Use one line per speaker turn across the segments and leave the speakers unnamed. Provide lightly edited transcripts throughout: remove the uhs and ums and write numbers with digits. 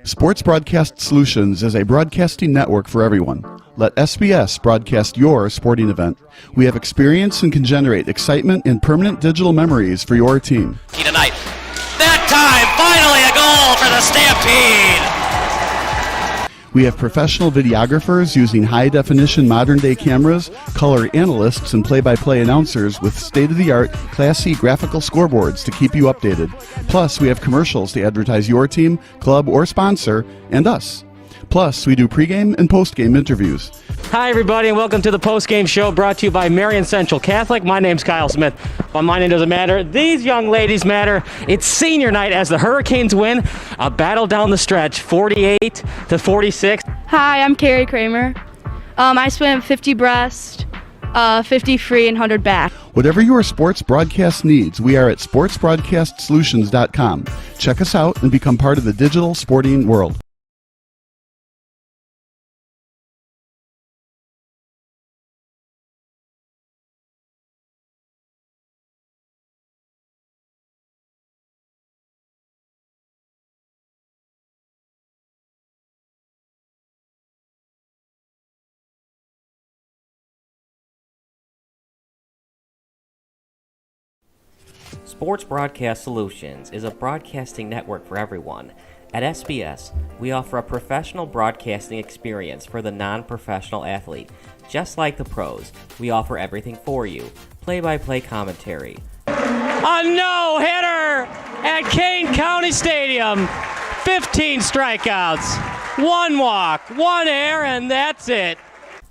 Sports Broadcast Solutions is a broadcasting network for everyone. Let SBS broadcast your sporting event. We have experience and can generate excitement and permanent digital memories for your team.
Tonight. That time, finally a goal for the Stampede!
We have professional videographers using high-definition modern-day cameras, color analysts, and play-by-play announcers with state-of-the-art, classy graphical scoreboards to keep you updated. Plus, we have commercials to advertise your team, club, or sponsor, and us. Plus, we do pregame and postgame interviews.
Hi, everybody, and welcome to the postgame show brought to you by Marion Central Catholic. My name's Kyle Smith, but my name doesn't matter. These young ladies matter. It's senior night as the Hurricanes win a battle down the stretch, 48-46.
Hi, I'm Carrie Kramer. I swim 50 breast, 50 free, and 100 back.
Whatever your sports broadcast needs, we are at sportsbroadcastsolutions.com. Check us out and become part of the digital sporting world.
Sports Broadcast Solutions is a broadcasting network for everyone. At SBS, we offer a professional broadcasting experience for the non-professional athlete. Just like the pros, we offer everything for you. Play-by-play commentary.
A no-hitter at Kane County Stadium. 15 strikeouts, 1 walk, 1 error, and that's it.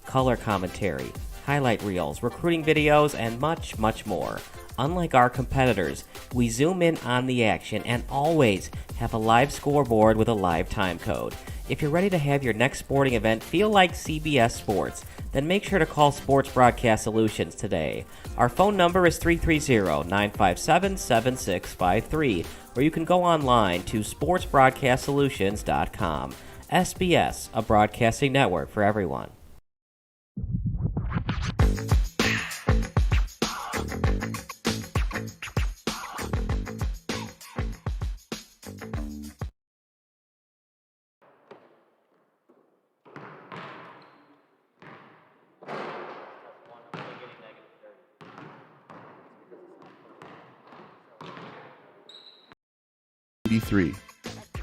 Color commentary, highlight reels, recruiting videos, and much, much more. Unlike our competitors, we zoom in on the action and always have a live scoreboard with a live time code. If you're ready to have your next sporting event feel like CBS Sports, then make sure to call Sports Broadcast Solutions today. Our phone number is 330-957-7653, or you can go online to sportsbroadcastsolutions.com. SBS, a broadcasting network for everyone.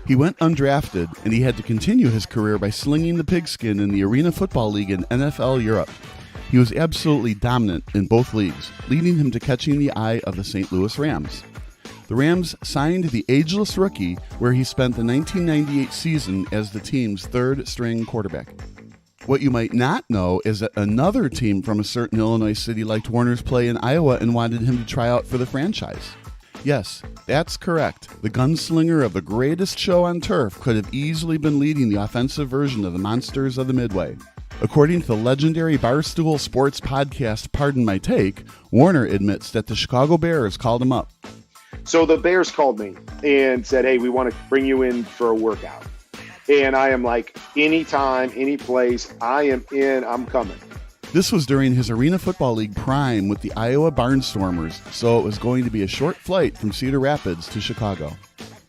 He went undrafted, and he had to continue his career by slinging the pigskin in the Arena Football League in NFL Europe. He was absolutely dominant in both leagues, leading him to catching the eye of the St. Louis Rams. The Rams signed the ageless rookie, where he spent the 1998 season as the team's third-string quarterback. What you might not know is that another team from a certain Illinois city liked Warner's play in Iowa and wanted him to try out for the franchise. Yes, that's correct. The gunslinger of the greatest show on turf could have easily been leading the offensive version of the Monsters of the Midway. According to the legendary Barstool Sports podcast Pardon My Take, Warner admits that the Chicago Bears called him up.
So the Bears called me and said, hey, we want to bring you in for a workout. And I am like, anytime, any place, I am in, I'm coming.
This was during his Arena Football League prime with the Iowa Barnstormers, so it was going to be a short flight from Cedar Rapids to Chicago.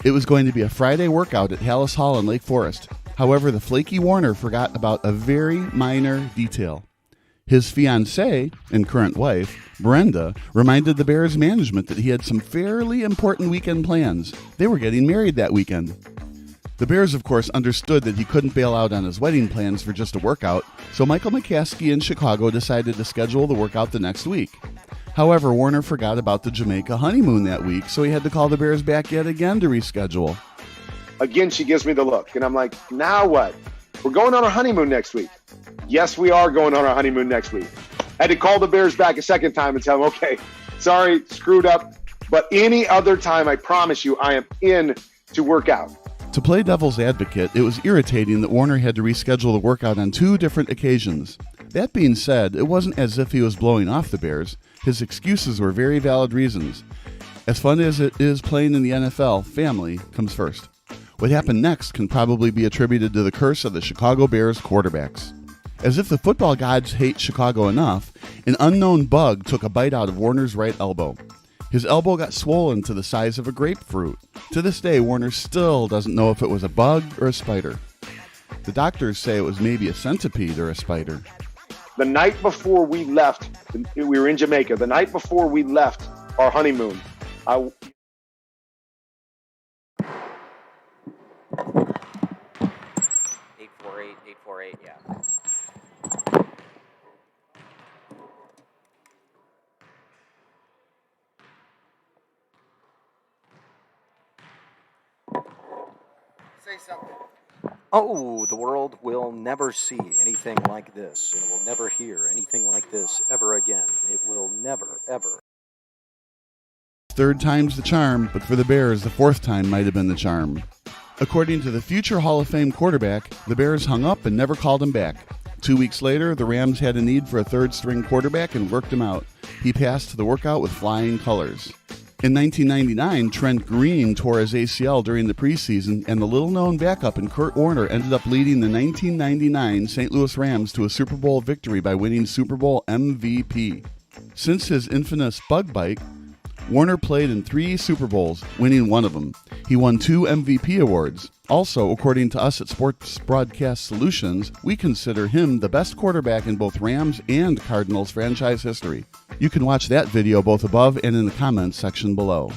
It was going to be a Friday workout at Hallis Hall in Lake Forest. However, the flaky Warner forgot about a very minor detail. His fiancée and current wife, Brenda, reminded the Bears management that he had some fairly important weekend plans. They were getting married that weekend. The Bears, of course, understood that he couldn't bail out on his wedding plans for just a workout, so Michael McCaskey in Chicago decided to schedule the workout the next week. However, Warner forgot about the Jamaica honeymoon that week, so he had to call the Bears back yet again to reschedule.
Again, she gives me the look, and I'm like, now what? We're going on our honeymoon next week. Yes, we are going on our honeymoon next week. I had to call the Bears back a second time and tell them, okay, sorry, screwed up, but any other time, I promise you, I am in to work out.
To play devil's advocate, it was irritating that Warner had to reschedule the workout on 2 different occasions. That being said, it wasn't as if he was blowing off the Bears. His excuses were very valid reasons. As fun as it is playing in the NFL, family comes first. What happened next can probably be attributed to the curse of the Chicago Bears quarterbacks. As if the football gods hate Chicago enough, an unknown bug took a bite out of Warner's right elbow. His elbow got swollen to the size of a grapefruit. To this day, Warner still doesn't know if it was a bug or a spider. The doctors say it was maybe a centipede or a spider.
The night before we left, we were in Jamaica. The night before we left our honeymoon,
848, yeah.
Say something. Oh, the world will never see anything like this, and it will never hear anything like this ever again. It will never, ever.
Third time's the charm, but for the Bears, the fourth time might have been the charm. According to the future Hall of Fame quarterback, the Bears hung up and never called him back. 2 weeks later, the Rams had a need for a third-string quarterback and worked him out. He passed the workout with flying colors. In 1999, Trent Green tore his ACL during the preseason, and the little-known backup in Kurt Warner ended up leading the 1999 St. Louis Rams to a Super Bowl victory by winning Super Bowl MVP. Since his infamous bug bite, Warner played in 3 Super Bowls, winning one of them. He won 2 MVP awards. Also, according to us at Sports Broadcast Solutions, we consider him the best quarterback in both Rams and Cardinals franchise history. You can watch that video both above and in the comments section below.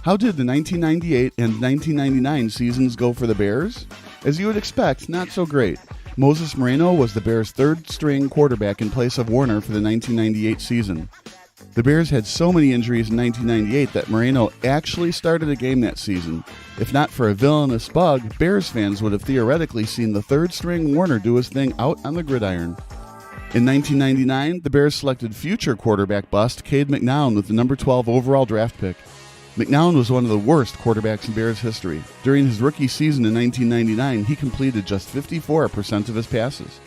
How did the 1998 and 1999 seasons go for the Bears? As you would expect, not so great. Moses Moreno was the Bears' third-string quarterback in place of Warner for the 1998 season. The Bears had so many injuries in 1998 that Moreno actually started a game that season. If not for a villainous bug, Bears fans would have theoretically seen the third-string Warner do his thing out on the gridiron. In 1999, the Bears selected future quarterback bust Cade McNown with the number 12 overall draft pick. McNown was one of the worst quarterbacks in Bears history. During his rookie season in 1999, he completed just 54% of his passes.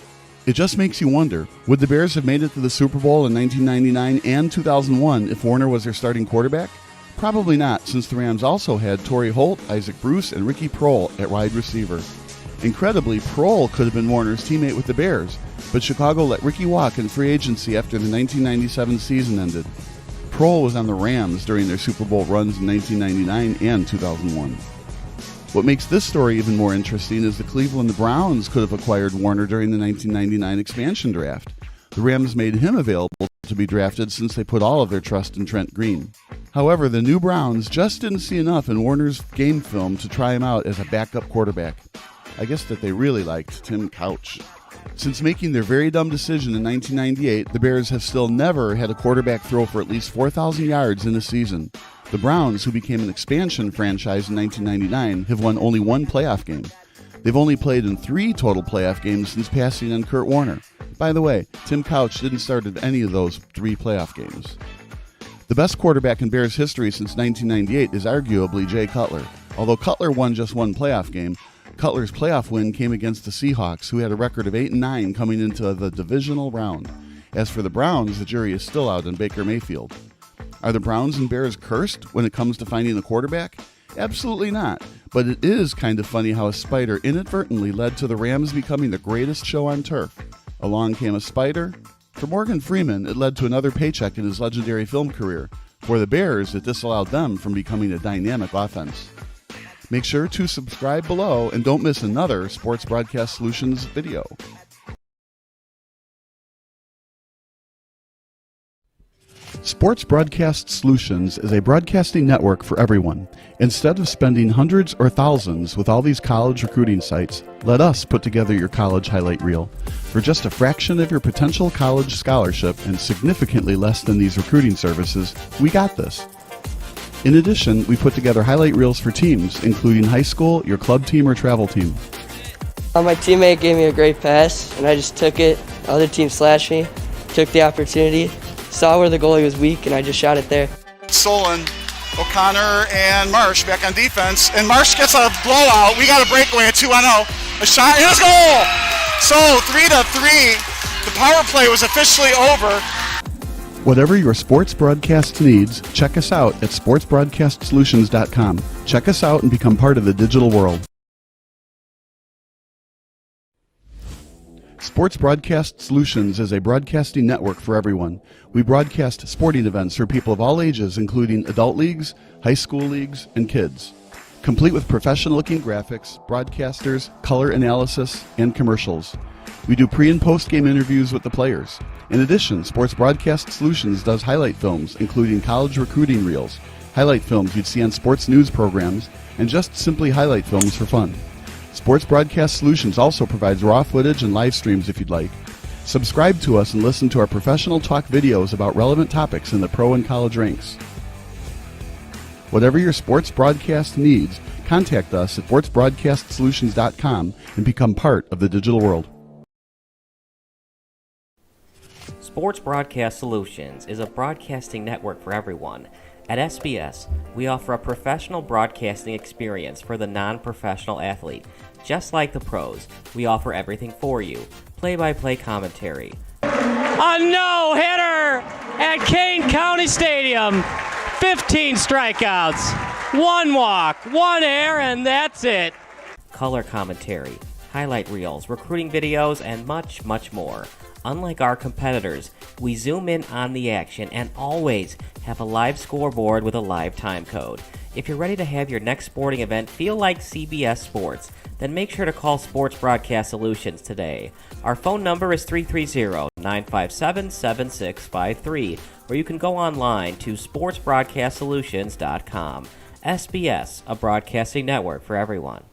It just makes you wonder, would the Bears have made it to the Super Bowl in 1999 and 2001 if Warner was their starting quarterback? Probably not, since the Rams also had Torrey Holt, Isaac Bruce, and Ricky Proehl at wide receiver. Incredibly, Proehl could have been Warner's teammate with the Bears, but Chicago let Ricky walk in free agency after the 1997 season ended. Proehl was on the Rams during their Super Bowl runs in 1999 and 2001. What makes this story even more interesting is the Cleveland Browns could have acquired Warner during the 1999 expansion draft. The Rams made him available to be drafted since they put all of their trust in Trent Green. However, the new Browns just didn't see enough in Warner's game film to try him out as a backup quarterback. I guess that they really liked Tim Couch. Since making their very dumb decision in 1998, the Bears have still never had a quarterback throw for at least 4,000 yards in a season. The Browns, who became an expansion franchise in 1999, have won only 1 playoff game. They've only played in 3 total playoff games since passing on Kurt Warner. By the way, Tim Couch didn't start at any of those 3 playoff games. The best quarterback in Bears history since 1998 is arguably Jay Cutler. Although Cutler won just 1 playoff game, Cutler's playoff win came against the Seahawks, who had a record of 8-9 coming into the divisional round. As for the Browns, the jury is still out on Baker Mayfield. Are the Browns and Bears cursed when it comes to finding a quarterback? Absolutely not. But it is kind of funny how a spider inadvertently led to the Rams becoming the greatest show on turf. Along came a spider. For Morgan Freeman, it led to another paycheck in his legendary film career. For the Bears, it disallowed them from becoming a dynamic offense. Make sure to subscribe below and don't miss another Sports Broadcast Solutions video. Sports Broadcast Solutions is a broadcasting network for everyone. Instead of spending hundreds or thousands with all these college recruiting sites, let us put together your college highlight reel. For just a fraction of your potential college scholarship and significantly less than these recruiting services, we got this. In addition, we put together highlight reels for teams, including high school, your club team, or travel team.
My teammate gave me a great pass, and I just took it. The other team slashed me, took the opportunity, saw where the goalie was weak, and I just shot it there.
Stolen. O'Connor and Marsh back on defense, and Marsh gets a blowout. We got a breakaway at 2-0. A shot, and a goal! So 3-3. The power play was officially over.
Whatever your sports broadcast needs, check us out at sportsbroadcastsolutions.com. Check us out and become part of the digital world. Sports Broadcast Solutions is a broadcasting network for everyone. We broadcast sporting events for people of all ages, including adult leagues, high school leagues, and kids. Complete with professional-looking graphics, broadcasters, color analysis, and commercials. We do pre- and post-game interviews with the players. In addition, Sports Broadcast Solutions does highlight films, including college recruiting reels, highlight films you'd see on sports news programs, and just simply highlight films for fun. Sports Broadcast Solutions also provides raw footage and live streams if you'd like. Subscribe to us and listen to our professional talk videos about relevant topics in the pro and college ranks. Whatever your sports broadcast needs, contact us at sportsbroadcastsolutions.com and become part of the digital world.
Sports Broadcast Solutions is a broadcasting network for everyone. At SBS, we offer a professional broadcasting experience for the non-professional athlete. Just like the pros, we offer everything for you. Play-by-play commentary.
A no-hitter at Kane County Stadium. 15 strikeouts, 1 walk, 1 error, and that's it.
Color commentary, highlight reels, recruiting videos, and much, much more. Unlike our competitors, we zoom in on the action and always have a live scoreboard with a live time code. If you're ready to have your next sporting event feel like CBS Sports, then make sure to call Sports Broadcast Solutions today. Our phone number is 330-957-7653, or you can go online to sportsbroadcastsolutions.com. SBS, a broadcasting network for everyone.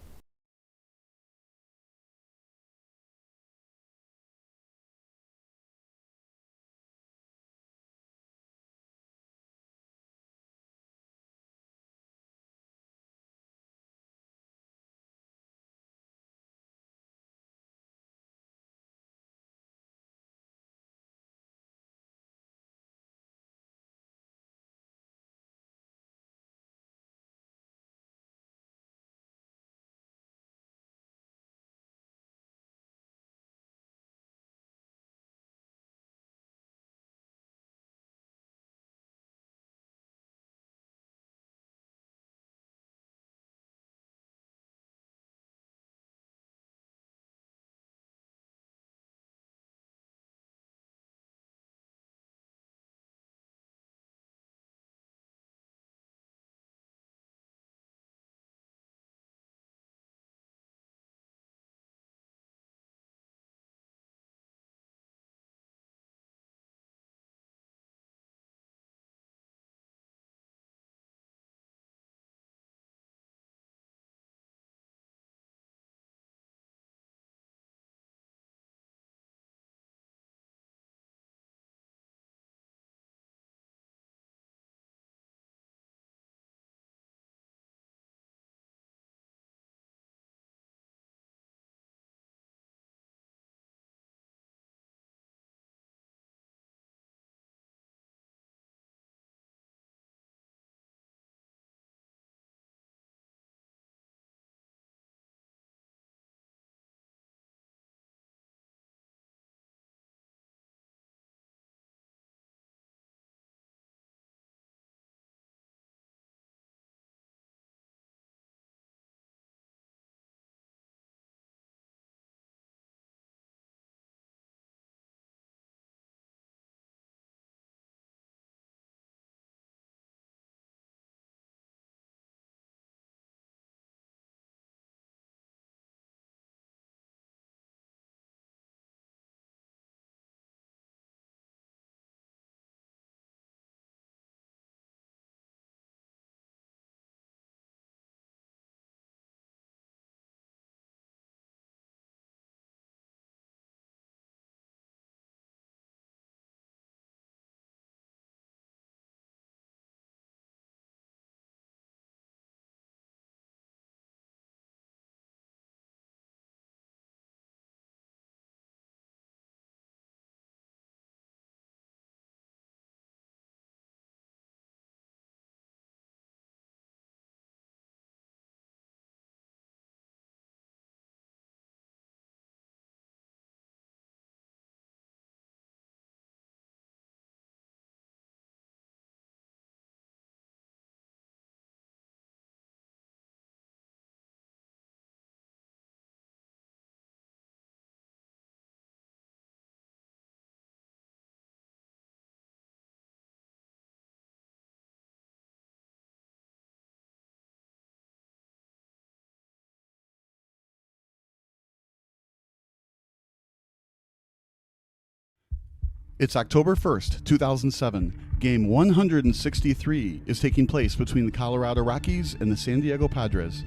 It's October 1st, 2007. Game 163 is taking place between the Colorado Rockies and the San Diego Padres.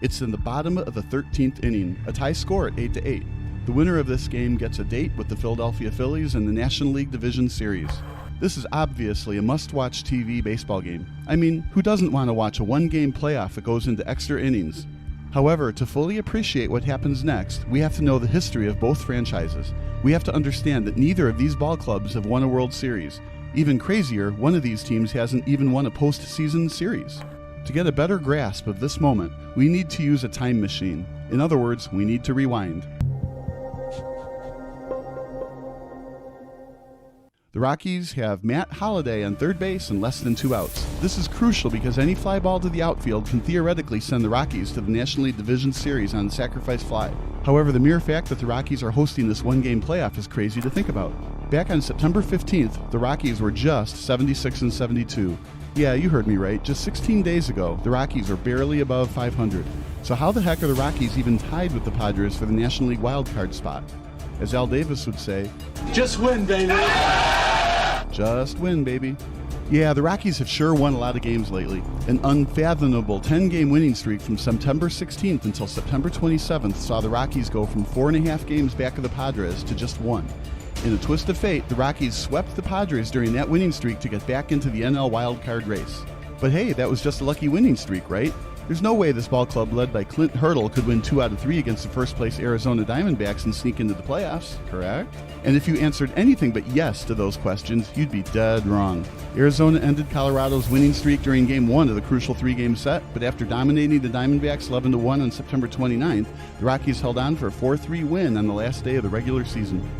It's in the bottom of the 13th inning, a tie score at 8-8. The winner of this game gets a date with the Philadelphia Phillies in the National League Division Series. This is obviously a must-watch TV baseball game. I mean, who doesn't want to watch a one-game playoff that goes into extra innings? However, to fully appreciate what happens next, we have to know the history of both franchises. We have to understand that neither of these ball clubs have won a World Series. Even crazier, one of these teams hasn't even won a postseason series. To get a better grasp of this moment, we need to use a time machine. In other words, we need to rewind. The Rockies have Matt Holliday on third base and less than 2 outs. This is crucial because any fly ball to the outfield can theoretically send the Rockies to the National League Division Series on the sacrifice fly. However, the mere fact that the Rockies are hosting this one-game playoff is crazy to think about. Back on September 15th, the Rockies were just 76-72. Yeah, you heard me right. Just 16 days ago, the Rockies were barely above 500. So how the heck are the Rockies even tied with the Padres for the National League wildcard spot? As Al Davis would say,
just win, baby.
Just win, baby. Yeah, the Rockies have sure won a lot of games lately. An unfathomable 10-game winning streak from September 16th until September 27th saw the Rockies go from 4.5 games back of the Padres to just 1. In a twist of fate, the Rockies swept the Padres during that winning streak to get back into the NL wildcard race. But hey, that was just a lucky winning streak, right? There's no way this ball club led by Clint Hurdle could win 2 out of 3 against the first-place Arizona Diamondbacks and sneak into the playoffs, correct? And if you answered anything but yes to those questions, you'd be dead wrong. Arizona ended Colorado's winning streak during Game 1 of the crucial 3-game set, but after dominating the Diamondbacks 11-1 on September 29th, the Rockies held on for a 4-3 win on the last day of the regular season.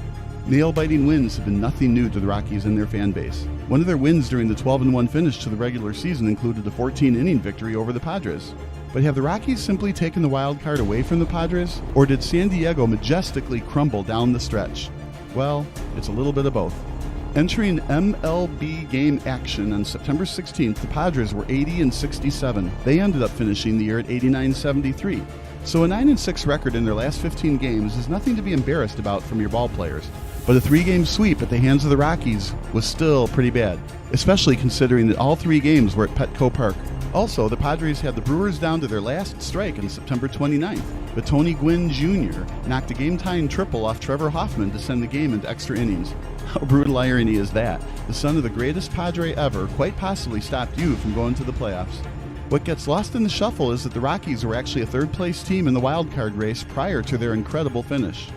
Nail-biting wins have been nothing new to the Rockies and their fan base. One of their wins during the 12-1 finish to the regular season included a 14-inning victory over the Padres. But have the Rockies simply taken the wild card away from the Padres, or did San Diego majestically crumble down the stretch? Well, it's a little bit of both. Entering MLB game action on September 16th, the Padres were 80-67. They ended up finishing the year at 89-73. So a 9-6 record in their last 15 games is nothing to be embarrassed about from your ball players. But a 3-game sweep at the hands of the Rockies was still pretty bad, especially considering that all 3 games were at Petco Park. Also, the Padres had the Brewers down to their last strike on September 29th, but Tony Gwynn Jr. knocked a game-tying triple off Trevor Hoffman to send the game into extra innings. How brutal irony is that? The son of the greatest Padre ever quite possibly stopped you from going to the playoffs. What gets lost in the shuffle is that the Rockies were actually a third-place team in the wildcard race prior to their incredible finish.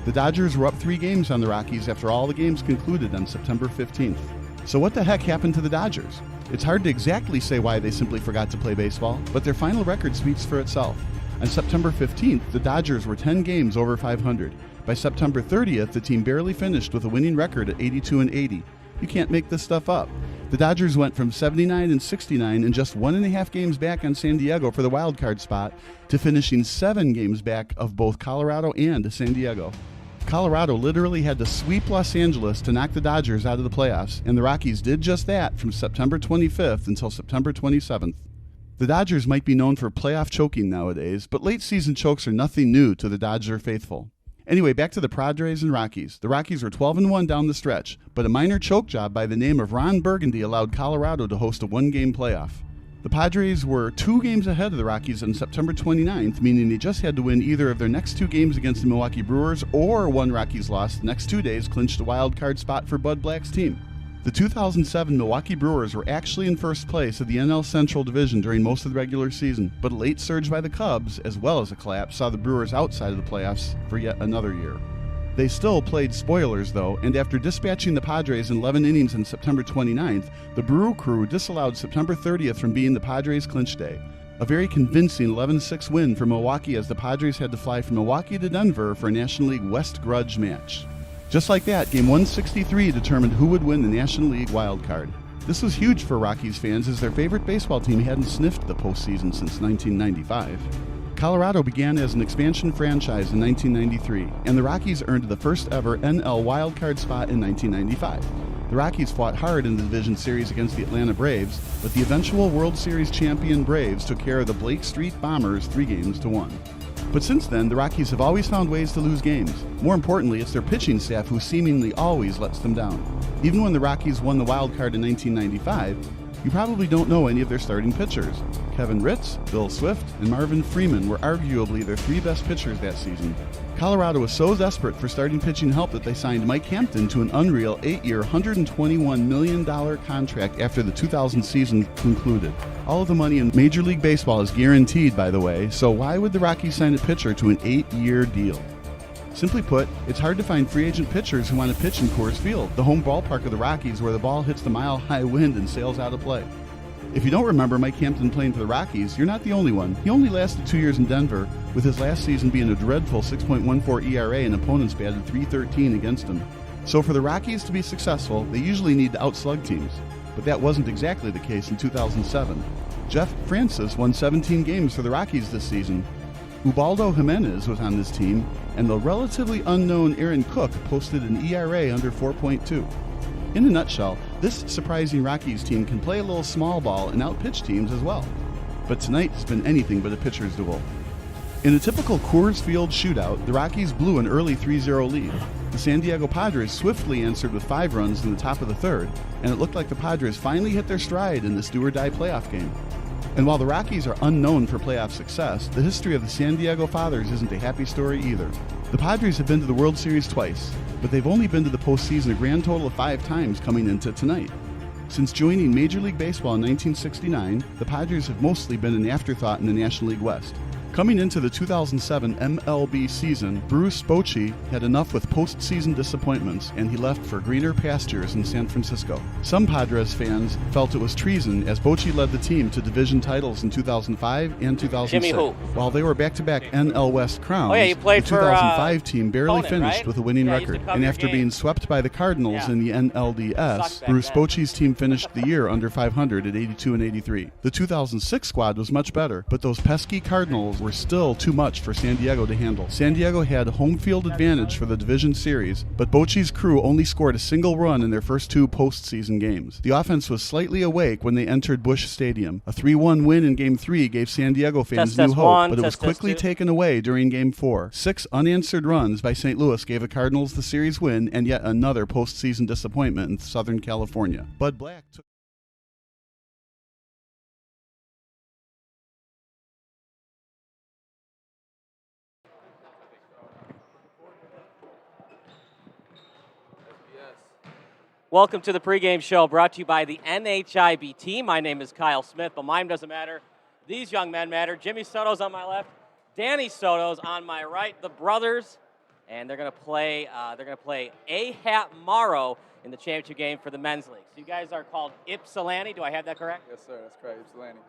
The Dodgers were up 3 games on the Rockies after all the games concluded on September 15th. So what the heck happened to the Dodgers? It's hard to exactly say why they simply forgot to play baseball, but their final record speaks for itself. On September 15th, the Dodgers were 10 games over 500. By September 30th, the team barely finished with a winning record at 82-80. You can't make this stuff up. The Dodgers went from 79-69 and just 1.5 games back on San Diego for the wild card spot to finishing 7 games back of both Colorado and San Diego. Colorado literally had to sweep Los Angeles to knock the Dodgers out of the playoffs, and the Rockies did just that from September 25th until September 27th. The Dodgers might be known for playoff choking nowadays, but late season chokes are nothing new to the Dodger faithful. Anyway, back to the Padres and Rockies. The Rockies were 12-1 down the stretch, but a minor choke job by the name of Ron Burgundy allowed Colorado to host a 1-game playoff. The Padres were 2 games ahead of the Rockies on September 29th, meaning they just had to win either of their next 2 games against the Milwaukee Brewers or 1 Rockies loss the next 2 days clinched a wild card spot for Bud Black's team. The 2007 Milwaukee Brewers were actually in first place of the NL Central Division during most of the regular season, but a late surge by the Cubs, as well as a collapse, saw the Brewers outside of the playoffs for yet another year. They still played spoilers, though, and after dispatching the Padres in 11 innings on September 29th, the Brew Crew disallowed September 30th from being the Padres' clinch day. A very convincing 11-6 win for Milwaukee as the Padres had to fly from Milwaukee to Denver for a National League West grudge match. Just like that, Game 163 determined who would win the National League wild card. This was huge for Rockies fans as their favorite baseball team hadn't sniffed the postseason since 1995. Colorado began as an expansion franchise in 1993, and the Rockies earned the first ever NL wildcard spot in 1995. The Rockies fought hard in the division series against the Atlanta Braves, but the eventual World Series champion Braves took care of the Blake Street Bombers 3-1. But since then, the Rockies have always found ways to lose games. More importantly, it's their pitching staff who seemingly always lets them down. Even when the Rockies won the wild card in 1995, you probably don't know any of their starting pitchers. Kevin Ritz, Bill Swift, and Marvin Freeman were arguably their three best pitchers that season. Colorado was so desperate for starting pitching help that they signed Mike Hampton to an unreal 8-year, $121 million contract after the 2000 season concluded. All of the money in Major League Baseball is guaranteed, by the way, so why would the Rockies sign a pitcher to an 8-year deal? Simply put, it's hard to find free agent pitchers who want to pitch in Coors Field, the home ballpark of the Rockies where the ball hits the mile-high wind and sails out of play. If you don't remember Mike Hampton playing for the Rockies, you're not the only one. He only lasted 2 years in Denver, with his last season being a dreadful 6.14 ERA and opponents batted .313 against him. So for the Rockies to be successful, they usually need to outslug teams. But that wasn't exactly the case in 2007. Jeff Francis won 17 games for the Rockies this season. Ubaldo Jimenez was on this team, and the relatively unknown Aaron Cook posted an ERA under 4.2. In a nutshell, this surprising Rockies team can play a little small ball and outpitch teams as well. But tonight has been anything but a pitcher's duel. In a typical Coors Field shootout, the Rockies blew an early 3-0 lead. The San Diego Padres swiftly answered with 5 runs in the top of the third, and it looked like the Padres finally hit their stride in this do-or-die playoff game. And while the Rockies are unknown for playoff success, the history of the San Diego Fathers isn't a happy story either. The Padres have been to the World Series twice, but they've only been to the postseason a grand total of 5 times coming into tonight. Since joining Major League Baseball in 1969, the Padres have mostly been an afterthought in the National League West. Coming into the 2007 MLB season, Bruce Bochy had enough with postseason disappointments, and he left for greener pastures in San Francisco. Some Padres fans felt it was treason, as Bochy led the team to division titles in 2005 and 2006.
Jimmy who?
While they were back-to-back NL West crowns,
Oh, yeah, you played
the
for,
2005 team barely
Conan,
finished
right?
with a winning
Yeah, I used to
record.
cover
And
your
after
game.
being swept by the Cardinals
Yeah.
in the
Sucked
NLDS,
back
Bruce
then.
Bochy's team finished the year under 500 at 82 and 83. The 2006 squad was much better, but those pesky Cardinals were still too much for San Diego to handle. San Diego had home field advantage for the division series, but Bochy's crew only scored a single run in their first 2 postseason games. The offense was slightly awake when they entered Busch Stadium. A 3-1 win in Game 3 gave San Diego fans
Test
new hope,
one,
but it was
test
quickly
two.
taken away during Game 4. 6 unanswered runs by St. Louis gave the Cardinals the series win and yet another postseason disappointment in Southern California. Bud Black took
Welcome to the pregame show brought to you by the NHIBT. My name is Kyle Smith, but mine doesn't matter. These young men matter. Jimmy Soto's on my left, Danny Soto's on my right, the brothers, and they're going to play AHEPA Marrow in the championship game for the men's league. So you guys are called Ypsilanti. Do I have that correct?
Yes, sir. That's correct. Ypsilanti.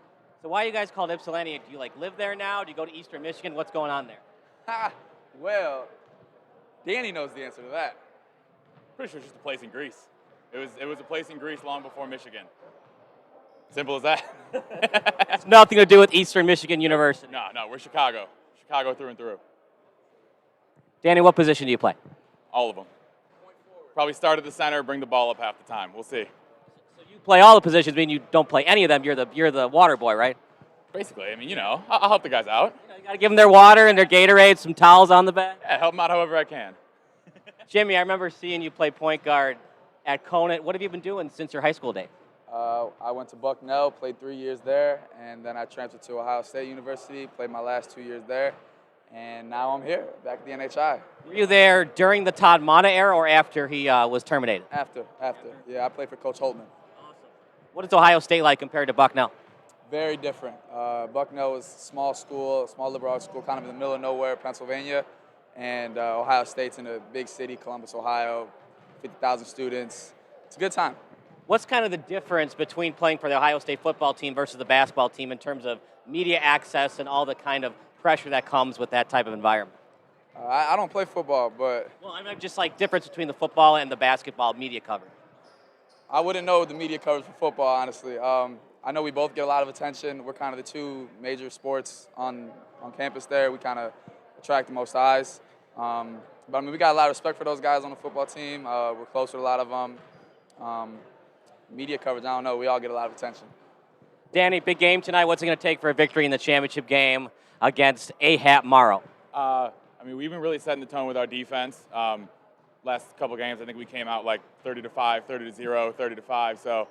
So why are you guys called Ypsilanti? Do you live there now? Do you go to Eastern Michigan? What's going on there?
Ha! Well, Danny knows the answer to that.
Pretty sure it's just a place in Greece. It was a place in Greece long before Michigan. Simple as that.
Has nothing to do with Eastern Michigan University.
No, we're Chicago. Chicago through and through.
Danny, what position do you play?
All of them. Probably start at the center, bring the ball up half the time. We'll see.
So you play all the positions, meaning you don't play any of them. You're the water boy, right?
Basically, I mean, I'll help the guys out.
You got to give them their water and their Gatorade, some towels on the back.
Yeah, help them out however I can.
Jimmy, I remember seeing you play point guard at Conant. What have you been doing since your high school days?
I went to Bucknell, played 3 years there, and then I transferred to Ohio State University, played my last 2 years there, and now I'm here, back at the NHI.
Were you there during the Todd Mata era or after he was terminated?
After. Yeah, I played for Coach Holtman.
Awesome. What is Ohio State like compared to Bucknell?
Very different. Bucknell was a small school, small liberal arts school, kind of in the middle of nowhere, Pennsylvania, and Ohio State's in a big city, Columbus, Ohio, 50,000 students. It's a good time.
What's kind of the difference between playing for the Ohio State football team versus the basketball team in terms of media access and all the kind of pressure that comes with that type of environment?
I don't play football, but...
Well, I mean, just like difference between the football and the basketball media coverage.
I wouldn't know the media coverage for football, honestly. I know we both get a lot of attention. We're kind of the 2 major sports on campus there. We kind of attract the most eyes. But I mean, we got a lot of respect for those guys on the football team. We're close with a lot of them. Media coverage, I don't know. We all get a lot of attention.
Danny, big game tonight. What's it going to take for a victory in the championship game against AHEPA Marrow?
I mean, we've been really setting the tone with our defense. Last couple games, I think we came out like 30-5, 30-0, 30-5. So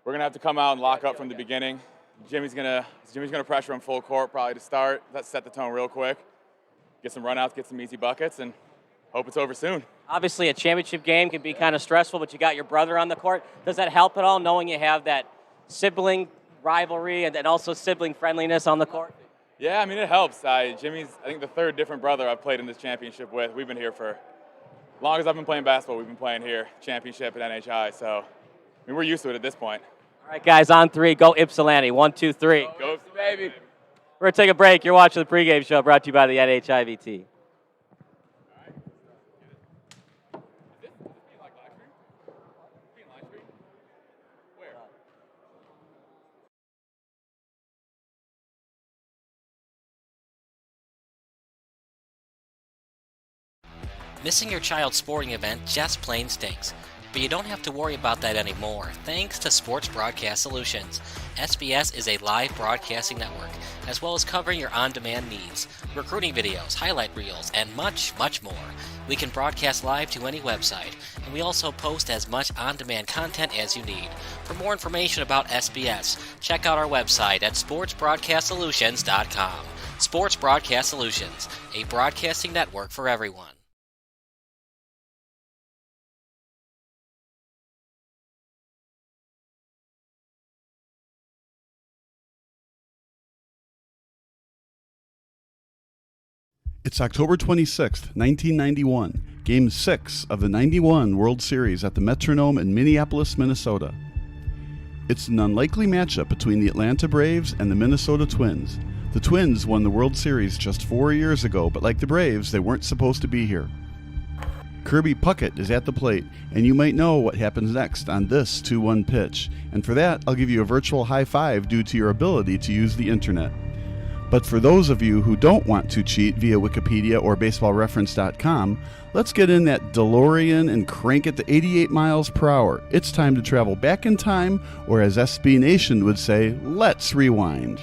we're gonna have to come out and lock up from the beginning. Jimmy's gonna pressure him full court probably to start. Let's set the tone real quick. Get some runouts, get some easy buckets, and hope it's over soon.
Obviously, a championship game can be kind of stressful, but you got your brother on the court. Does that help at all, knowing you have that sibling rivalry and then also sibling friendliness on the court?
Yeah, I mean, it helps. Jimmy's, I think, the third different brother I've played in this championship with. We've been here for as long as I've been playing basketball. We've been playing here, championship at NHI. So, I mean, we're used to it at this point.
All right, guys, on three. Go Ypsilanti. 1, 2, 3.
Go, baby.
We're going to take a break. You're watching the pregame show brought to you by the NHIBT.
Missing your child's sporting event just plain stinks. But you don't have to worry about that anymore, thanks to Sports Broadcast Solutions. SBS is a live broadcasting network, as well as covering your on-demand needs, recruiting videos, highlight reels, and much, much more. We can broadcast live to any website, and we also post as much on-demand content as you need. For more information about SBS, check out our website at sportsbroadcastsolutions.com. Sports Broadcast Solutions, a broadcasting network for everyone.
It's October 26th, 1991, Game 6 of the 91 World Series at the Metronome in Minneapolis, Minnesota. It's an unlikely matchup between the Atlanta Braves and the Minnesota Twins. The Twins won the World Series just 4 years ago, but like the Braves, they weren't supposed to be here. Kirby Puckett is at the plate, and you might know what happens next on this 2-1 pitch. And for that, I'll give you a virtual high five due to your ability to use the internet. But for those of you who don't want to cheat via Wikipedia or BaseballReference.com, let's get in that DeLorean and crank it to 88 miles per hour. It's time to travel back in time, or as SB Nation would say, let's rewind.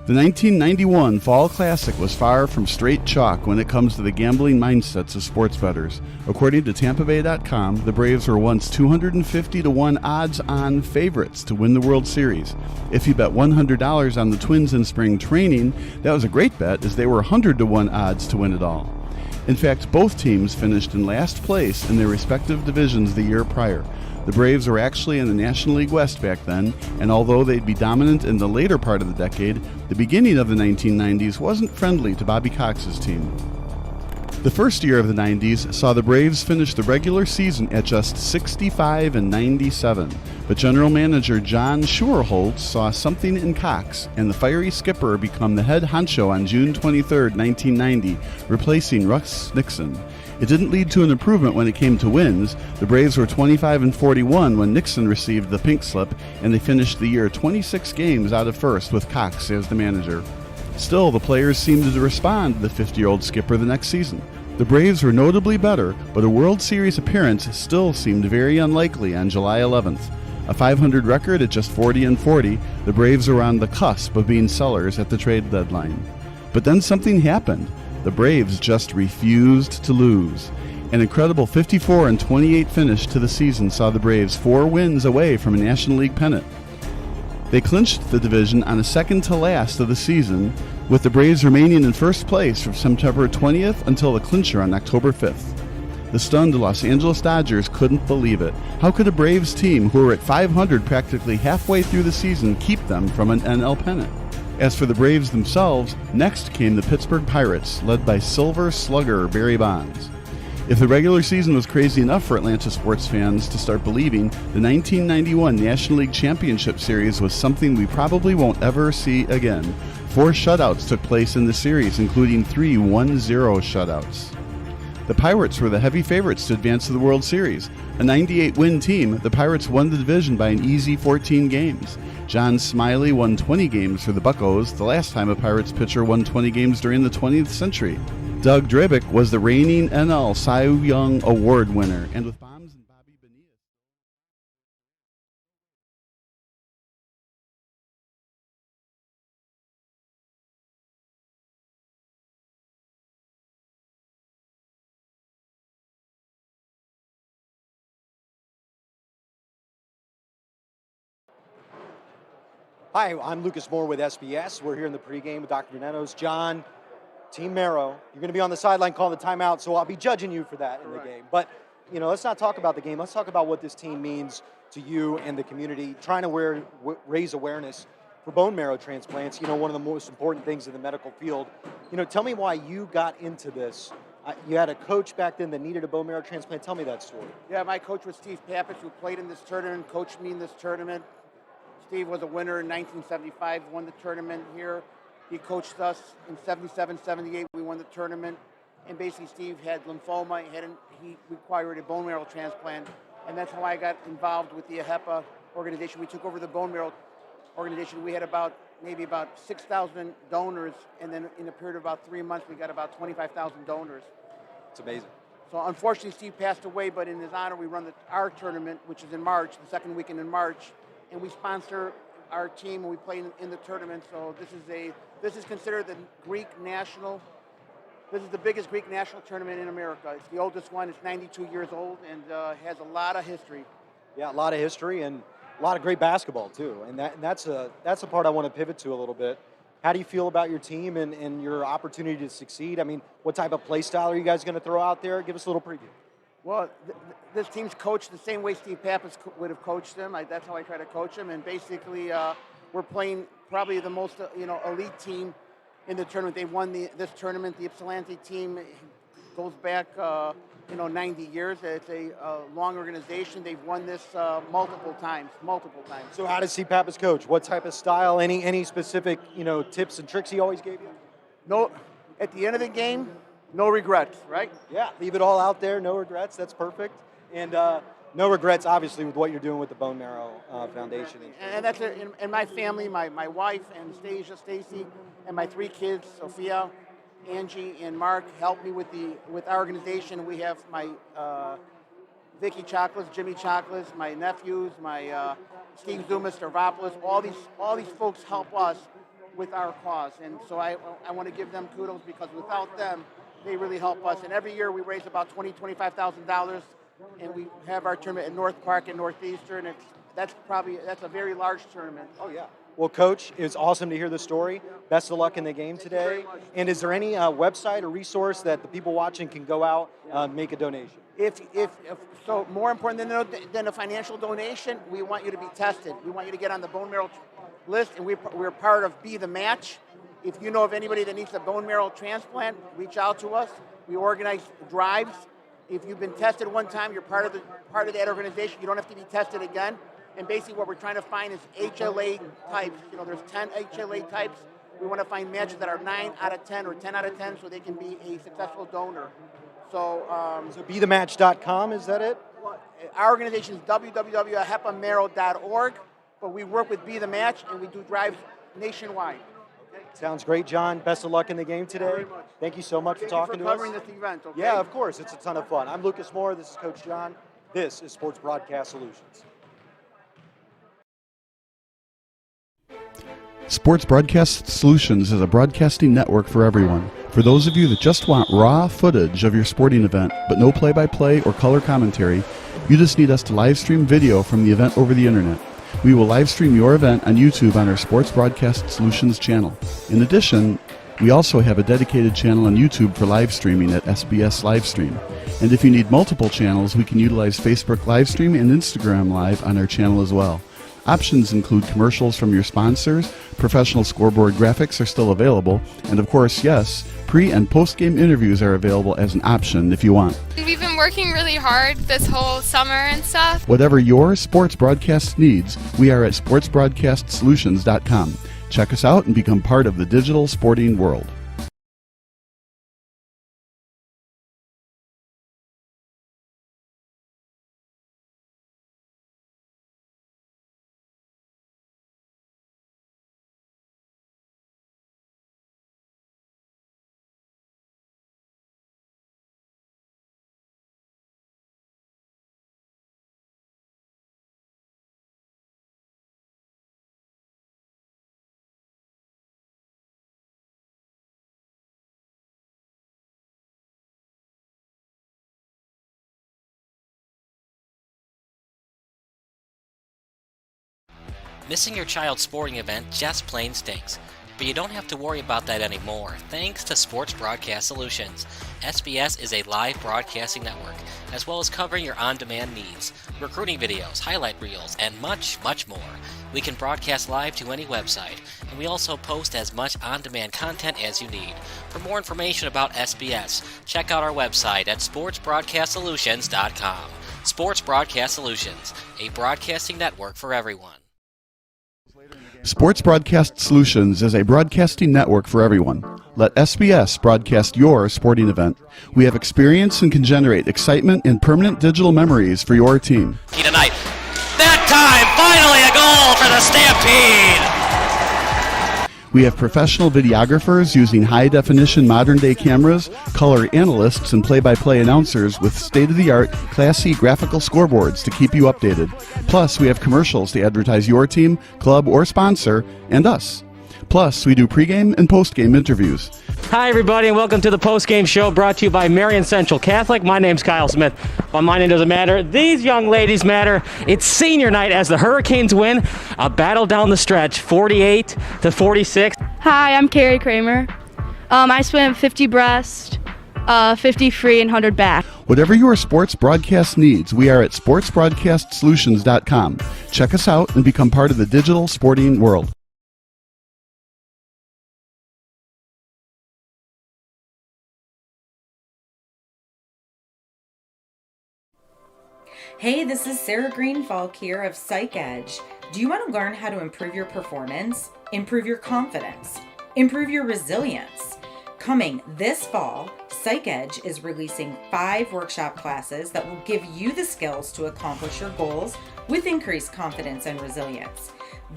The 1991 Fall Classic was far from straight chalk when it comes to the gambling mindsets of sports bettors. According to TampaBay.com, the Braves were once 250-1 odds-on favorites to win the World Series. If you bet $100 on the Twins in spring training, that was a great bet, as they were 100-1 odds to win it all. In fact, both teams finished in last place in their respective divisions the year prior. The Braves were actually in the National League West back then, and although they'd be dominant in the later part of the decade, the beginning of the 1990s wasn't friendly to Bobby Cox's team. The first year of the 90s saw the Braves finish the regular season at just 65-97, but general manager John Schuerholz saw something in Cox, and the fiery skipper became the head honcho on June 23, 1990, replacing Russ Nixon. It didn't lead to an improvement when it came to wins. The Braves were 25-41 when Nixon received the pink slip, and they finished the year 26 games out of first with Cox as the manager. Still, the players seemed to respond to the 50-year-old skipper the next season. The Braves were notably better, but a World Series appearance still seemed very unlikely on July 11th. A .500 record at just 40-40, the Braves were on the cusp of being sellers at the trade deadline. But then something happened. The Braves just refused to lose. An incredible 54-28 finish to the season saw the Braves 4 wins away from a National League pennant. They clinched the division on the second to last of the season, with the Braves remaining in first place from September 20th until the clincher on October 5th. The stunned Los Angeles Dodgers couldn't believe it. How could a Braves team who were at .500 practically halfway through the season keep them from an NL pennant? As for the Braves themselves, next came the Pittsburgh Pirates, led by Silver Slugger Barry Bonds. If the regular season was crazy enough for Atlanta sports fans to start believing, the 1991 National League Championship Series was something we probably won't ever see again. 4 shutouts took place in the series, including 3 1-0 shutouts. The Pirates were the heavy favorites to advance to the World Series. A 98-win team, the Pirates won the division by an easy 14 games. John Smiley won 20 games for the Buccos, the last time a Pirates pitcher won 20 games during the 20th century. Doug Drabick was the reigning NL Cy Young Award winner, and with bombs and Bobby Bonilla.
Hi, I'm Lucas Moore with SBS. We're here in the pregame with Dr. Venenos. John, Team Marrow, you're going to be on the sideline calling the timeout, so I'll be judging you for that in the game. But, let's not talk about the game. Let's talk about what this team means to you and the community, trying to raise awareness for bone marrow transplants, one of the most important things in the medical field. Tell me why you got into this. You had a coach back then that needed a bone marrow transplant. Tell me that story.
Yeah, my coach was Steve Pappas, who played in this tournament, coached me in this tournament. Steve was a winner in 1975, won the tournament here. He coached us in 77, 78. We won the tournament. And basically, Steve had lymphoma. He required a bone marrow transplant. And that's how I got involved with the AHEPA organization. We took over the bone marrow organization. We had maybe about 6,000 donors. And then in a period of about 3 months, we got about 25,000 donors.
It's amazing.
So unfortunately, Steve passed away. But in his honor, we run our tournament, which is in March, the second weekend in March. And we sponsor our team and we play in the tournament. So this is considered the Greek national. This is the biggest Greek national tournament in America. It's the oldest one. It's 92 years old and has a lot of history.
Yeah, a lot of history and a lot of great basketball too. And that's a part I want to pivot to a little bit. How do you feel about your team and your opportunity to succeed? I mean, what type of play style are you guys going to throw out there? Give us a little preview.
Well, this team's coached the same way Steve Pappas would have coached them. That's how I try to coach them. And basically, we're playing probably the most elite team in the tournament. They won this tournament. The Ypsilanti team goes back 90 years. It's a long organization. They've won this multiple times.
So how does Steve Pappas coach? What type of style? Any specific tips and tricks he always gave you?
No. At the end of the game, no regrets, right?
Yeah, leave it all out there. No regrets. That's perfect. And no regrets, obviously, with what you're doing with the Bone Marrow Foundation.
And that's in my family, my wife, Anastasia, Stacy, and my 3 kids, Sophia, Angie, and Mark, help me with our organization. We have my Vicky Chocolates, Jimmy Chocolates, my nephews, my Steve Zuma, Stavropoulos. All these folks help us with our cause. And so I want to give them kudos because without them, they really help us. And every year we raise about $25,000, and we have our tournament at North Park and Northeastern. That's a very large tournament.
Oh yeah. Well, Coach, it's awesome to hear the story. Best of luck in the game today. And is there any website or resource that the people watching can go out and make a donation?
If so, more important than a financial donation, we want you to be tested. We want you to get on the bone marrow list, and we're part of Be the Match. If you know of anybody that needs a bone marrow transplant, reach out to us. We organize drives. If you've been tested one time, you're part of that organization. You don't have to be tested again. And basically what we're trying to find is HLA types. There's 10 HLA types. We want to find matches that are 9 out of 10 or 10 out of 10 so they can be a successful donor. So
BeTheMatch.com, is that it?
Our organization is www.ahepamarrow.org, but we work with Be the Match and we do drives nationwide.
Sounds great, John. Best of luck in the game today. Thank you so much for talking to us.
Thank you for covering this event, okay?
Yeah, of course. It's a ton of fun. I'm Lucas Moore. This is Coach John. This is Sports Broadcast Solutions.
Sports Broadcast Solutions is a broadcasting network for everyone. For those of you that just want raw footage of your sporting event, but no play-by-play or color commentary, you just need us to live stream video from the event over the internet. We will live stream your event on YouTube on our Sports Broadcast Solutions channel. In addition, we also have a dedicated channel on YouTube for live streaming at SBS Livestream. And if you need multiple channels, we can utilize Facebook Livestream and Instagram Live on our channel as well. Options include commercials from your sponsors, professional scoreboard graphics are still available, and of course, yes, pre- and post-game interviews are available as an option if you want.
We've been working really hard this whole summer and stuff.
Whatever your sports broadcast needs, we are at sportsbroadcastsolutions.com. Check us out and become part of the digital sporting world.
Missing your child's sporting event just plain stinks. But you don't have to worry about that anymore, thanks to Sports Broadcast Solutions. SBS is a live broadcasting network, as well as covering your on-demand needs, recruiting videos, highlight reels, and much, much more. We can broadcast live to any website, and we also post as much on-demand content as you need. For more information about SBS, check out our website at sportsbroadcastsolutions.com. Sports Broadcast Solutions, a broadcasting network for everyone.
Sports Broadcast Solutions is a broadcasting network for everyone. Let SBS broadcast your sporting event. We have experience and can generate excitement and permanent digital memories for your team.
Tonight, that time, finally a goal for the Stampede!
We have professional videographers using high-definition modern-day cameras, color analysts, and play-by-play announcers with state-of-the-art, classy graphical scoreboards to keep you updated. Plus, we have commercials to advertise your team, club, or sponsor, and us. Plus, we do pregame and postgame interviews.
Hi, everybody, and welcome to the postgame show brought to you by Marion Central Catholic. My name's Kyle Smith, but my name doesn't matter. These young ladies matter. It's senior night as the Hurricanes win a battle down the stretch, 48-46.
Hi, I'm Carrie Kramer. I swim 50 breast, 50 free, and 100 back.
Whatever your sports broadcast needs, we are at sportsbroadcastsolutions.com. Check us out and become part of the digital sporting world.
Hey, this is Sarah Greenfalk here of Psych Edge. Do you want to learn how to improve your performance, improve your confidence, improve your resilience? Coming this fall, Psych Edge is releasing 5 workshop classes that will give you the skills to accomplish your goals with increased confidence and resilience.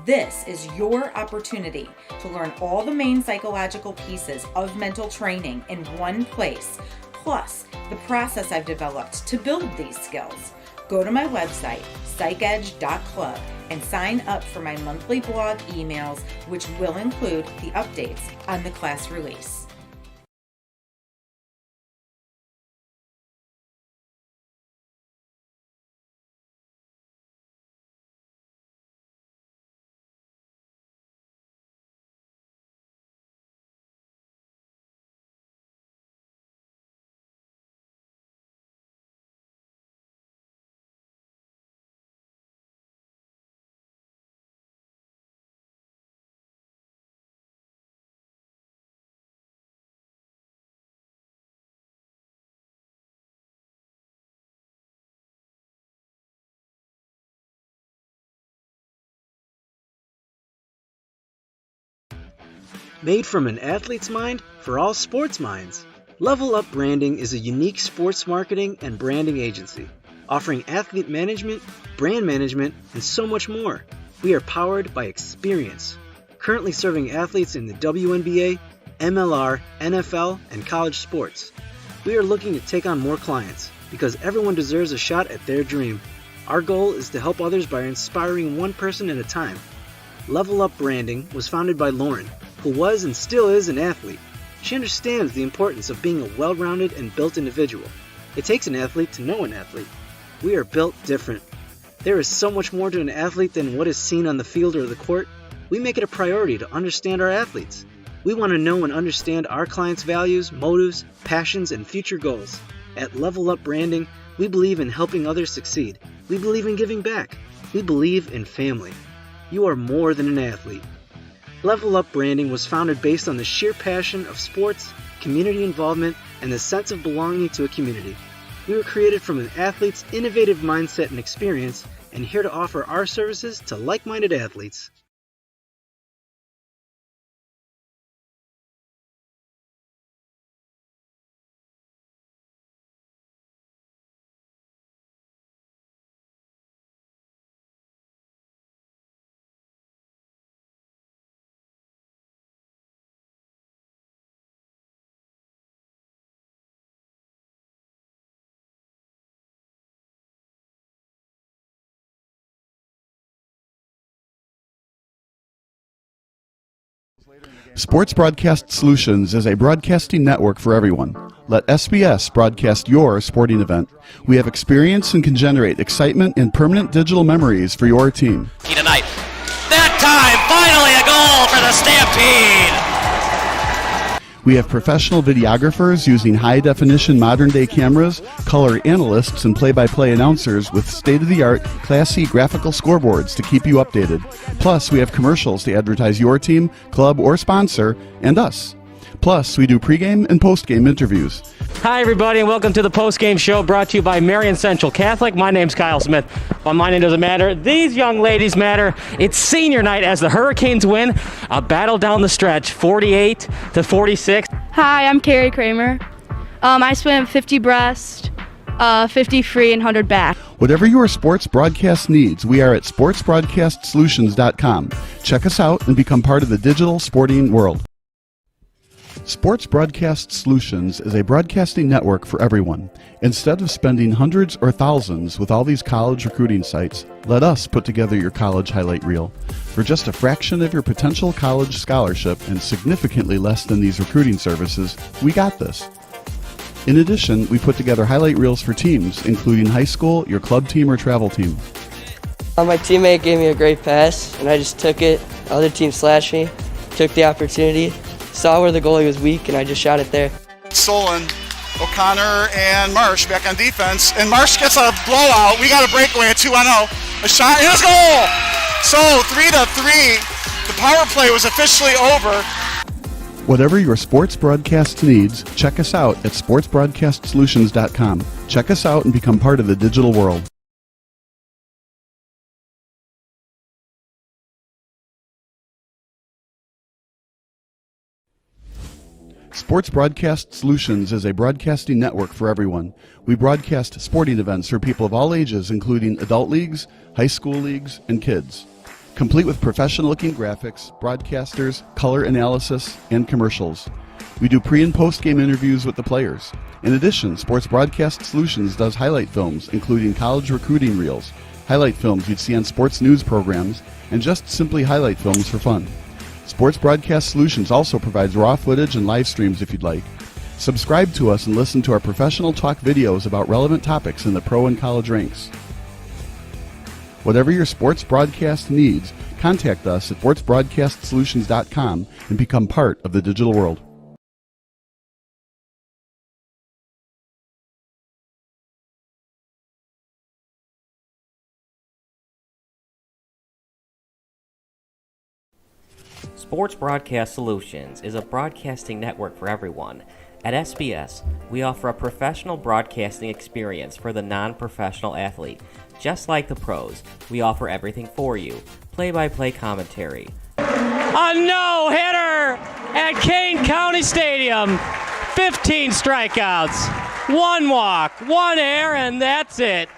This is your opportunity to learn all the main psychological pieces of mental training in one place, plus the process I've developed to build these skills. Go to my website, psychedge.club, and sign up for my monthly blog emails, which will include the updates on the class release.
Made from an athlete's mind for all sports minds. Level Up Branding is a unique sports marketing and branding agency, offering athlete management, brand management, and so much more. We are powered by experience, currently serving athletes in the WNBA, MLR, NFL, and college sports. We are looking to take on more clients because everyone deserves a shot at their dream. Our goal is to help others by inspiring one person at a time. Level Up Branding was founded by Lauren, who was and still is an athlete. She understands the importance of being a well-rounded and built individual. It takes an athlete to know an athlete. We are built different. There is so much more to an athlete than what is seen on the field or the court. We make it a priority to understand our athletes. We want to know and understand our clients' values, motives, passions, and future goals. At Level Up Branding, we believe in helping others succeed. We believe in giving back. We believe in family. You are more than an athlete. Level Up Branding was founded based on the sheer passion of sports, community involvement, and the sense of belonging to a community. We were created from an athlete's innovative mindset and experience, and here to offer our services to like-minded athletes.
Sports Broadcast Solutions is a broadcasting network for everyone. Let SBS broadcast your sporting event. We have experience and can generate excitement and permanent digital memories for your team.
Tonight, that
time. Finally a goal for the Stampede.
We have professional videographers using high-definition modern-day cameras, color analysts, and play-by-play announcers with state-of-the-art, classy graphical scoreboards to keep you updated. Plus, we have commercials to advertise your team, club, or sponsor, and us. Plus, we do pregame and postgame interviews.
Hi, everybody, and welcome to the postgame show brought to you by Marion Central Catholic. My name's Kyle Smith. But my name doesn't matter. These young ladies matter. It's senior night as the Hurricanes win a battle down the stretch, 48-46.
Hi, I'm Carrie Kramer. I swim 50 breast, 50 free, and 100 back.
Whatever your sports broadcast needs, we are at sportsbroadcastsolutions.com. Check us out and become part of the digital sporting world. Sports Broadcast Solutions is a broadcasting network for everyone. Instead of spending hundreds or thousands with all these college recruiting sites, let us put together your college highlight reel. For just a fraction of your potential college scholarship and significantly less than these recruiting services, we got this. In addition, we put together highlight reels for teams, including high school, your club team, or travel team.
My teammate gave me a great pass, and I just took it. The other team slashed me, took the opportunity, saw where the goalie was weak, and I just shot it there.
Solon, O'Connor, and Marsh back on defense. And Marsh gets a blowout. We got a breakaway at 2-0. A shot, and a goal! So 3-3. The power play was officially over.
Whatever your sports broadcast needs, check us out at sportsbroadcastsolutions.com. Check us out and become part of the digital world. Sports Broadcast Solutions is a broadcasting network for everyone. We broadcast sporting events for people of all ages, including adult leagues, high school leagues, and kids. Complete with professional-looking graphics, broadcasters, color analysis, and commercials. We do pre- and post-game interviews with the players. In addition, Sports Broadcast Solutions does highlight films, including college recruiting reels, highlight films you'd see on sports news programs, and just simply highlight films for fun. Sports Broadcast Solutions also provides raw footage and live streams if you'd like. Subscribe to us and listen to our professional talk videos about relevant topics in the pro and college ranks. Whatever your sports broadcast needs, contact us at sportsbroadcastsolutions.com and become part of the digital world.
Sports Broadcast Solutions is a broadcasting network for everyone. At SBS, we offer a professional broadcasting experience for the non-professional athlete. Just like the pros, we offer everything for you. Play-by-play commentary.
A no-hitter at Kane County Stadium. 15 strikeouts, 1 walk, 1 error, and that's it.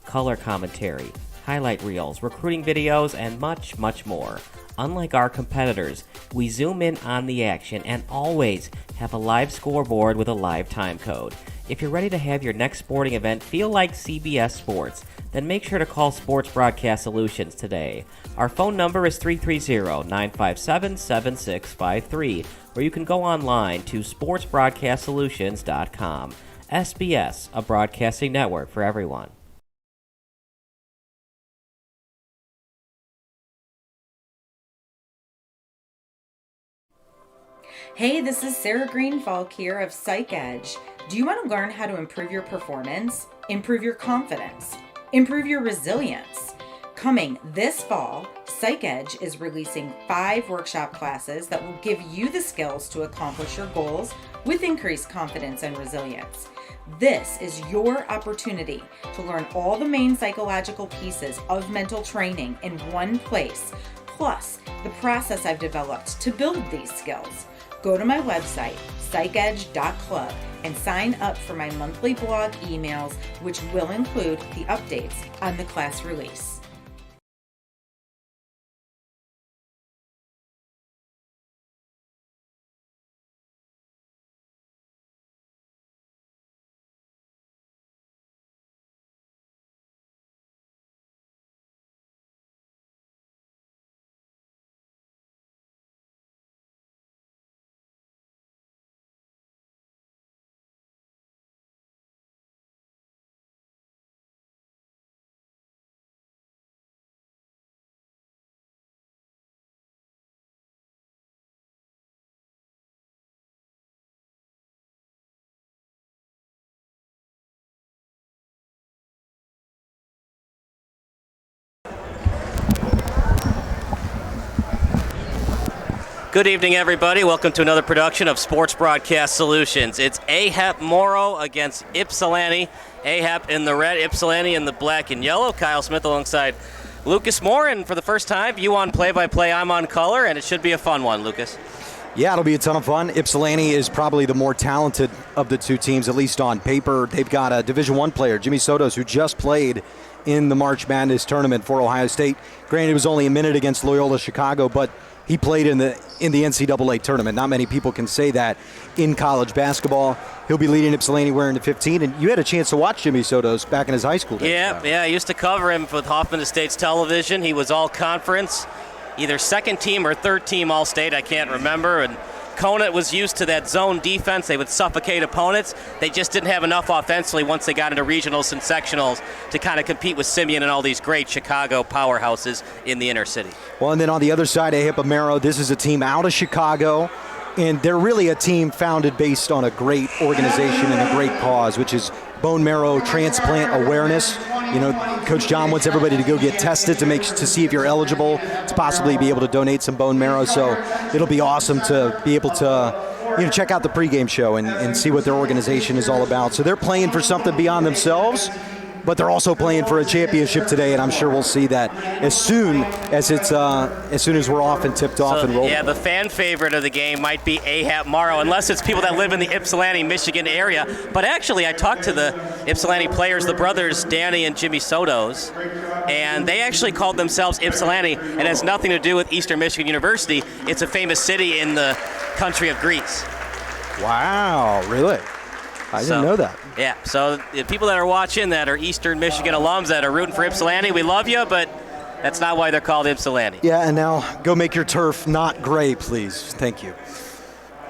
Color commentary, highlight reels, recruiting videos, and much, much more. Unlike our competitors, we zoom in on the action and always have a live scoreboard with a live time code. If you're ready to have your next sporting event feel like CBS Sports, then make sure to call Sports Broadcast Solutions today. Our phone number is 330-957-7653, or you can go online to sportsbroadcastsolutions.com. SBS, a broadcasting network for everyone.
Hey, this is Sarah Greenfalk here of Psych Edge. Do you want to learn how to improve your performance, improve your confidence, improve your resilience? Coming this fall, Psych Edge is releasing 5 workshop classes that will give you the skills to accomplish your goals with increased confidence and resilience. This is your opportunity to learn all the main psychological pieces of mental training in one place, plus the process I've developed to build these skills. Go to my website, psychedge.club, and sign up for my monthly blog emails, which will include the updates on the class release.
Good evening, everybody. Welcome to another production of Sports Broadcast Solutions. It's AHEPA Marrow against Ypsilanti. AHEP in the red, Ypsilanti in the black and yellow. Kyle Smith alongside Lucas Moore, and for the first time, you on play-by-play, I'm on color, and it should be a fun one, Lucas.
Yeah, it'll be a ton of fun. Ypsilanti is probably the more talented of the two teams, at least on paper. They've got a Division I player, Jimmy Sotos, who just played in the March Madness tournament for Ohio State. Granted, it was only a minute against Loyola Chicago, but he played in the NCAA tournament. Not many people can say that in college basketball. He'll be leading Ypsilanti wearing the 15, and you had a chance to watch Jimmy Sotos back in his high school days.
Yeah, I used to cover him with Hoffman Estates Television. He was all conference, either second team or third team All-State, I can't remember, and Conant was used to that zone defense. They would suffocate opponents. They just didn't have enough offensively once they got into regionals and sectionals to kind of compete with Simeon and all these great Chicago powerhouses in the inner city.
Well, and then on the other side, AHEPA Marrow, this is a team out of Chicago, and they're really a team founded based on a great organization and a great cause, which is bone marrow transplant awareness. You know, Coach John wants everybody to go get tested to see if you're eligible to possibly be able to donate some bone marrow. So it'll be awesome to be able to, check out the pregame show and see what their organization is all about. So they're playing for something beyond themselves, but they're also playing for a championship today, and I'm sure we'll see that as soon as we're off and tipped off and rolling.
Yeah, the fan favorite of the game might be AHEPA Marrow, unless it's people that live in the Ypsilanti, Michigan area. But actually, I talked to the Ypsilanti players, the brothers Danny and Jimmy Sotos, and they actually called themselves Ypsilanti. It has nothing to do with Eastern Michigan University. It's a famous city in the country of Greece.
Wow, really? I didn't know that.
Yeah, so the people that are watching that are Eastern Michigan alums that are rooting for Ypsilanti, we love you, but that's not why they're called Ypsilanti.
Yeah, and now go make your turf not gray, please. Thank you.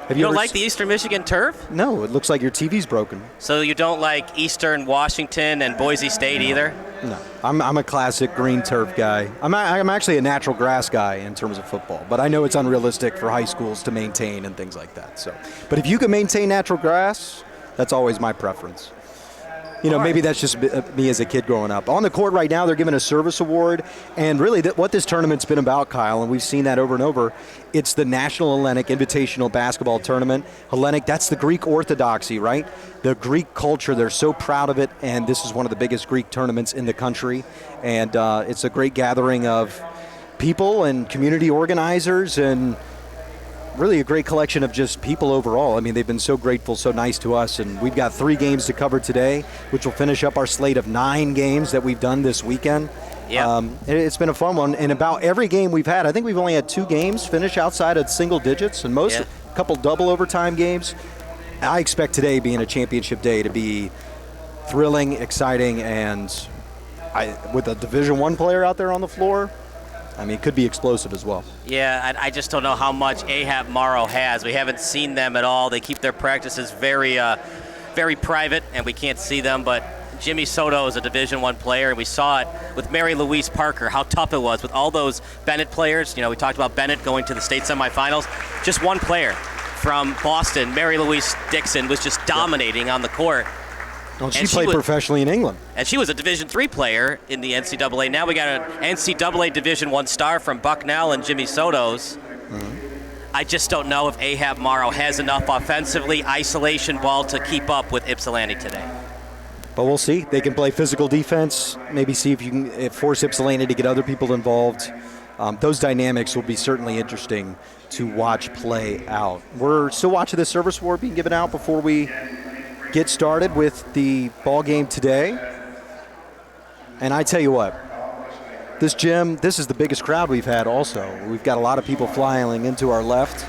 You don't like the Eastern Michigan turf?
No, it looks like your TV's broken.
So you don't like Eastern Washington and Boise State either?
No, I'm a classic green turf guy. I'm actually a natural grass guy in terms of football, but I know it's unrealistic for high schools to maintain and things like that. So, but if you can maintain natural grass, that's always my preference. Maybe that's just me as a kid growing up. On the court right now, they're giving a service award. And really, what this tournament's been about, Kyle, and we've seen that over and over, it's the National Hellenic Invitational Basketball Tournament. Hellenic, that's the Greek orthodoxy, right? The Greek culture, they're so proud of it. And this is one of the biggest Greek tournaments in the country. And it's a great gathering of people and community organizers and really a great collection of just people overall. I mean, they've been so grateful, so nice to us, and we've got 3 games to cover today, which will finish up our slate of 9 games that we've done this weekend.
Yeah.
It's been a fun one, and about every game we've had, I think we've only had 2 games finish outside of single digits, and a couple double overtime games. I expect today, being a championship day, to be thrilling, exciting, and with a Division I player out there on the floor, I mean, it could be explosive as well.
Yeah, I just don't know how much AHEPA Marrow has. We haven't seen them at all. They keep their practices very, very private, and we can't see them. But Jimmy Soto is a Division I player, and we saw it with Mary Louise Parker, how tough it was with all those Bennett players. We talked about Bennett going to the state semifinals. Just one player from Boston, Mary Louise Dixon, was just dominating on the court.
Well, she played professionally in England.
And she was a Division III player in the NCAA. Now we got an NCAA Division I star from Bucknell and Jimmy Sotos. Mm-hmm. I just don't know if AHEPA Marrow has enough offensively isolation ball to keep up with Ypsilanti today.
But we'll see. They can play physical defense, maybe see if you can force Ypsilanti to get other people involved. Those dynamics will be certainly interesting to watch play out. We're still watching the service award being given out before we get started with the ball game today. And I tell you what, this gym, this is the biggest crowd we've had also. We've got a lot of people flying into our left,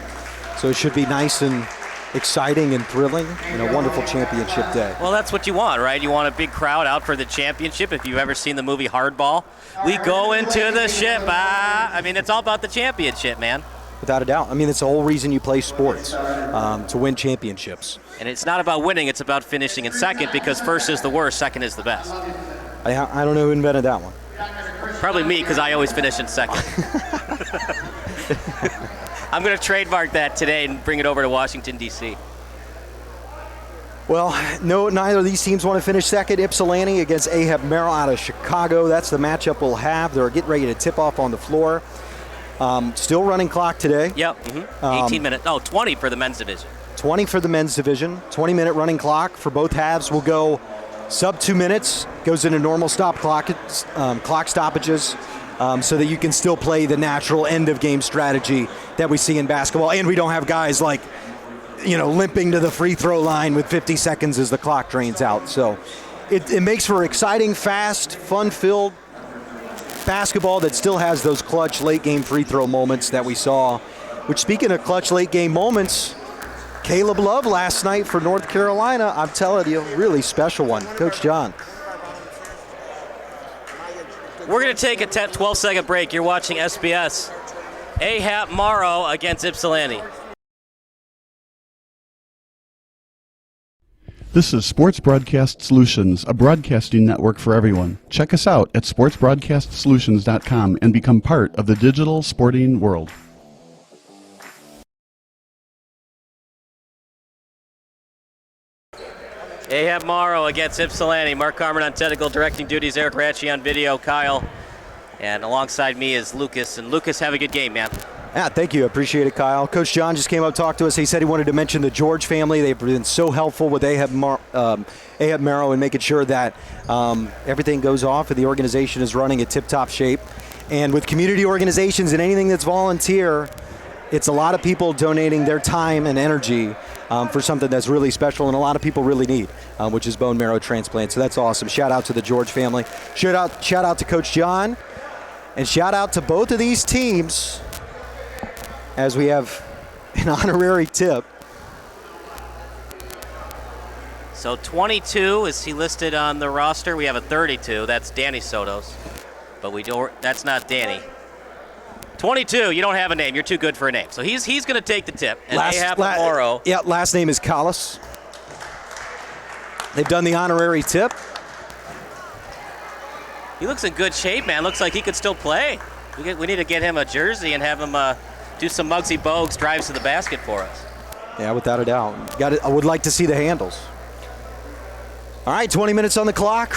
so it should be nice and exciting and thrilling and a wonderful championship day.
Well, that's what you want, right? You want a big crowd out for the championship. If you've ever seen the movie Hardball, we go into the ship. It's all about the championship, man.
Without a doubt. I mean, it's the whole reason you play sports, to win championships.
And it's not about winning, it's about finishing in second, because first is the worst, second is the best.
I don't know who invented that one.
Probably me, because I always finish in second. I'm going to trademark that today and bring it over to Washington, D.C.
Well, no, neither of these teams want to finish second. Ypsilanti against AHEPA Marrow out of Chicago. That's the matchup we'll have. They're getting ready to tip off on the floor. Still running clock today.
Yep. 18 minutes. No, 20 for the men's division.
20 for the men's division. 20-minute running clock for both halves will go sub 2 minutes. Goes into normal stop clock stoppages, so that you can still play the natural end of game strategy that we see in basketball. And we don't have guys like, limping to the free throw line with 50 seconds as the clock drains out. So it makes for exciting, fast, fun-filled basketball that still has those clutch late-game free throw moments that we saw. Which, speaking of clutch late-game moments, Caleb Love last night for North Carolina, I'm telling you, really special one. Coach John.
We're going to take a 12-second break. You're watching SBS. AHEPA Marrow against Ypsilanti.
This is Sports Broadcast Solutions, a broadcasting network for everyone. Check us out at sportsbroadcastsolutions.com and become part of the digital sporting world.
AHEPA Marrow against Ypsilanti. Mark Carmen on technical directing duties, Eric Ratchey on video, Kyle. And alongside me is Lucas. And Lucas, have a good game, man.
Yeah, thank you. I appreciate it, Kyle. Coach John just came up, talked to us. He said he wanted to mention the George family. They've been so helpful with AHEPA Marrow and making sure that everything goes off and the organization is running at tip-top shape. And with community organizations and anything that's volunteer, it's a lot of people donating their time and energy for something that's really special and a lot of people really need, which is bone marrow transplant. So that's awesome. Shout out to the George family. Shout out to Coach John. And shout out to both of these teams as we have an honorary tip.
So 22 is he listed on the roster. We have a 32. That's Danny Sotos. But that's not Danny. 22, you don't have a name. You're too good for a name. So he's going to take the tip. And AHEPA Marrow.
Yeah, last name is Callis. They've done the honorary tip.
He looks in good shape, man. Looks like he could still play. We need to get him a jersey and have him do some Muggsy Bogues drives to the basket for us.
Yeah, without a doubt. I would like to see the handles. All right, 20 minutes on the clock.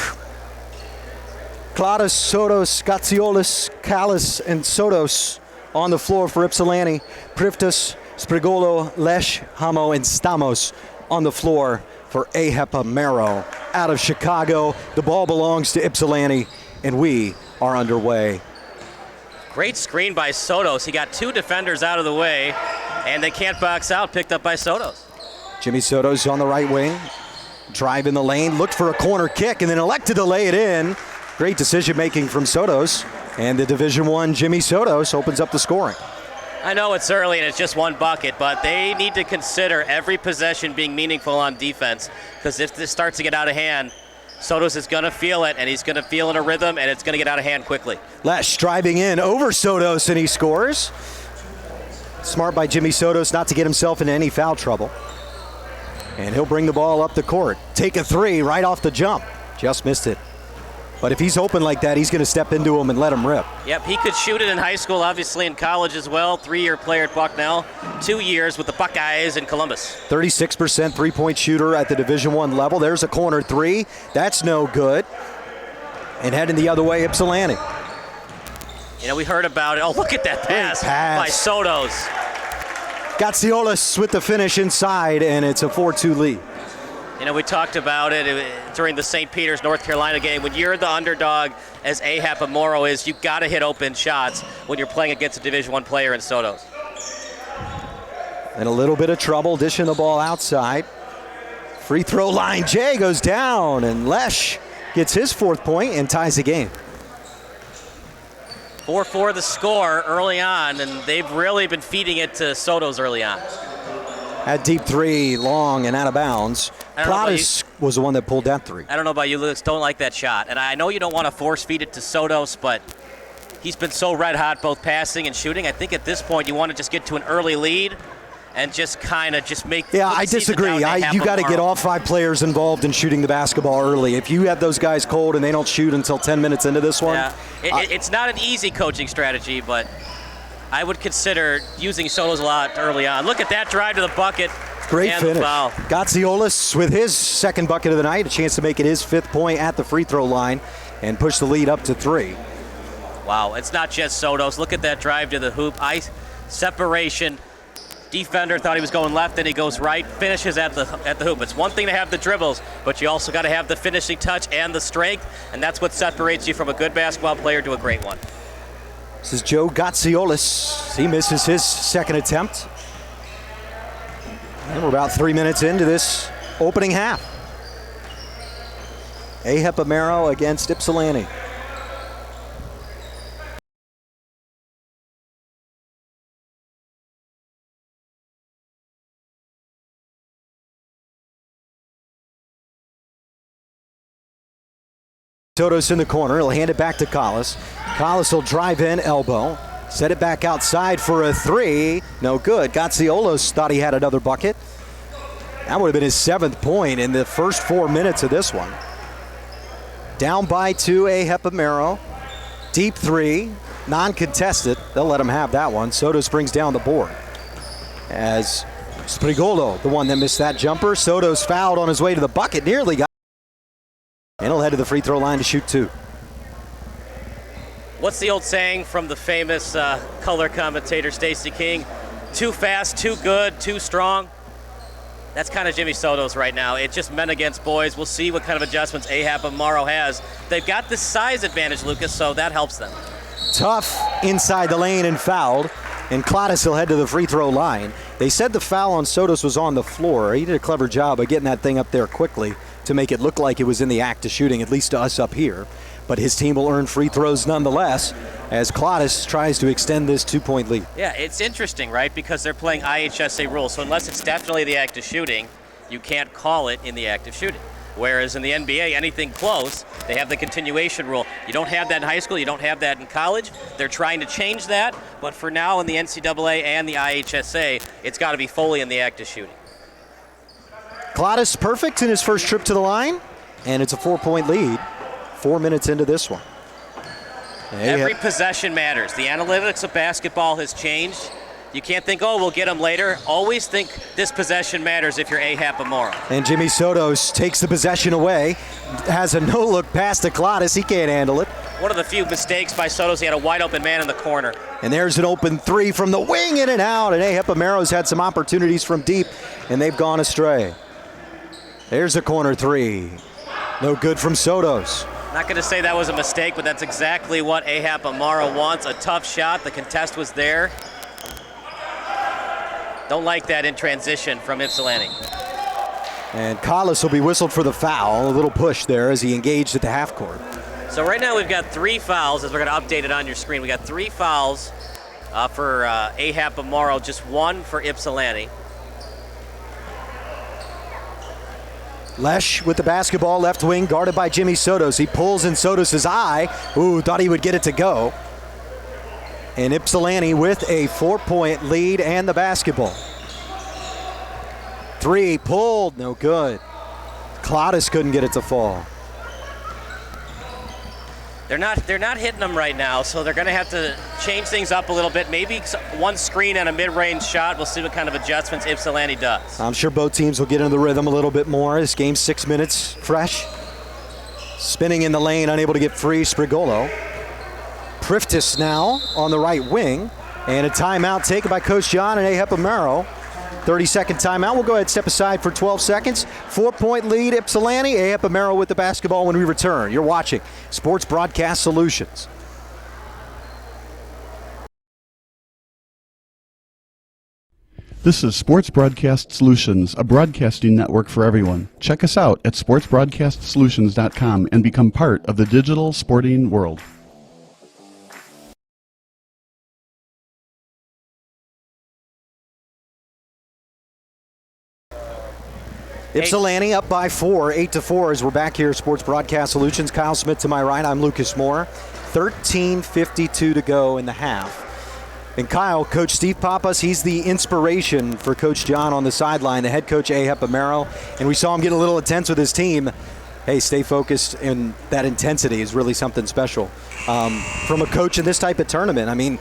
Cladas, Sotos, Gatziolis, Callis, and Sotos on the floor for Ypsilanti. Priftas, Sprigolo, Lesh, Hamo, and Stamos on the floor for AHEPA Marrow. Out of Chicago, the ball belongs to Ypsilanti, and we are underway.
Great screen by Sotos. He got two defenders out of the way, and they can't box out, picked up by Sotos.
Jimmy Sotos on the right wing. Drive in the lane, looked for a corner kick, and then elected to lay it in. Great decision-making from Sotos. And the Division I Jimmy Sotos opens up the scoring.
I know it's early and it's just one bucket, but they need to consider every possession being meaningful on defense, because if this starts to get out of hand, Sotos is going to feel it, and he's going to feel in a rhythm, and it's going to get out of hand quickly.
Lesh driving in over Sotos, and he scores. Smart by Jimmy Sotos not to get himself into any foul trouble. And he'll bring the ball up the court. Take a three right off the jump. Just missed it. But if he's open like that, he's going to step into him and let him rip.
Yep, he could shoot it in high school, obviously in college as well. 3-year player at Bucknell, 2 years with the Buckeyes in Columbus.
36% three-point shooter at the Division I level. There's a corner three. That's no good. And heading the other way, Ypsilanti.
You know, we heard about it. Oh, look at that pass by Sotos.
Gatziolis with the finish inside, and it's a 4-2 lead.
You know, we talked about it during the St. Peter's, North Carolina game. When you're the underdog, as AHEPA Marrow is, you've got to hit open shots when you're playing against a Division I player in Sotos.
And a little bit of trouble, dishing the ball outside. Free throw line, Jay goes down, and Lesh gets his fourth point and ties the game.
4-4 the score early on, and they've really been feeding it to Sotos early on.
At deep three, long and out of bounds. Plottis was the one that pulled that three.
I don't know about you, Lucas. Don't like that shot. And I know you don't want to force feed it to Sotos, but he's been so red hot both passing and shooting. I think at this point you want to just get to an early lead and just kind of just make.
Yeah, I disagree. You got to get all 5 players involved in shooting the basketball early. If you have those guys cold and they don't shoot until 10 minutes into this one.
Yeah, it's not an easy coaching strategy, but I would consider using Sotos a lot early on. Look at that drive to the bucket.
Great finish. Gatziolis with his second bucket of the night, a chance to make it his 5th point at the free throw line and push the lead up to 3.
Wow, it's not just Sotos. Look at that drive to the hoop. Separation. Defender thought he was going left, then he goes right, finishes at the hoop. It's one thing to have the dribbles, but you also got to have the finishing touch and the strength, and that's what separates you from a good basketball player to a great one.
This is Joe Gatziolis. He misses his second attempt. And we're about 3 minutes into this opening half. AHEPA Marrow against Ypsilanti. Sotos in the corner. He'll hand it back to Collis. Collis will drive in, elbow. Set it back outside for a three. No good. Gatziolis thought he had another bucket. That would have been his 7th point in the first 4 minutes of this one. Down by 2, AHEPA Marrow. Deep three, non-contested. They'll let him have that one. Sotos brings down the board. As Sprigolo, the one that missed that jumper. Sotos fouled on his way to the bucket. Nearly got. And he'll head to the free throw line to shoot 2.
What's the old saying from the famous color commentator Stacey King? Too fast, too good, too strong. That's kind of Jimmy Sotos right now. It's just men against boys. We'll see what kind of adjustments AHEPA Marrow has. They've got the size advantage, Lucas, so that helps them.
Tough inside the lane and fouled. And Cladis will head to the free throw line. They said the foul on Sotos was on the floor. He did a clever job of getting that thing up there quickly to make it look like it was in the act of shooting, at least to us up here. But his team will earn free throws nonetheless as Cladis tries to extend this 2-point lead.
Yeah, it's interesting, right? Because they're playing IHSA rules. So unless it's definitely the act of shooting, you can't call it in the act of shooting. Whereas in the NBA, anything close, they have the continuation rule. You don't have that in high school, you don't have that in college. They're trying to change that, but for now in the NCAA and the IHSA, it's got to be fully in the act of shooting.
Cladis perfect in his first trip to the line, and it's a 4-point lead. 4 minutes into this one.
Every possession matters. The analytics of basketball has changed. You can't think, oh, we'll get them later. Always think this possession matters if you're AHEPA Marrow.
And Jimmy Sotos takes the possession away, has a no-look pass to Cladis. He can't handle it.
One of the few mistakes by Sotos, he had a wide-open man in the corner.
And there's an open three from the wing, in and out. And AHEPA Marrow's had some opportunities from deep, and they've gone astray. There's a corner three. No good from Sotos.
Not going to say that was a mistake, but that's exactly what AHEPA Marrow wants. A tough shot. The contest was there. Don't like that in transition from Ypsilanti.
And Collis will be whistled for the foul. A little push there as he engaged at the half court.
So right now we've got 3 fouls, as we're going to update it on your screen. We got 3 fouls for AHEPA Marrow, just 1 for Ypsilanti.
Lesh with the basketball, left wing, guarded by Jimmy Sotos. He pulls in Sotos' eye. Ooh, thought he would get it to go. And Ypsilanti with a 4-point lead and the basketball. 3 pulled, no good. Cladis couldn't get it to fall.
They're not hitting them right now, so they're going to have to change things up a little bit. Maybe one screen and a mid-range shot. We'll see what kind of adjustments Ypsilanti does.
I'm sure both teams will get into the rhythm a little bit more. This game's 6 minutes fresh. Spinning in the lane, unable to get free, Sprigolo. Priftis now on the right wing. And a timeout taken by Coach John and AHEPA Marrow. 30-second timeout. We'll go ahead and step aside for 12 seconds. 4-point lead, Ypsilanti. AHEPA Marrow with the basketball when we return. You're watching Sports Broadcast Solutions.
This is Sports Broadcast Solutions, a broadcasting network for everyone. Check us out at sportsbroadcastsolutions.com and become part of the digital sporting world.
Ypsilanti up by 4, 8-4 as we're back here at Sports Broadcast Solutions. Kyle Smith to my right, I'm Lucas Moore. 13:52 to go in the half. And Kyle, Coach Steve Pappas, he's the inspiration for Coach John on the sideline, the head coach AHEPA Marrow. And we saw him get a little intense with his team. Hey, stay focused, and that intensity is really something special from a coach in this type of tournament. I mean,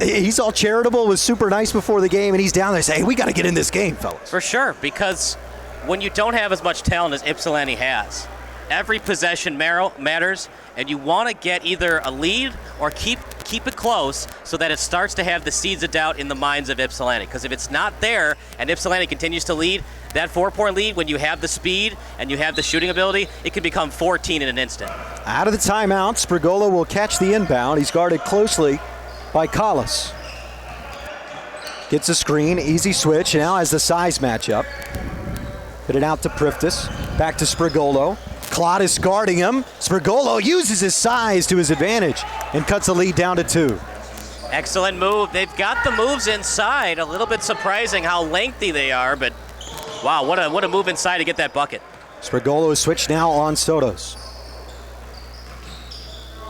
he's all charitable, was super nice before the game, and he's down there saying, hey, we got to get in this game, fellas.
For sure, because when you don't have as much talent as Ypsilanti has, every possession matters, and you want to get either a lead or keep it close so that it starts to have the seeds of doubt in the minds of Ypsilanti. Because if it's not there and Ypsilanti continues to lead, that 4-point lead, when you have the speed and you have the shooting ability, it can become 14 in an instant.
Out of the timeout, Sprigolo will catch the inbound. He's guarded closely by Collis. Gets a screen, easy switch, now has the size matchup. Put it out to Priftis, back to Sprigolo. Claudius guarding him. Sprigolo uses his size to his advantage and cuts the lead down to 2.
Excellent move. They've got the moves inside. A little bit surprising how lengthy they are, but wow, what a move inside to get that bucket.
Sprigolo is switched now on Sotos.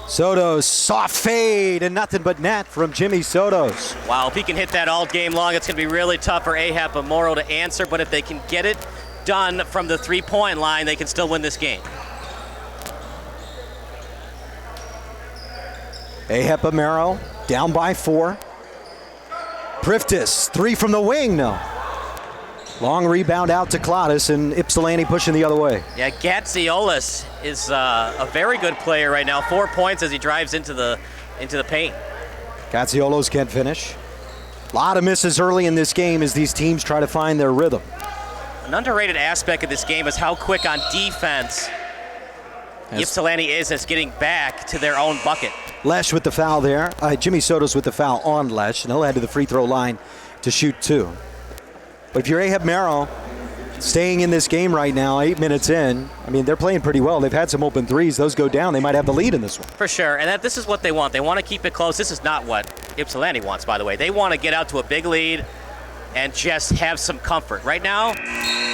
Sotos, soft fade, and nothing but net from Jimmy Sotos.
Wow, if he can hit that all game long, it's going to be really tough for AHEPA Marrow to answer, but if they can get it done from the 3-point line, they can still win this game.
AHEPA Marrow down by 4. Priftis, 3 from the wing, no. Long rebound out to Claudius, and Ypsilanti pushing the other way.
Yeah, Gatziolis is a very good player right now. 4 points as he drives into the paint.
Gatziolos can't finish. A lot of misses early in this game as these teams try to find their rhythm.
An underrated aspect of this game is how quick on defense Ypsilanti is as getting back to their own bucket.
Lesh with the foul there. Jimmy Sotos with the foul on Lesh, and he'll head to the free throw line to shoot 2. But if you're AHEPA Marrow, staying in this game right now, 8 minutes in, I mean, they're playing pretty well. They've had some open threes. Those go down. They might have the lead in this one.
For sure, and this is what they want. They want to keep it close. This is not what Ypsilanti wants, by the way. They want to get out to a big lead and just have some comfort. Right now,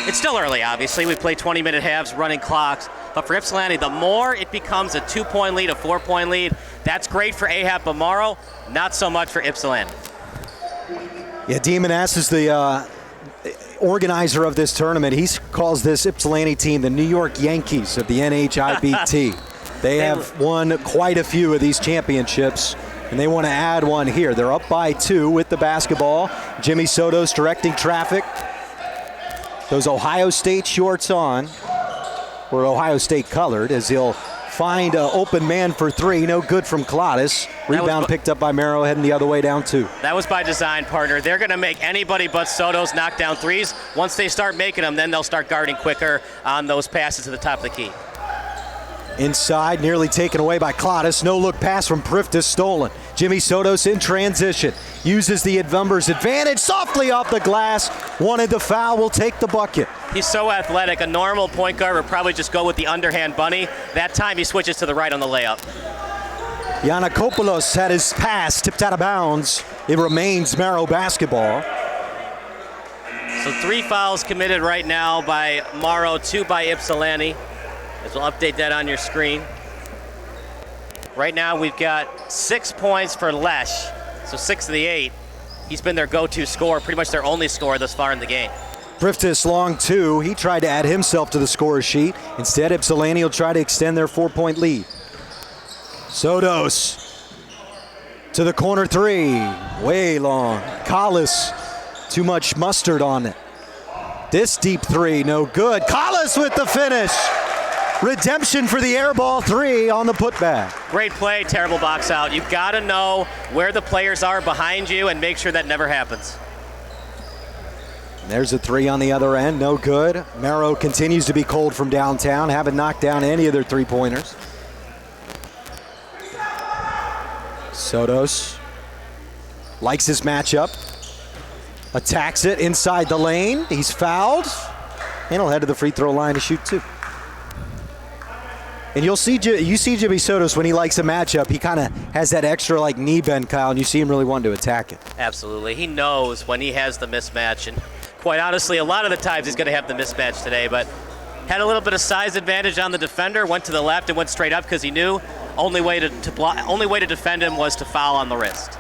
it's still early, obviously. We play 20-minute halves, running clocks. But for Ypsilanti, the more it becomes a 2-point lead, a 4-point lead, that's great for AHEPA Marrow, not so much for Ypsilanti.
Yeah, Demon S is the organizer of this tournament. He calls this Ypsilanti team the New York Yankees of the NHIBT. They have won quite a few of these championships, and they want to add one here. They're up by 2 with the basketball. Jimmy Sotos directing traffic. Those Ohio State shorts on, or Ohio State colored, as he'll find an open man for 3. No good from Claudius. Rebound picked up by Marrow, heading the other way down 2.
That was by design, partner. They're going to make anybody but Sotos knock down threes. Once they start making them, then they'll start guarding quicker on those passes to the top of the key.
Inside, nearly taken away by Claudius. No look pass from Priftis, stolen. Jimmy Sotos in transition. Uses the numbers advantage, softly off the glass. Wanted the foul, will take the bucket.
He's so athletic. A normal point guard would probably just go with the underhand bunny. That time he switches to the right on the layup.
Yanakopoulos had his pass tipped out of bounds. It remains Marrow basketball.
So 3 fouls committed right now by Marrow, 2 by Ypsilanti. As we'll update that on your screen. Right now we've got 6 points for Lesh, so 6 of the 8. He's been their go-to scorer, pretty much their only scorer thus far in the game.
Priftis long 2. He tried to add himself to the scorer's sheet. Instead, Ypsilanti will try to extend their 4-point lead. Sotos to the corner 3. Way long. Collis, too much mustard on it. This deep 3, no good. Collis with the finish. Redemption for the airball 3 on the putback.
Great play, terrible box out. You've got to know where the players are behind you and make sure that never happens.
There's a 3 on the other end, no good. Marrow continues to be cold from downtown, haven't knocked down any of their 3-pointers. Sotos likes his matchup, attacks it inside the lane. He's fouled, and he'll head to the free throw line to shoot 2. And you see Jimmy Sotos when he likes a matchup, he kind of has that extra like knee bend, Kyle, and you see him really wanting to attack it.
Absolutely. He knows when he has the mismatch, and quite honestly, a lot of the times he's going to have the mismatch today, but had a little bit of size advantage on the defender, went to the left and went straight up because he knew only way to defend him was to foul on the wrist.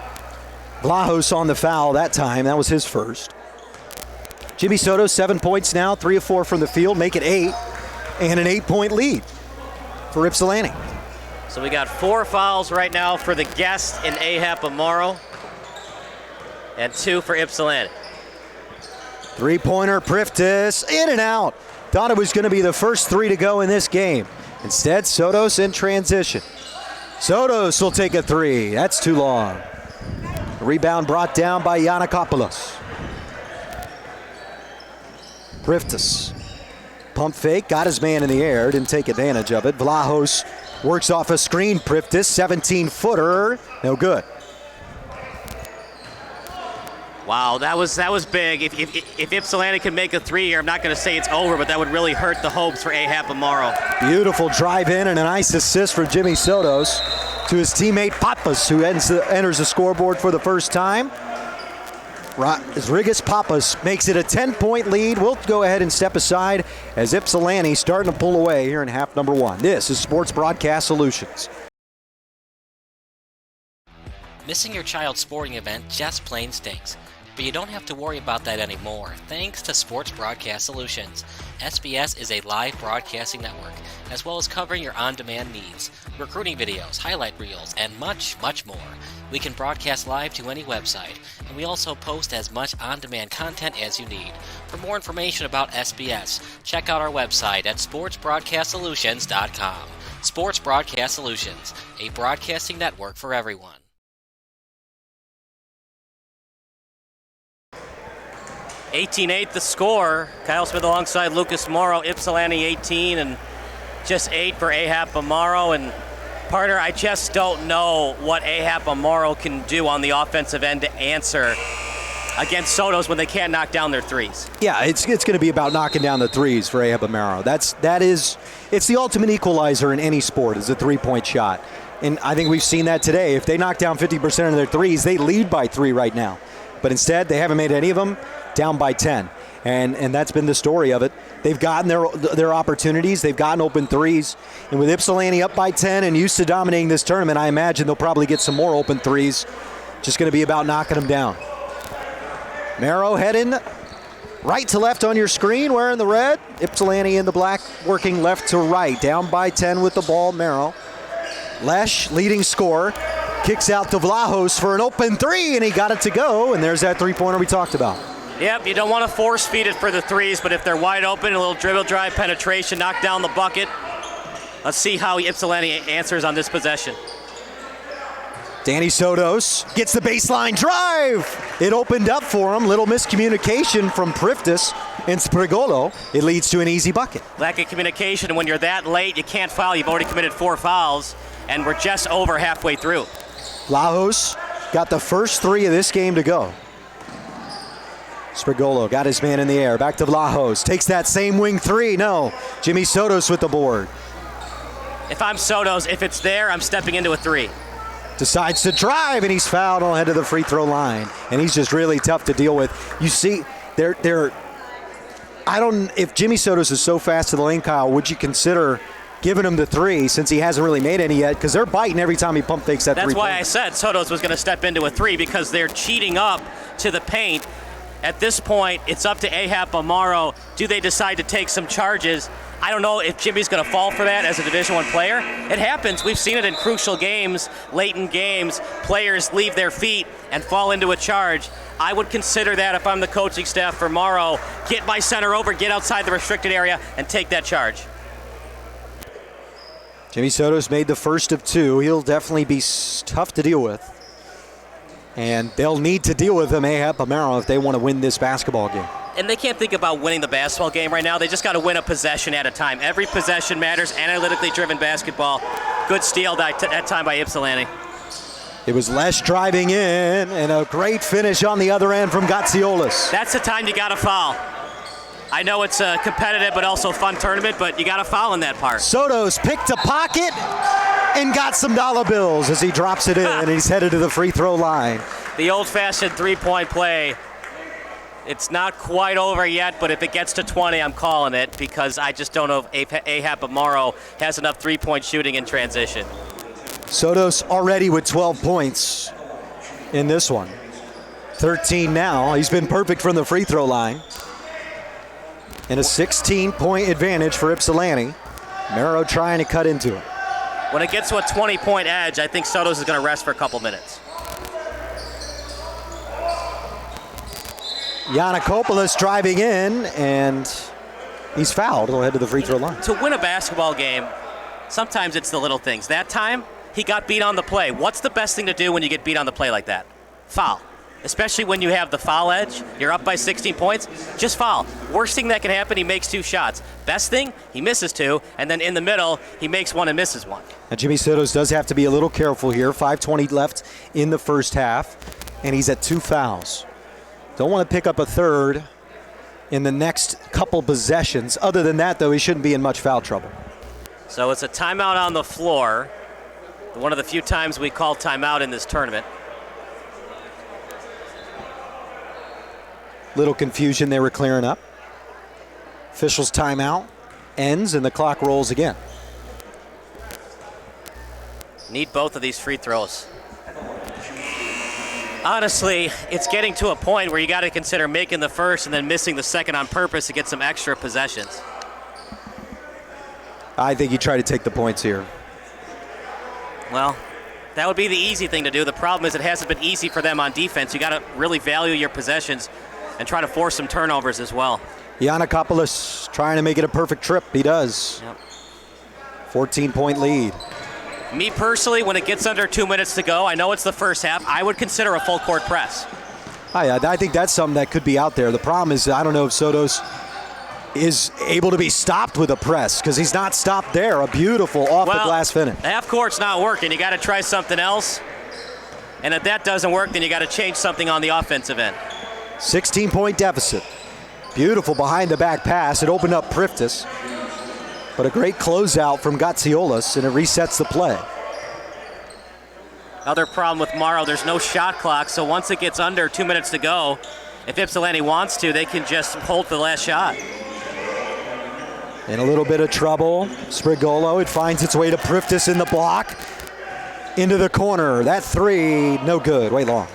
Vlahos on the foul that time. That was his first. Jimmy Sotos, 7 points now, 3 of 4 from the field, make it 8, and an 8-point lead for Ypsilanti.
So we got 4 fouls right now for the guest in AHEPA Marrow, and 2 for Ypsilanti.
3-pointer, Priftis, in and out. Thought it was going to be the first 3 to go in this game. Instead, Sotos in transition. Sotos will take a three. That's too long. Rebound brought down by Yanakopoulos. Priftis. Pump fake, got his man in the air, didn't take advantage of it. Vlahos works off a screen. Priftis, 17-footer, no good.
Wow, that was big. If Ypsilanti can make a three here, I'm not going to say it's over, but that would really hurt the hopes for AHEPA Marrow.
Beautiful drive in and a nice assist for Jimmy Sotos to his teammate Pappas, who enters the scoreboard for the first time. Rodriguez Pappas makes it a 10-point lead. We'll go ahead and step aside as Ypsilanti starting to pull away here in half number one. This is Sports Broadcast Solutions.
Missing your child's sporting event just plain stinks. But you don't have to worry about that anymore, thanks to Sports Broadcast Solutions. SBS is a live broadcasting network, as well as covering your on-demand needs, recruiting videos, highlight reels, and much, much more. We can broadcast live to any website, and we also post as much on-demand content as you need. For more information about SBS, check out our website at sportsbroadcastsolutions.com. Sports Broadcast Solutions, a broadcasting network for everyone.
18-8 the score. Kyle Smith alongside Lucas Morrow. Ypsilanti 18 and just 8 for AHEPA Marrow. And partner, I just don't know what AHEPA Marrow can do on the offensive end to answer against Sotos when they can't knock down their threes.
Yeah, it's going to be about knocking down the threes for AHEPA Marrow. It's the ultimate equalizer in any sport, is a three-point shot. And I think we've seen that today. If they knock down 50% of their threes, they lead by 3 right now. But instead, they haven't made any of them, down by 10. And that's been the story of it. They've gotten their opportunities. They've gotten open threes. And with Ypsilanti up by 10 and used to dominating this tournament, I imagine they'll probably get some more open threes. Just going to be about knocking them down. Marrow heading right to left on your screen, wearing the red. Ypsilanti in the black, working left to right. Down by 10 with the ball, Marrow. Lesh, leading scorer, kicks out to Vlahos for an open three, and he got it to go. And there's that three-pointer we talked about.
Yep, you don't want to force feed it for the threes, but if they're wide open, a little dribble drive penetration, knock down the bucket. Let's see how Ypsilanti answers on this possession.
Danny Sotos gets the baseline drive. It opened up for him. Little miscommunication from Priftis and Sprigolo. It leads to an easy bucket.
Lack of communication. When you're that late, you can't foul. You've already committed 4 fouls, and we're just over halfway through.
Vlahos got the first 3 of this game to go. Sprigolo got his man in the air. Back to Vlahos. Takes that same wing 3. No. Jimmy Sotos with the board.
If I'm Sotos, if it's there, I'm stepping into a 3.
Decides to drive, and he's fouled on the head of the free throw line. And he's just really tough to deal with. You see, if Jimmy Sotos is so fast to the lane, Kyle, would you consider giving him the 3 since he hasn't really made any yet? Because they're biting every time he pump fakes that 3.
That's why I said Sotos was going to step into a 3, because they're cheating up to the paint. At this point, it's up to AHEPA Marrow. Do they decide to take some charges? I don't know if Jimmy's going to fall for that as a Division I player. It happens. We've seen it in crucial games, late in games. Players leave their feet and fall into a charge. I would consider that if I'm the coaching staff for Morrow. Get my center over, get outside the restricted area, and take that charge.
Jimmy Sotos made the first of 2. He'll definitely be tough to deal with. And they'll need to deal with him, AHEPA Marrow, if they want to win this basketball game.
And they can't think about winning the basketball game right now. They just got to win a possession at a time. Every possession matters. Analytically driven basketball. Good steal that time by Ypsilanti.
It was Lesh driving in, and a great finish on the other end from Gatziolis.
That's the time you got to foul. I know it's a competitive but also fun tournament, but you got to foul in that part.
Sotos picked a pocket and got some dollar bills as he drops it in, and he's headed to the free throw line.
The old-fashioned three-point play. It's not quite over yet, but if it gets to 20, I'm calling it, because I just don't know if AHEPA Marrow has enough three-point shooting in transition.
Sotos already with 12 points in this one. 13 now. He's been perfect from the free throw line. And a 16-point advantage for Ypsilanti. Marrow trying to cut into it.
When it gets to a 20-point edge, I think Sotos is going to rest for a couple minutes.
Yanakopoulos driving in, and he's fouled. He'll head to the free throw line.
To win a basketball game, Sometimes it's the little things. That time, he got beat on the play. What's the best thing to do when you get beat on the play like that? Foul. Especially when you have the foul edge, you're up by 16 points, just foul. Worst thing that can happen, he makes 2 shots. Best thing, he misses 2, and then in the middle, he makes 1 and misses 1.
Now Jimmy Sotos does have to be a little careful here. 5:20 left in the first half, and he's at 2 fouls. Don't want to pick up a third in the next couple possessions. Other than that, though, he shouldn't be in much foul trouble.
So it's a timeout on the floor. One of the few times we call timeout in this tournament.
Little confusion they were clearing up. Officials' timeout ends and the clock rolls again.
Need both of these free throws. Honestly, it's getting to a point where you got to consider making the first and then missing the second on purpose to get some extra possessions.
I think you try to take the points here.
Well, that would be the easy thing to do. The problem is it hasn't been easy for them on defense. You got to really value your possessions and try to force some turnovers as well.
Yiannakopoulos trying to make it a perfect trip. He does.
Yep.
14-point lead.
Me personally, when it gets under 2 minutes to go, I know it's the first half, I would consider a full court press.
I think that's something that could be out there. The problem is I don't know if Sotos is able to be stopped with a press because he's not stopped there. A beautiful off-the-glass finish.
Half court's not working. You got to try something else. And if that doesn't work, then you got to change something on the offensive end.
16-point deficit. Beautiful behind-the-back pass. It opened up Priftis. But a great closeout from Gatziolas, and it resets the play.
Other problem with Marrow, there's no shot clock, so once it gets under 2 minutes to go, if Ypsilanti wants to, they can just hold the last shot.
In a little bit of trouble, Sprigolo, it finds its way to Priftis in the block. Into the corner. That 3, no good, way long.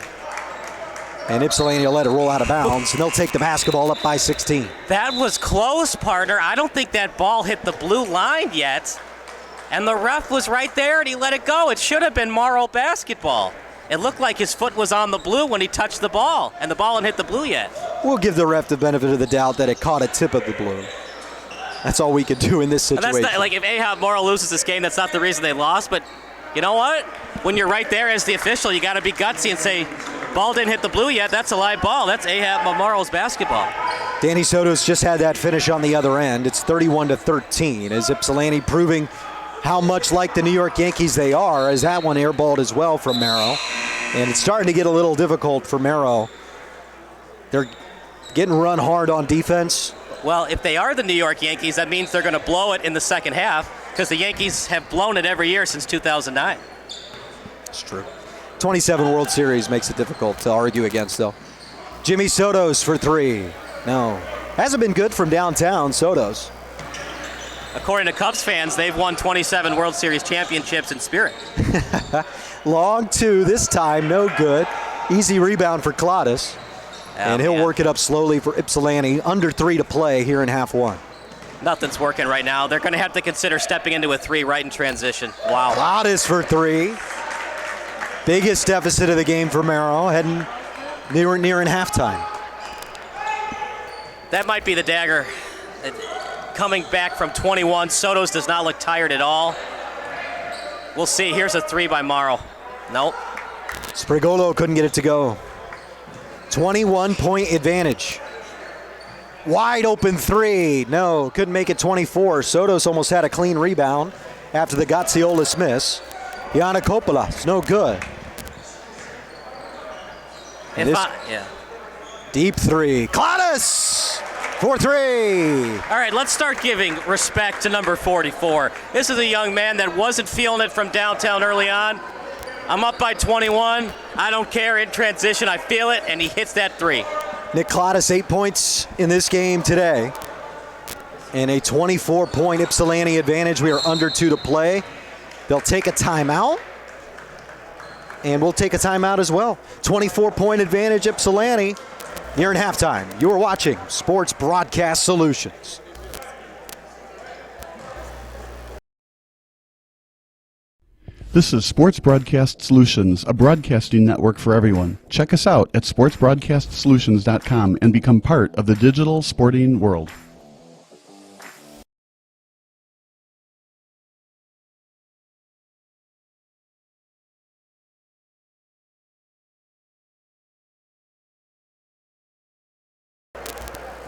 And Ypsilanti will let it roll out of bounds, and they'll take the basketball up by 16.
That was close, partner. I don't think that ball hit the blue line yet. And the ref was right there, and he let it go. It should have been Marrow basketball. It looked like his foot was on the blue when he touched the ball, and the ball hadn't hit the blue yet.
We'll give the ref the benefit of the doubt that it caught a tip of the blue. That's all we could do in this situation.
That's not, like, if AHEPA Marrow loses this game, that's not the reason they lost, but you know what? When you're right there as the official, you got to be gutsy and say, ball didn't hit the blue yet. That's a live ball. That's AHEPA Marrow's basketball.
Danny Sotos just had that finish on the other end. It's 31-13 as Ypsilanti proving how much like the New York Yankees they are, as that one airballed as well from Marrow. And it's starting to get a little difficult for Marrow. They're getting run hard on defense.
Well, if they are the New York Yankees, that means they're going to blow it in the second half because the Yankees have blown it every year since 2009.
It's true. 27 World Series makes it difficult to argue against, though. Jimmy Sotos for 3. No. Hasn't been good from downtown, Sotos.
According to Cubs fans, they've won 27 World Series championships in spirit.
Long 2 this time, no good. Easy rebound for Claudius. And he'll work it up slowly for Ypsilanti. Under 3 to play here in half 1.
Nothing's working right now. They're going to have to consider stepping into a 3 right in transition. Wow.
Claudius for 3. Biggest deficit of the game for Marrow, heading near in halftime.
That might be the dagger. Coming back from 21, Sotos does not look tired at all. We'll see. Here's a 3 by Marrow. Nope.
Sprigolo couldn't get it to go. 21-point advantage. Wide open 3. No, couldn't make it 24. Sotos almost had a clean rebound after the Gatziolas miss. Yiannakopoulos, no good. Deep 3. Claudius for 3.
All right, let's start giving respect to number 44. This is a young man that wasn't feeling it from downtown early on. I'm up by 21. I don't care. In transition, I feel it, and he hits that 3.
Nick Claudius, 8 points in this game today. And a 24-point Ypsilanti advantage. We are under 2 to play. They'll take a timeout. And we'll take a timeout as well. 24-point advantage Ypsilanti near in halftime. You are watching Sports Broadcast Solutions.
This is Sports Broadcast Solutions, a broadcasting network for everyone. Check us out at sportsbroadcastsolutions.com and become part of the digital sporting world.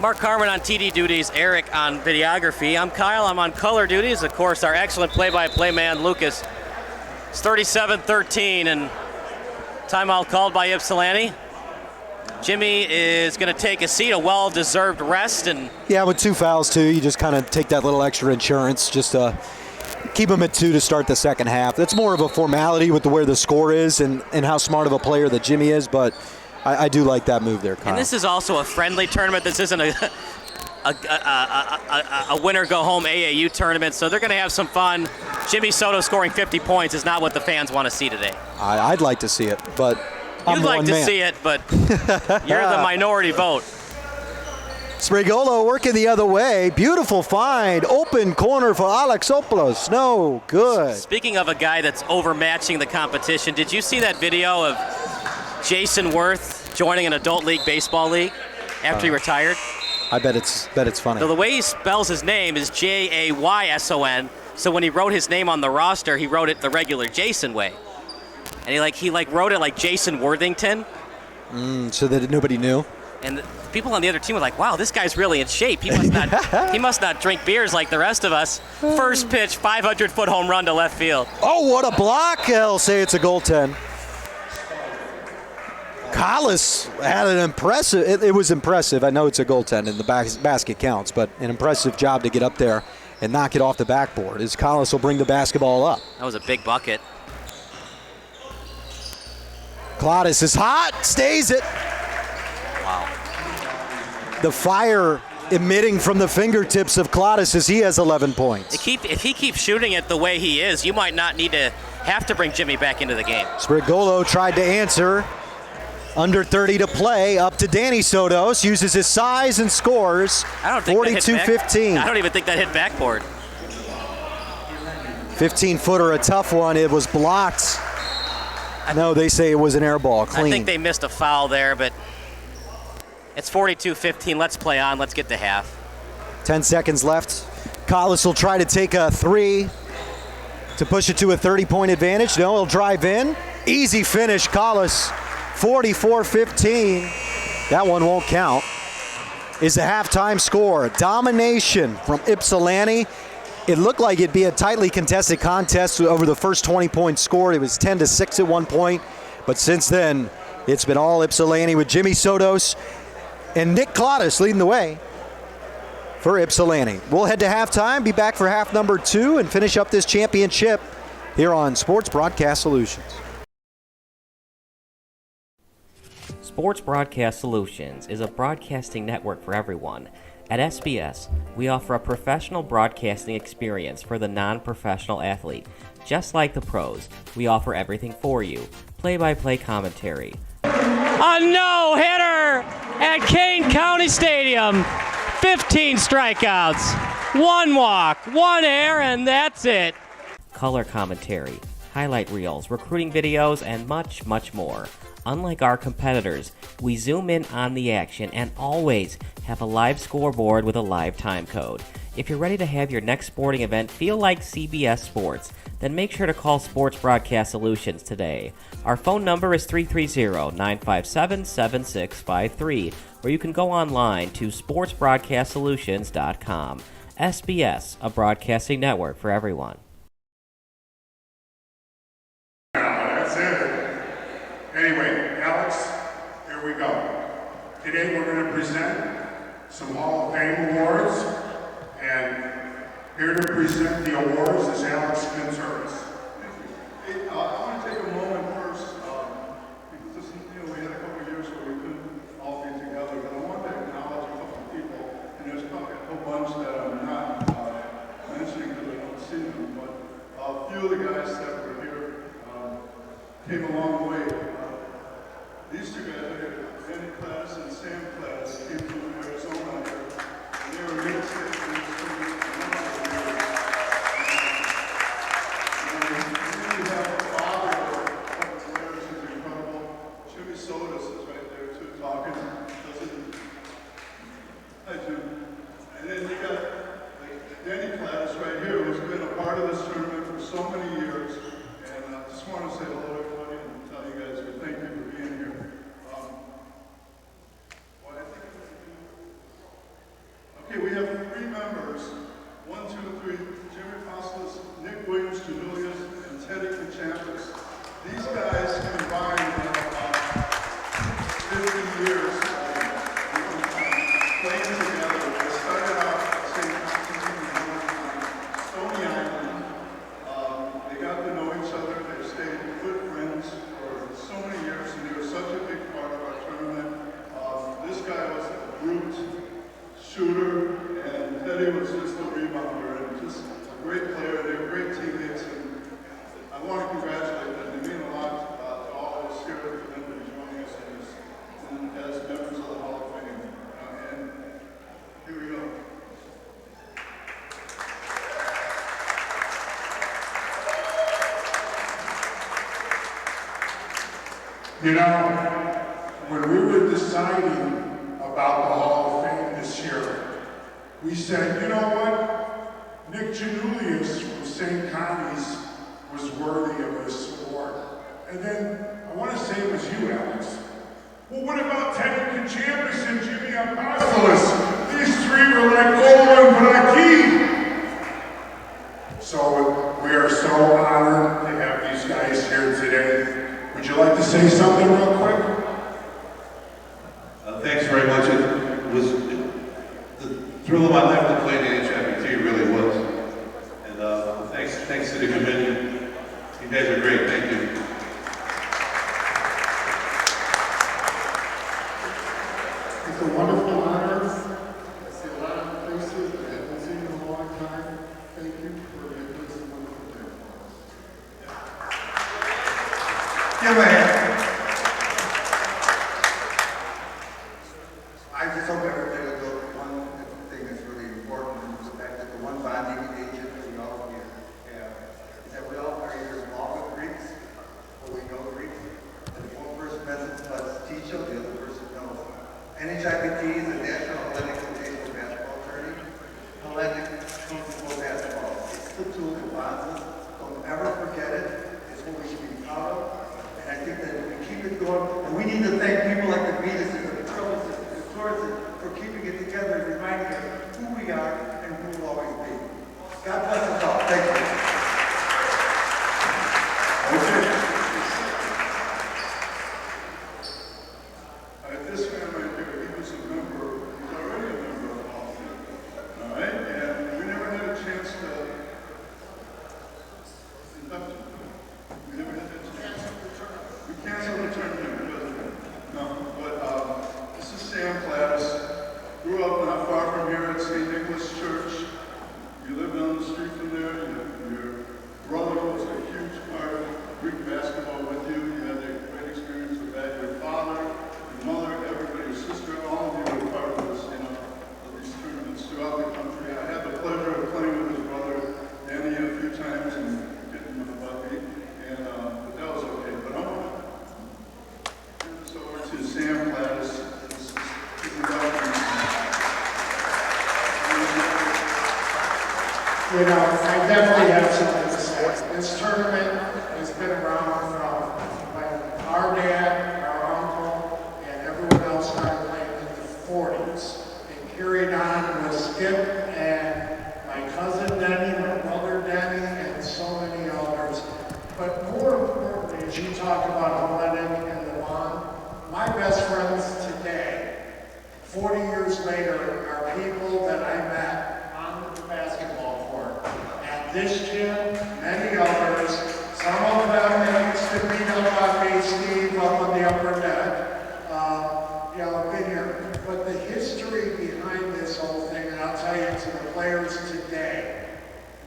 Mark Carmen on TD duties, Eric on videography. I'm Kyle, I'm on color duties. Of course, our excellent play-by-play man, Lucas. It's 37-13 and timeout called by Ypsilanti. Jimmy is going to take a seat, a well-deserved rest. And
yeah, with 2 fouls, too, you just kind of take that little extra insurance just to keep him at 2 to start the second half. That's more of a formality with where the score is and how smart of a player that Jimmy is, but I do like that move there, Kyle.
And this is also a friendly tournament. This isn't a winner-go-home AAU tournament, so they're going to have some fun. Jimmy Soto scoring 50 points is not what the fans want to see today.
I'd like to see it, but I'm
You'd like to see it, but you're the minority vote.
Sprigolo working the other way. Beautiful find. Open corner for Alexopoulos. No good.
Speaking of a guy that's overmatching the competition, did you see that video of Jason Worth joining an adult league baseball league after he retired?
I bet it's funny.
So the way he spells his name is Jayson. So when he wrote his name on the roster, he wrote it the regular Jason way. And he wrote it like Jason Worthington.
So that nobody knew.
And the people on the other team were like, "Wow, this guy's really in shape. He must not drink beers like the rest of us." First pitch, 500-foot home run to left field.
Oh, what a block! They'll say it's a goaltend. Collis had an impressive. It was impressive. I know it's a goaltend and the basket counts, but an impressive job to get up there and knock it off the backboard. As Collis will bring the basketball up.
That was a big bucket.
Clodis is hot, stays it.
Wow.
The fire emitting from the fingertips of Clodis as he has 11 points.
If he keeps shooting it the way he is, you might not have to bring Jimmy back into the game.
Sprigolo tried to answer. Under 30 to play, up to Danny Sotos, uses his size and scores. 42-15.
I don't even think that hit backboard.
15-footer, a tough one. It was blocked. No, they say it was an air ball, clean.
I think they missed a foul there, but it's 42-15. Let's play on. Let's get to half.
10 seconds left. Collis will try to take a 3 to push it to a 30-point advantage. No, he'll drive in. Easy finish, Collis. 44-15. That one won't count. Is the halftime score. Domination from Ypsilanti. It looked like it'd be a tightly contested contest over the first 20 points scored. It was 10-6 at one point. But since then, it's been all Ypsilanti with Jimmy Sotos and Nick Clodis leading the way for Ypsilanti. We'll head to halftime, be back for half number 2, and finish up this championship here on Sports Broadcast Solutions.
Sports Broadcast Solutions is a broadcasting network for everyone. At SBS, we offer a professional broadcasting experience for the non-professional athlete. Just like the pros, we offer everything for you. Play-by-play commentary.
A no-hitter at Kane County Stadium. 15 strikeouts, 1 walk, 1 error, and that's it.
Color commentary, highlight reels, recruiting videos, and much, much more. Unlike our competitors, we zoom in on the action and always have a live scoreboard with a live time code. If you're ready to have your next sporting event feel like CBS Sports, then make sure to call Sports Broadcast Solutions today. Our phone number is 330-957-7653, or you can go online to sportsbroadcastsolutions.com. SBS, a broadcasting network for everyone.
That's it. Anyway, Alex, here we go. Today we're going to present some Hall of Fame awards, and here to present the awards is Alex Gonzalez.
Hey, I want to take a moment first, because we had a couple of years where we couldn't all be together, but I want to acknowledge a couple of people, and there's a whole bunch that I'm not mentioning because I don't see them, but a few of the guys that were here came a long way. These two guys, Danny Class and Sam Class, came from Arizona here, and they were mid-state. And we have Bob 50 years playing together. They started out Stony Island. They got to know each other. They stayed good friends for so many years, and they were such a big part of our tournament. This guy was a brute shooter, and Teddy was just a rebounder, and just a great player. They were great teammates, and I want to congratulate them. They mean a lot to all of us here for them to be joining us as members of the Hall of Fame. And here we go.
You know, when we were deciding about the Hall of Fame this year, we said, you know what? Nick Janulius from St. Connie's was worthy of this award. And then, I want to say it was you, Alex. Well, what about Teddy Kachampis and Jimmy Apostolus? These three were like Ola and Braki. So, we are so honored to have these guys here today. Would you like to say something real quick?
Thanks very much. It was the thrill of my life to play the NHIBT, really was. And thanks to the committee. You guys are great. Thank you.
It's a wonderful honor. I see a lot of faces that I haven't seen in a long time. Thank you for making this a wonderful day for us.
Give a hand. I just hope everybody will go with one thing that's really important, is the fact that the one bonding agent that we all here have is that we all are either involved with Greeks or we know Greeks. And if one person doesn't teach them, the other person knows. NHIBT is a national Hellenic Invitational basketball tourney. Hellenic means for basketball. It's the tool that bonds us. Don't ever forget it. It's what we should be proud of. And I think that if we keep it going, and we need to thank people like the Venuses and the Trills and the Torres for keeping it together and reminding us who we are and who we'll always be. God bless us all. Thank you.
This man right here, he was a member, he's already a member of the Hall of Fame. All right? And we never had a chance to induct him. We never had that chance. We canceled the tournament because of him. No, but this is Sam Plattis. Grew up not far from here at St. Nicholas Church. You live down the street from there. Your brother was a huge part of Greek basketball with you. You had a great experience with that. Your father, your mother, everybody, your sister, all of you were part of this, of these tournaments throughout the country. I had the pleasure of playing with his brother, Danny, a few times and getting him a bucket, but that was okay. But I'm going to turn this over to Sam Plattis.
You know, I definitely have something to say. This tournament has been around from when our dad, our uncle, and everyone else started playing in the 40s. It carried on with Skip and my cousin Denny, my brother Denny, and so many others. But more importantly, as you talk about Hellenic and the bond, my best friends today, 40 years later, are people that I met on the basketball court. At this gym, many others, some of them that used to beat up on me, Steve, up on the upper deck, have been here. But the history behind this whole thing, and I'll tell you to the players today,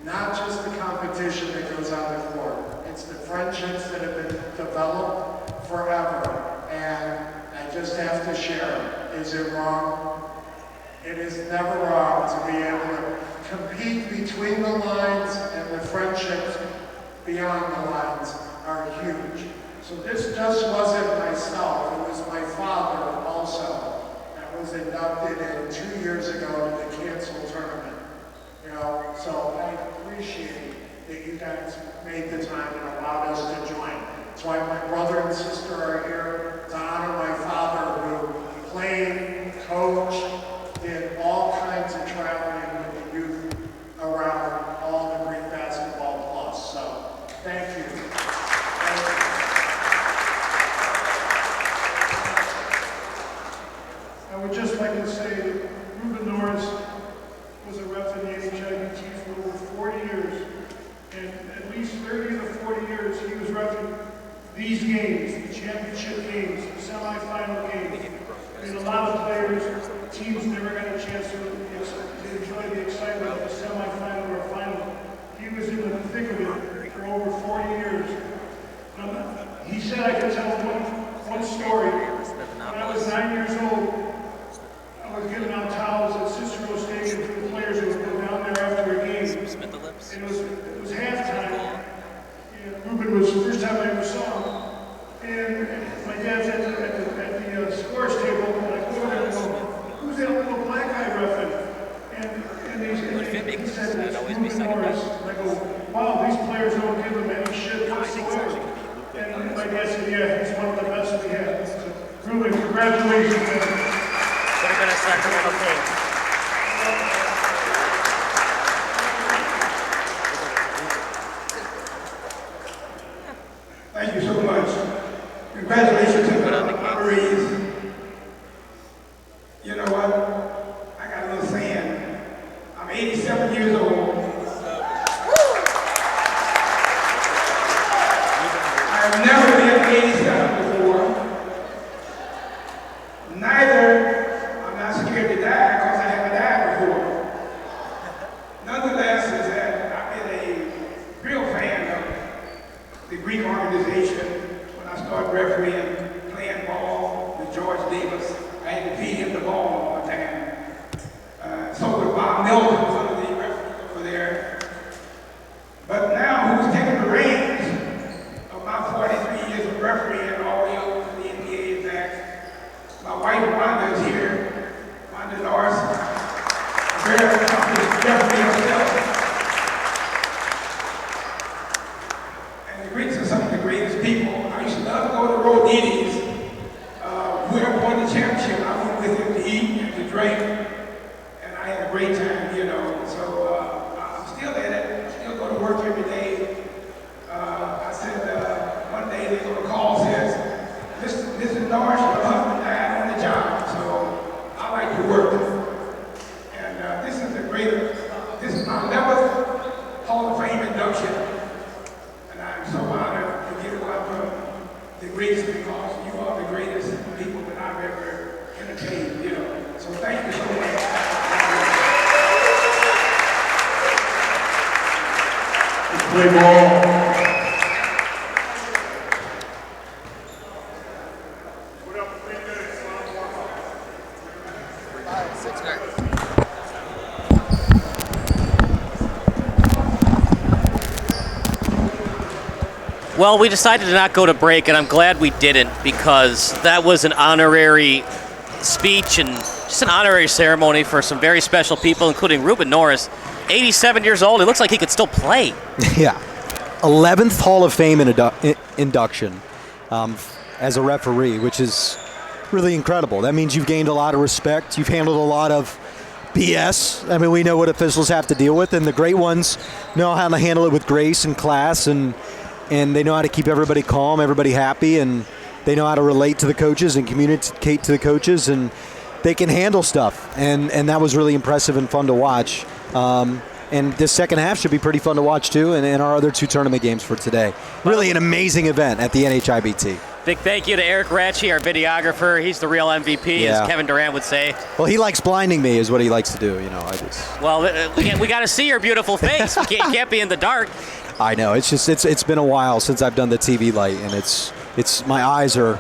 not just the competition that goes on the court, it's the friendships that have been developed forever. And I just have to share, is it wrong? It is never wrong to be able to compete between the lines, and the friendships beyond the lines are huge. So this just wasn't myself, it was my father also that was inducted in 2 years ago to the canceled tournament. So I appreciate that you guys made the time and allowed us to join. That's why my brother and sister are here to honor my father, who played, coached, did all kinds of traveling with the youth around all the Greek basketball plus. So, thank you. Thank you. mean, a lot of players, teams never got a chance to enjoy the excitement of a semifinal or a final. He was in the thick of it for over 40 years. He said I could tell one story. When I was 9 years old, I was giving out towels at Cicero Stadium for the players who would go down there after a game. And it was halftime. And Ruben was the first time I ever saw him. And my dad's at the scores table, and I go over there and go, who's that little black guy reffing? And he said, it's Ruben Norris. And I go, wow, these players don't give him any shit whatsoever. And my dad said, yeah, he's one of the best we have. So, Ruben, congratulations, man.
We're going to start the little thing.
Thank you so much. Congratulations to the Marines. You know what? I got a little saying. I'm 87 years old. I've never been 87 before. Neither, I'm not scared to die because I haven't died before. Nonetheless, is that I've been a real fan of the Greek organization. When I started refereeing, playing ball with George Davis, I had to feed him the ball all the time. So was Bob Milton, one of the referees over there. But now, who's taking the reins of my 43 years of refereeing all the way over to the NBA and back? My wife Wanda is here. Wanda Norris, a very accomplished referee herself. And the Greeks are some of the greatest people. I used to love to go to Rodini's. Whoever won the championship, I went with him to eat and to drink. And I had a great time, you know. So I'm still at it. I still go to work every day. I said one day they're going to call, says, Mr. Norris, your husband died on the job. So I like to work. And this is my 11th Hall of Fame induction. And I'm so honored to get one from the Greeks because you are the greatest people that I've ever entertained, you know. So thank you so much. Let's play ball.
Well, we decided to not go to break, and I'm glad we didn't because that was an honorary speech and just an honorary ceremony for some very special people, including Ruben Norris, 87 years old. It looks like he could still play.
Yeah. 11th Hall of Fame induction as a referee, which is really incredible. That means you've gained a lot of respect. You've handled a lot of BS. I mean, we know what officials have to deal with, and the great ones know how to handle it with grace and class, and they know how to keep everybody calm, everybody happy, and they know how to relate to the coaches and communicate to the coaches, and they can handle stuff. And that was really impressive and fun to watch. And this second half should be pretty fun to watch, too, and our other two tournament games for today. Really an amazing event at the NHIBT.
Big thank you to Eric Ratchey, our videographer. He's the real MVP,
Yeah.
as Kevin Durant would say.
Well, he likes blinding me is what he likes to do, you know.
Well, we got to see your beautiful face. You can't be in the dark.
I know. It's been a while since I've done the TV light, and it's my eyes are.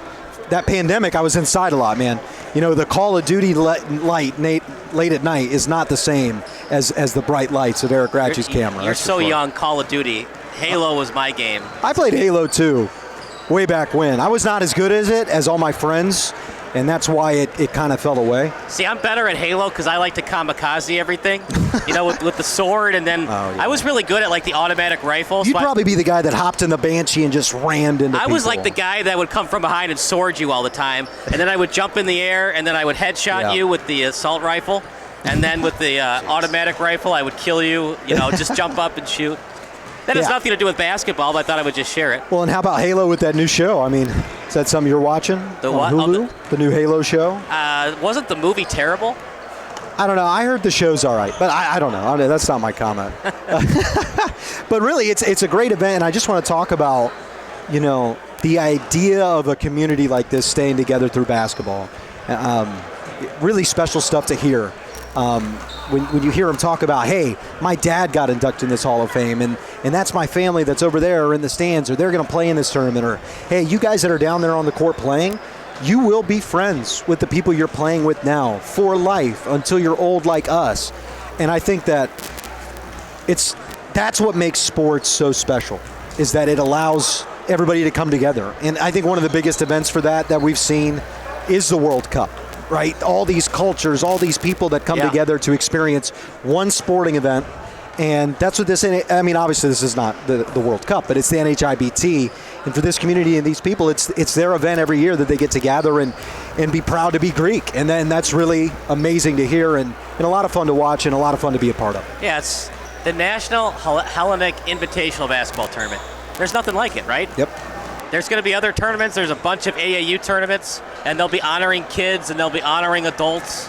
That pandemic, I was inside a lot, man. You know, the Call of Duty light late at night is not the same as the bright lights of Eric Ratchey's camera.
You're
that's for
so
sure.
young. Call of Duty. Halo was my game.
I played Halo 2 way back when. I was not as good as it as all my friends, and that's why it kind of fell away.
See, I'm better at Halo because I like to kamikaze everything, you know, with the sword, and then I was really good at like the automatic rifle.
You'd probably be the guy that hopped in the Banshee and just rammed into
I was
people.
like the guy that would come from behind and sword you all the time, and then I would jump in the air, and then I would headshot you with the assault rifle, and then with the automatic rifle, I would kill you, you know, just jump up and shoot. That has nothing to do with basketball, but I thought I would just share it.
Well, and how about Halo with that new show? I mean, is that something you're watching
The
on
what?
Hulu? The new Halo show?
Wasn't the movie terrible?
I don't know. I heard the show's all right, but I don't know. That's not my comment. But really, it's a great event, and I just want to talk about, you know, the idea of a community like this staying together through basketball. Really special stuff to hear. When you hear him talk about, hey, my dad got inducted in this Hall of Fame, and that's my family that's over there or in the stands, or they're going to play in this tournament, or hey, you guys that are down there on the court playing, you will be friends with the people you're playing with now for life until you're old like us. And I think that's what makes sports so special, is that it allows everybody to come together. And I think one of the biggest events for that we've seen is the World Cup. Right, all these cultures, all these people that come together to experience one sporting event, and that's what this. I mean, obviously, this is not the World Cup, but it's the NHIBT, and for this community and these people, it's their event every year that they get to gather and be proud to be Greek, and then that's really amazing to hear and a lot of fun to watch and a lot of fun to be a part of.
Yeah, it's the National Hellenic Invitational Basketball Tournament. There's nothing like it, right?
Yep.
There's going to be other tournaments. There's a bunch of AAU tournaments, and they'll be honoring kids, and they'll be honoring adults.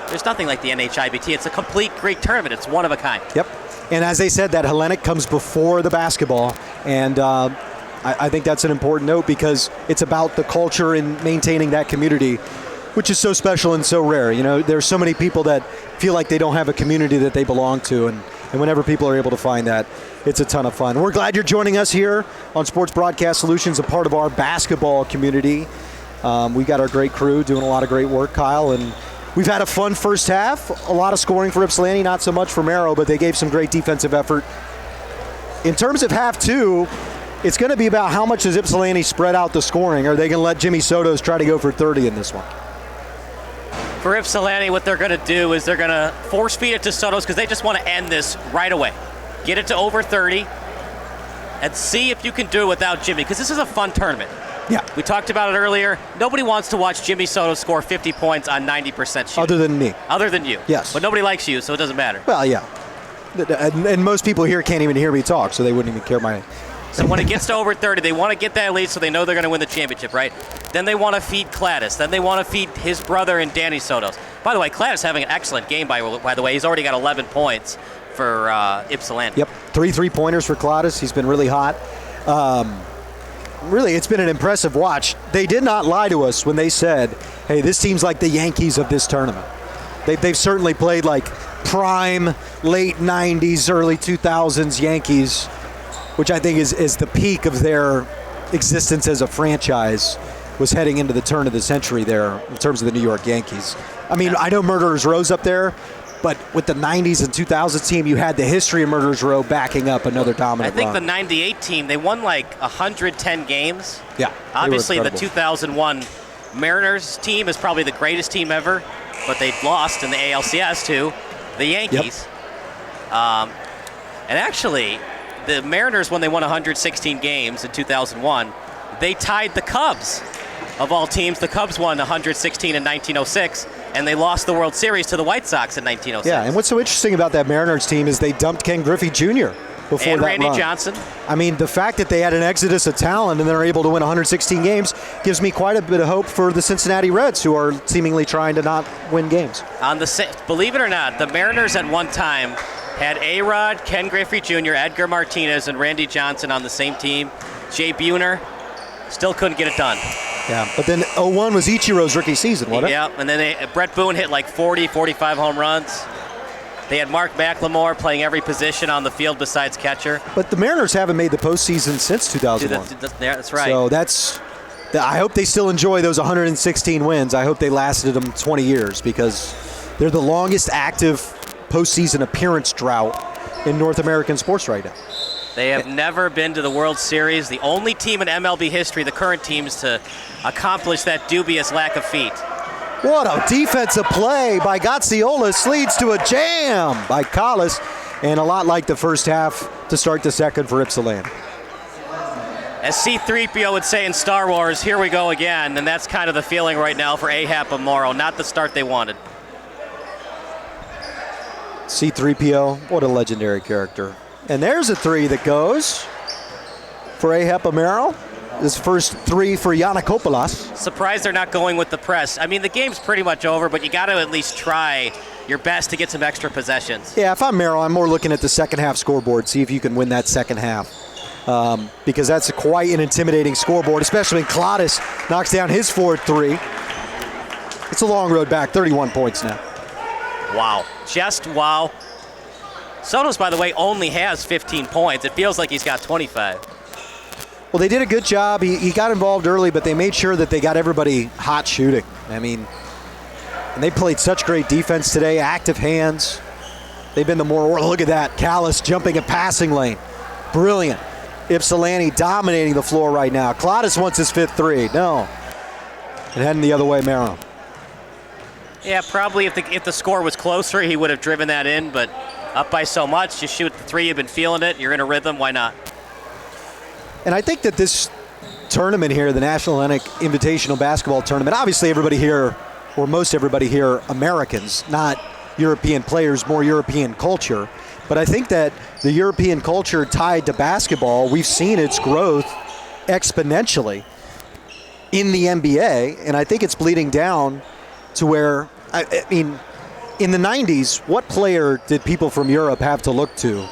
There's nothing like the NHIBT. It's a complete Greek tournament. It's one of a kind.
Yep. And as they said, that Hellenic comes before the basketball, and I think that's an important note because it's about the culture and maintaining that community, which is so special and so rare. You know, there's so many people that feel like they don't have a community that they belong to, and whenever people are able to find that, it's a ton of fun. We're glad you're joining us here on Sports Broadcast Solutions, a part of our basketball community. We got our great crew doing a lot of great work, Kyle, and we've had a fun first half. A lot of scoring for Ypsilanti, not so much for Marrow, but they gave some great defensive effort. In terms of half two, it's going to be about how much does Ypsilanti spread out the scoring. Are they going to let Jimmy Sotos try to go for 30 in this one?
For Ypsilanti, what they're going to do is they're going to force feed it to Sotos because they just want to end this right away. Get it to over 30 and see if you can do it without Jimmy, because this is a fun tournament.
Yeah.
We talked about it earlier. Nobody wants to watch Jimmy Sotos score 50 points on 90% shooting.
Other than me.
Other than you.
Yes.
But nobody likes you, so it doesn't matter.
Well, yeah. And most people here can't even hear me talk, so they wouldn't even care my...
So when it gets to over 30, they want to get that lead so they know they're going to win the championship, right? Then they want to feed Cladis. Then they want to feed his brother and Danny Sotos. By the way, Cladis having an excellent game, by the way. He's already got 11 points for Ypsilanti.
Yep, 3 3-pointers for Cladis. He's been really hot. Really, it's been an impressive watch. They did not lie to us when they said, hey, this team's like the Yankees of this tournament. They've certainly played like prime, late 90s, early 2000s Yankees, which I think is the peak of their existence as a franchise, was heading into the turn of the century there in terms of the New York Yankees. I mean, I know Murderers Row's up there, but with the 90s and 2000s team, you had the history of Murderers Row backing up another dominant run.
I think the 98 team, they won like 110 games.
Yeah.
Obviously, the 2001 Mariners team is probably the greatest team ever, but they lost in the ALCS to the Yankees. Yep. And actually, the Mariners, when they won 116 games in 2001, they tied the Cubs. Of all teams, the Cubs won 116 in 1906, and they lost the World Series to the White Sox in 1906.
Yeah, and what's so interesting about that Mariners team is they dumped Ken Griffey Jr. before
and
that
Randy
run.
Johnson.
I mean, the fact that they had an exodus of talent and they're able to win 116 games gives me quite a bit of hope for the Cincinnati Reds, who are seemingly trying to not win games.
Believe it or not, the Mariners at one time had A-Rod, Ken Griffey Jr., Edgar Martinez, and Randy Johnson on the same team. Jay Buhner still couldn't get it done.
Yeah, but then 01 was Ichiro's rookie season, wasn't it?
Yeah, and then Brett Boone hit like 40, 45 home runs. They had Mark McLemore playing every position on the field besides catcher.
But the Mariners haven't made the postseason since 2001.
That's right.
So I hope they still enjoy those 116 wins. I hope they lasted them 20 years because they're the longest active postseason appearance drought in North American sports right now.
They have never been to the World Series. The only team in MLB history, the current teams, to accomplish that dubious lack of feat.
What a defensive play by Gatziolis, leads to a jam by Collis, and a lot like the first half to start the second for Ypsilanti.
As C-3PO would say in Star Wars, here we go again, and that's kind of the feeling right now for AHEPA Marrow. Not the start they wanted.
C-3PO, what a legendary character. And there's a three that goes for AHEPA Marrow. This first three for Yanakopoulos.
Surprised they're not going with the press. I mean, the game's pretty much over, but you got to at least try your best to get some extra possessions.
Yeah, if I'm Marrow, I'm more looking at the second half scoreboard, see if you can win that second half. Because that's quite an intimidating scoreboard, especially when Cladis knocks down his fourth three. It's a long road back, 31 points now.
Wow. Just wow. Sotos, by the way, only has 15 points. It feels like he's got 25.
Well, they did a good job. He got involved early, but they made sure that they got everybody hot shooting. I mean, and they played such great defense today, active hands. They've been the more, look at that, Callis jumping a passing lane. Brilliant. Ypsilanti dominating the floor right now. Claudius wants his 5th three. No. And heading the other way, Marrow.
Yeah, probably if the score was closer, he would have driven that in, but up by so much, you shoot the three, you've been feeling it, you're in a rhythm, why not?
And I think that this tournament here, the National Atlantic Invitational Basketball Tournament, obviously everybody here, or most everybody here, Americans, not European players, more European culture. But I think that the European culture tied to basketball, we've seen its growth exponentially in the NBA, and I think it's bleeding down to where, I mean, in the 90s, what player did people from Europe have to look to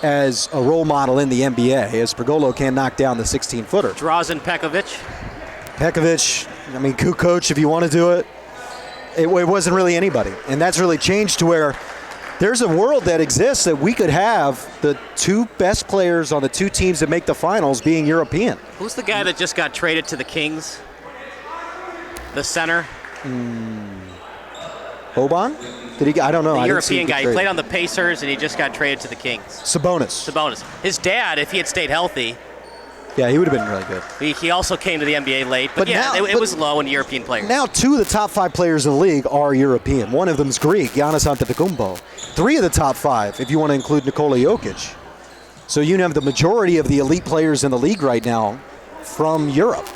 as a role model in the NBA, as Pergolo can't knock down the 16-footer?
Drazen Pekovic.
Pekovic, I mean, Kukoc, if you want to do it. It wasn't really anybody. And that's really changed to where there's a world that exists that we could have the 2 best players on the 2 teams that make the finals being European.
Who's the guy that just got traded to the Kings? The center?
Boban? Did he? I don't know.
The European guy. He played on the Pacers, and he just got traded to the Kings.
Sabonis.
His dad, if he had stayed healthy.
Yeah, he would have been really good.
He also came to the NBA late. But yeah, now, it was low in European players.
Now 2 of the top 5 players in the league are European. One of them is Greek, Giannis Antetokounmpo. 3 of the top 5, if you want to include Nikola Jokic. So you have the majority of the elite players in the league right now from Europe.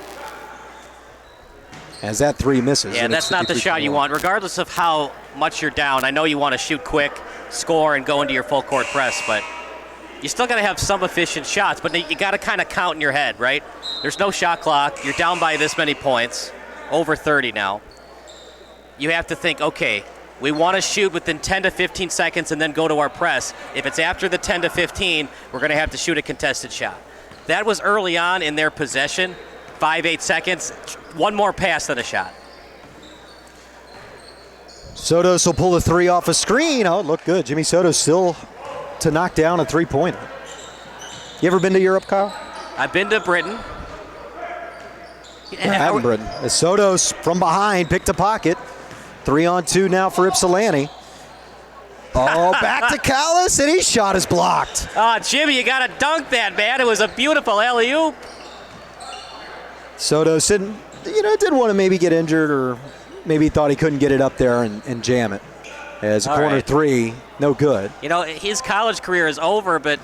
As that 3 misses.
Yeah, that's not the shot you want, regardless of how much you're down. I know you want to shoot quick, score, and go into your full court press, but you still got to have some efficient shots, but you got to kind of count in your head, right? There's no shot clock. You're down by this many points, over 30 now. You have to think, okay, we want to shoot within 10 to 15 seconds and then go to our press. If it's after the 10 to 15, we're going to have to shoot a contested shot. That was early on in their possession, 5-8 seconds, one more pass than a shot.
Sotos will pull a 3 off a screen. Oh, it looked good. Jimmy Sotos still to knock down a 3-pointer. You ever been to Europe, Kyle?
I've been to Britain.
I haven't Britain. As Sotos from behind picked a pocket. 3-on-2 now for Ypsilanti. Oh, back to Callis, and his shot is blocked.
Oh, Jimmy, you got to dunk that, man. It was a beautiful alley-oop.
Sotos didn't want to maybe get injured, or maybe thought he couldn't get it up there and jam it. As a corner 3, no good.
You know, his college career is over, but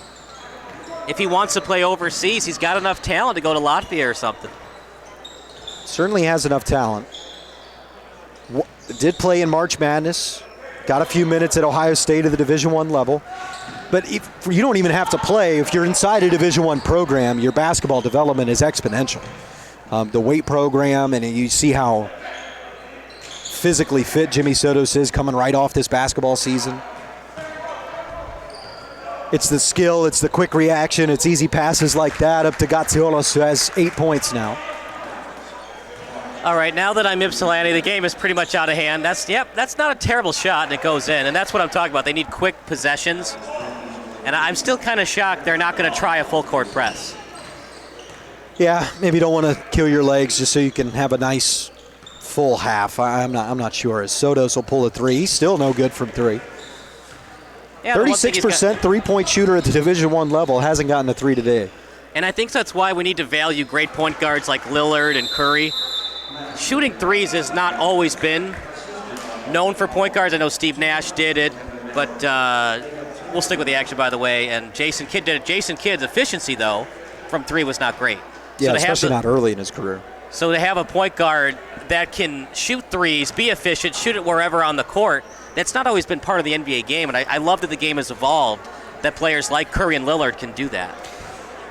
if he wants to play overseas, he's got enough talent to go to Latvia or something.
Certainly has enough talent. Did play in March Madness. Got a few minutes at Ohio State at the Division I level. But you don't even have to play. If you're inside a Division I program, your basketball development is exponential. The weight program, and you see how physically fit Jimmy Sotos is coming right off this basketball season. It's the skill, it's the quick reaction, it's easy passes like that up to Gatziolos, who has 8 points now.
All right, now that I'm Ypsilanti, the game is pretty much out of hand. That's not a terrible shot, and it goes in, and that's what I'm talking about. They need quick possessions, and I'm still kind of shocked they're not going to try a full court press.
Yeah, maybe you don't want to kill your legs just so you can have a nice full half. I'm not sure. As Sotos will pull a 3, he's still no good from 3.
Yeah,
36% 3-point shooter at the Division I level, hasn't gotten a 3 today.
And I think that's why we need to value great point guards like Lillard and Curry. Shooting threes has not always been known for point guards. I know Steve Nash did it, but we'll stick with the action, by the way. And Jason Kidd did it. Jason Kidd's efficiency, though, from 3 was not great.
Yeah, especially not early in his career.
So to have a point guard that can shoot threes, be efficient, shoot it wherever on the court, that's not always been part of the NBA game. And I love that the game has evolved, that players like Curry and Lillard can do that.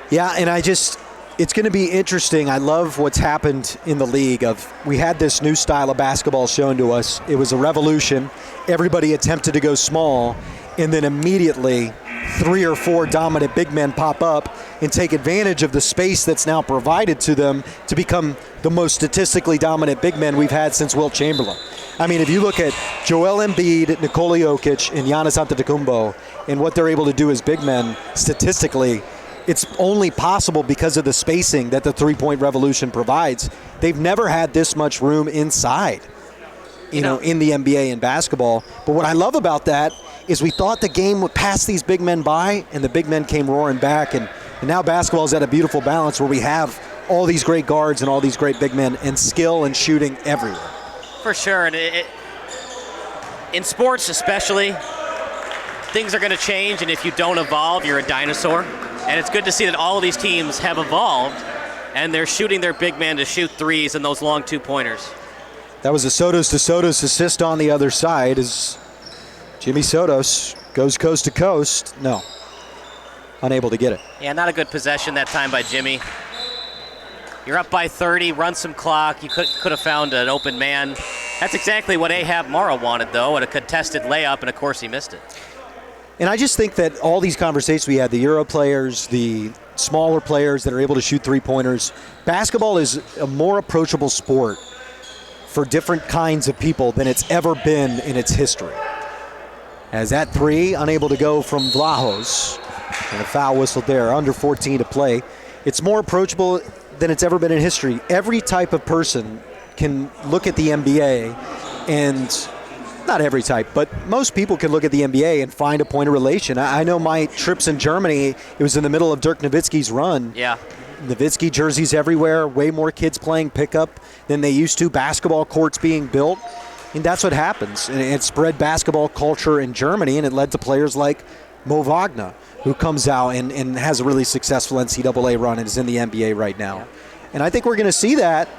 Yeah, and it's going to be interesting. I love what's happened in the league. We had this new style of basketball shown to us. It was a revolution. Everybody attempted to go small, and then immediately 3 or 4 dominant big men pop up and take advantage of the space that's now provided to them to become the most statistically dominant big men we've had since Wilt Chamberlain. I mean, if you look at Joel Embiid, Nikola Jokic, and Giannis Antetokounmpo and what they're able to do as big men statistically, it's only possible because of the spacing that the three-point revolution provides. They've never had this much room inside, you know, in the NBA and basketball. But what I love about that is we thought the game would pass these big men by, and the big men came roaring back. And now basketball is at a beautiful balance where we have all these great guards and all these great big men and skill and shooting everywhere.
For sure. And in sports especially, things are going to change, and if you don't evolve, you're a dinosaur. And it's good to see that all of these teams have evolved, and they're shooting their big men to shoot threes and those long two-pointers.
That was a Sotos to Sotos assist on the other side as Jimmy Sotos goes coast to coast. No, unable to get it.
Yeah, not a good possession that time by Jimmy. You're up by 30, run some clock. You could have found an open man. That's exactly what AHEPA Marrow wanted, though, at a contested layup, and of course he missed it.
And I just think that all these conversations we had, the Euro players, the smaller players that are able to shoot three-pointers, basketball is a more approachable sport for different kinds of people than it's ever been in its history. As that three, unable to go from Vlahos, and a foul whistle there, under 14 to play. It's more approachable than it's ever been in history. Every type of person can look at the NBA, and not every type, but most people can look at the NBA and find a point of relation. I know my trips in Germany, it was in the middle of Dirk Nowitzki's run.
Yeah.
Nowitzki jerseys everywhere, way more kids playing pickup than they used to, basketball courts being built. And that's what happens. And it spread basketball culture in Germany, and it led to players like Mo Wagner, who comes out and has a really successful NCAA run and is in the NBA right now. Yeah. And I think we're going to see that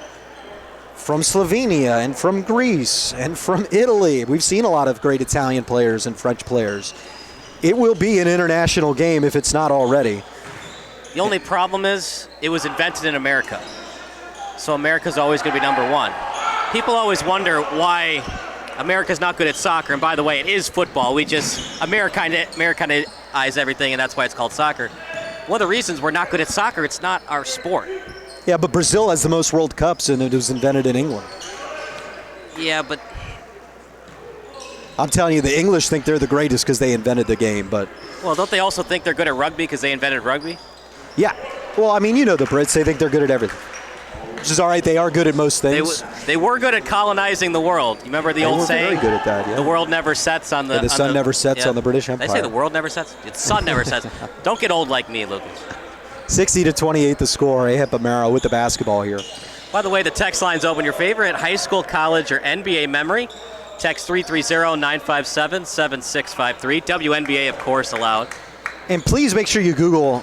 from Slovenia and from Greece and from Italy. We've seen a lot of great Italian players and French players. It will be an international game if it's not already.
The only problem is it was invented in America. So America's always going to be number one. People always wonder why America's not good at soccer. And by the way, it is football. We just Americanize everything, and that's why it's called soccer. One of the reasons we're not good at soccer, it's not our sport.
Yeah, but Brazil has the most World Cups, and it was invented in England.
Yeah, but
I'm telling you, the English think they're the greatest because they invented the game. But
well, don't they also think they're good at rugby because they invented rugby?
Yeah. Well, I mean, you know the Brits, they think they're good at everything. Which is all right, they are good at most things.
They were good at colonizing the world. You remember the old saying?
They were very good at that, yeah.
The world never sets on the...
And the sun never sets on the British Empire.
They say the world never sets? The sun never sets. Don't get old like me, Lucas.
60-28 the score. AHEPA Marrow with the basketball here.
By the way, the text line's open. Your favorite high school, college, or NBA memory? Text 330-957-7653. WNBA, of course, allowed.
And please make sure you Google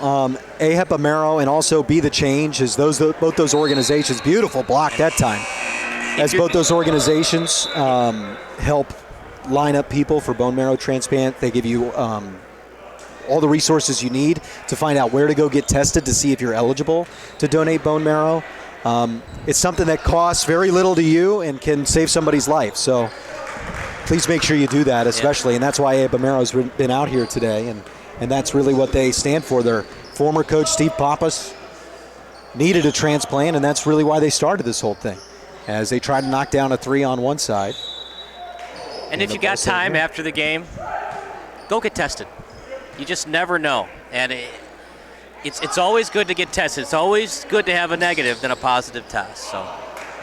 AHEPA Marrow and also Be the Change, as both those organizations, beautiful block that time, as both those organizations help line up people for bone marrow transplant. They give you all the resources you need to find out where to go get tested to see if you're eligible to donate bone marrow. It's something that costs very little to you and can save somebody's life. So please make sure you do that, especially. And that's why AHEPA Marrow's been out here today. And that's really what they stand for. Their former coach, Steve Pappas, needed a transplant, and that's really why they started this whole thing, as they try to knock down a three on one side.
And if you got time after the game, go get tested. You just never know. And it's always good to get tested. It's always good to have a negative than a positive test. So,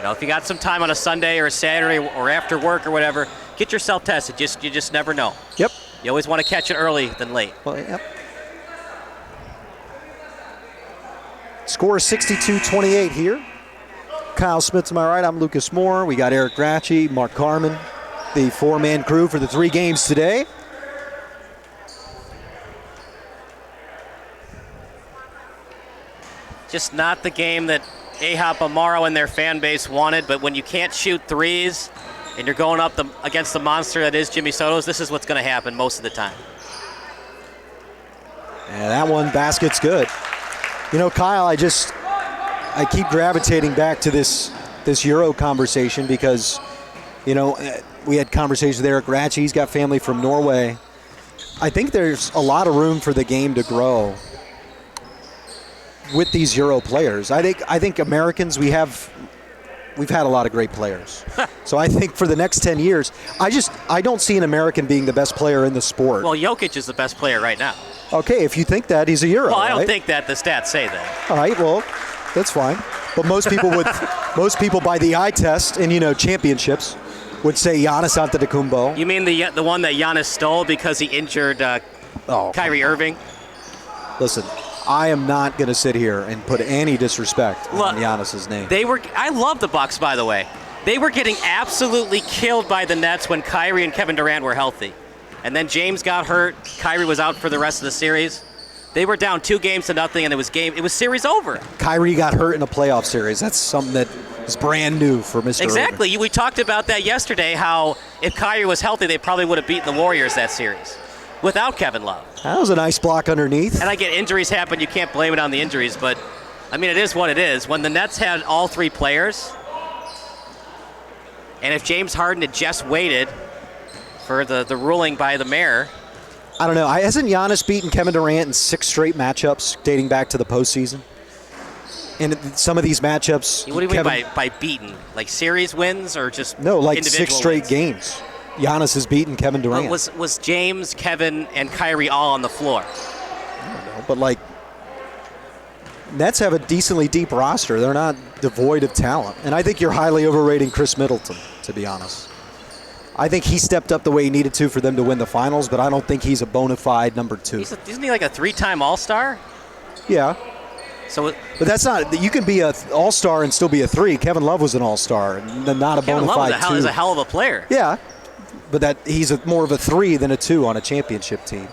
if you got some time on a Sunday or a Saturday or after work or whatever, get yourself tested. You just never know.
Yep.
You always want to catch it early than late.
Well, yep. Score is 62-28 here. Kyle Smith to my right. I'm Lucas Moore. We got Eric Gracci, Mark Carman, the four-man crew for the 3 games today.
Just not the game that AHEPA Marrow and their fan base wanted, but when you can't shoot threes and you're going up against the monster that is Jimmy Sotos, this is what's going to happen most of the time.
And that one basket's good. Kyle, I keep gravitating back to this Euro conversation because, we had conversations with Eric Gracci. He's got family from Norway. I think there's a lot of room for the game to grow with these Euro players. I think Americans, we've had a lot of great players. So I think for the next 10 years, I don't see an American being the best player in the sport.
Well, Jokic is the best player right now.
Okay, if you think that, he's a Euro.
Well, I don't
right?
think that the stats say that.
All right, well, that's fine. But most people by the eye test and championships would say Giannis Antetokounmpo.
You mean the one that Giannis stole because he injured Kyrie Irving?
Listen, I am not going to sit here and put any disrespect on Giannis's name.
I love the Bucks, by the way. They were getting absolutely killed by the Nets when Kyrie and Kevin Durant were healthy. And then James got hurt. Kyrie was out for the rest of the series. They were down 2-0, and it was series over.
Kyrie got hurt in a playoff series. That's something that is brand new for Mr.
Exactly.
Irving.
We talked about that yesterday, how if Kyrie was healthy, they probably would have beaten the Warriors that series without Kevin Love.
That was a nice block underneath.
And I get injuries happen. You can't blame it on the injuries, but, I mean, it is what it is. When the Nets had all three players, and if James Harden had just waited for the ruling by the mayor.
I don't know. Hasn't Giannis beaten Kevin Durant in 6 straight matchups dating back to the postseason? And some of these matchups...
What do you mean by beaten? Like series wins or just
No, like
individual
6 straight
wins?
games. Giannis has beaten Kevin Durant.
Was James, Kevin, and Kyrie all on the floor?
I don't know, but like... Nets have a decently deep roster. They're not devoid of talent. And I think you're highly overrating Chris Middleton, to be honest. I think he stepped up the way he needed to for them to win the finals, but I don't think he's a bona fide number 2.
Isn't he like a 3-time All-Star?
Yeah.
But
that's not. You can be an All-Star and still be a 3. Kevin Love was an All-Star, and not a bona fide 2.
Kevin Love is a hell of a player.
Yeah, but he's more of a 3 than a 2 on a championship team.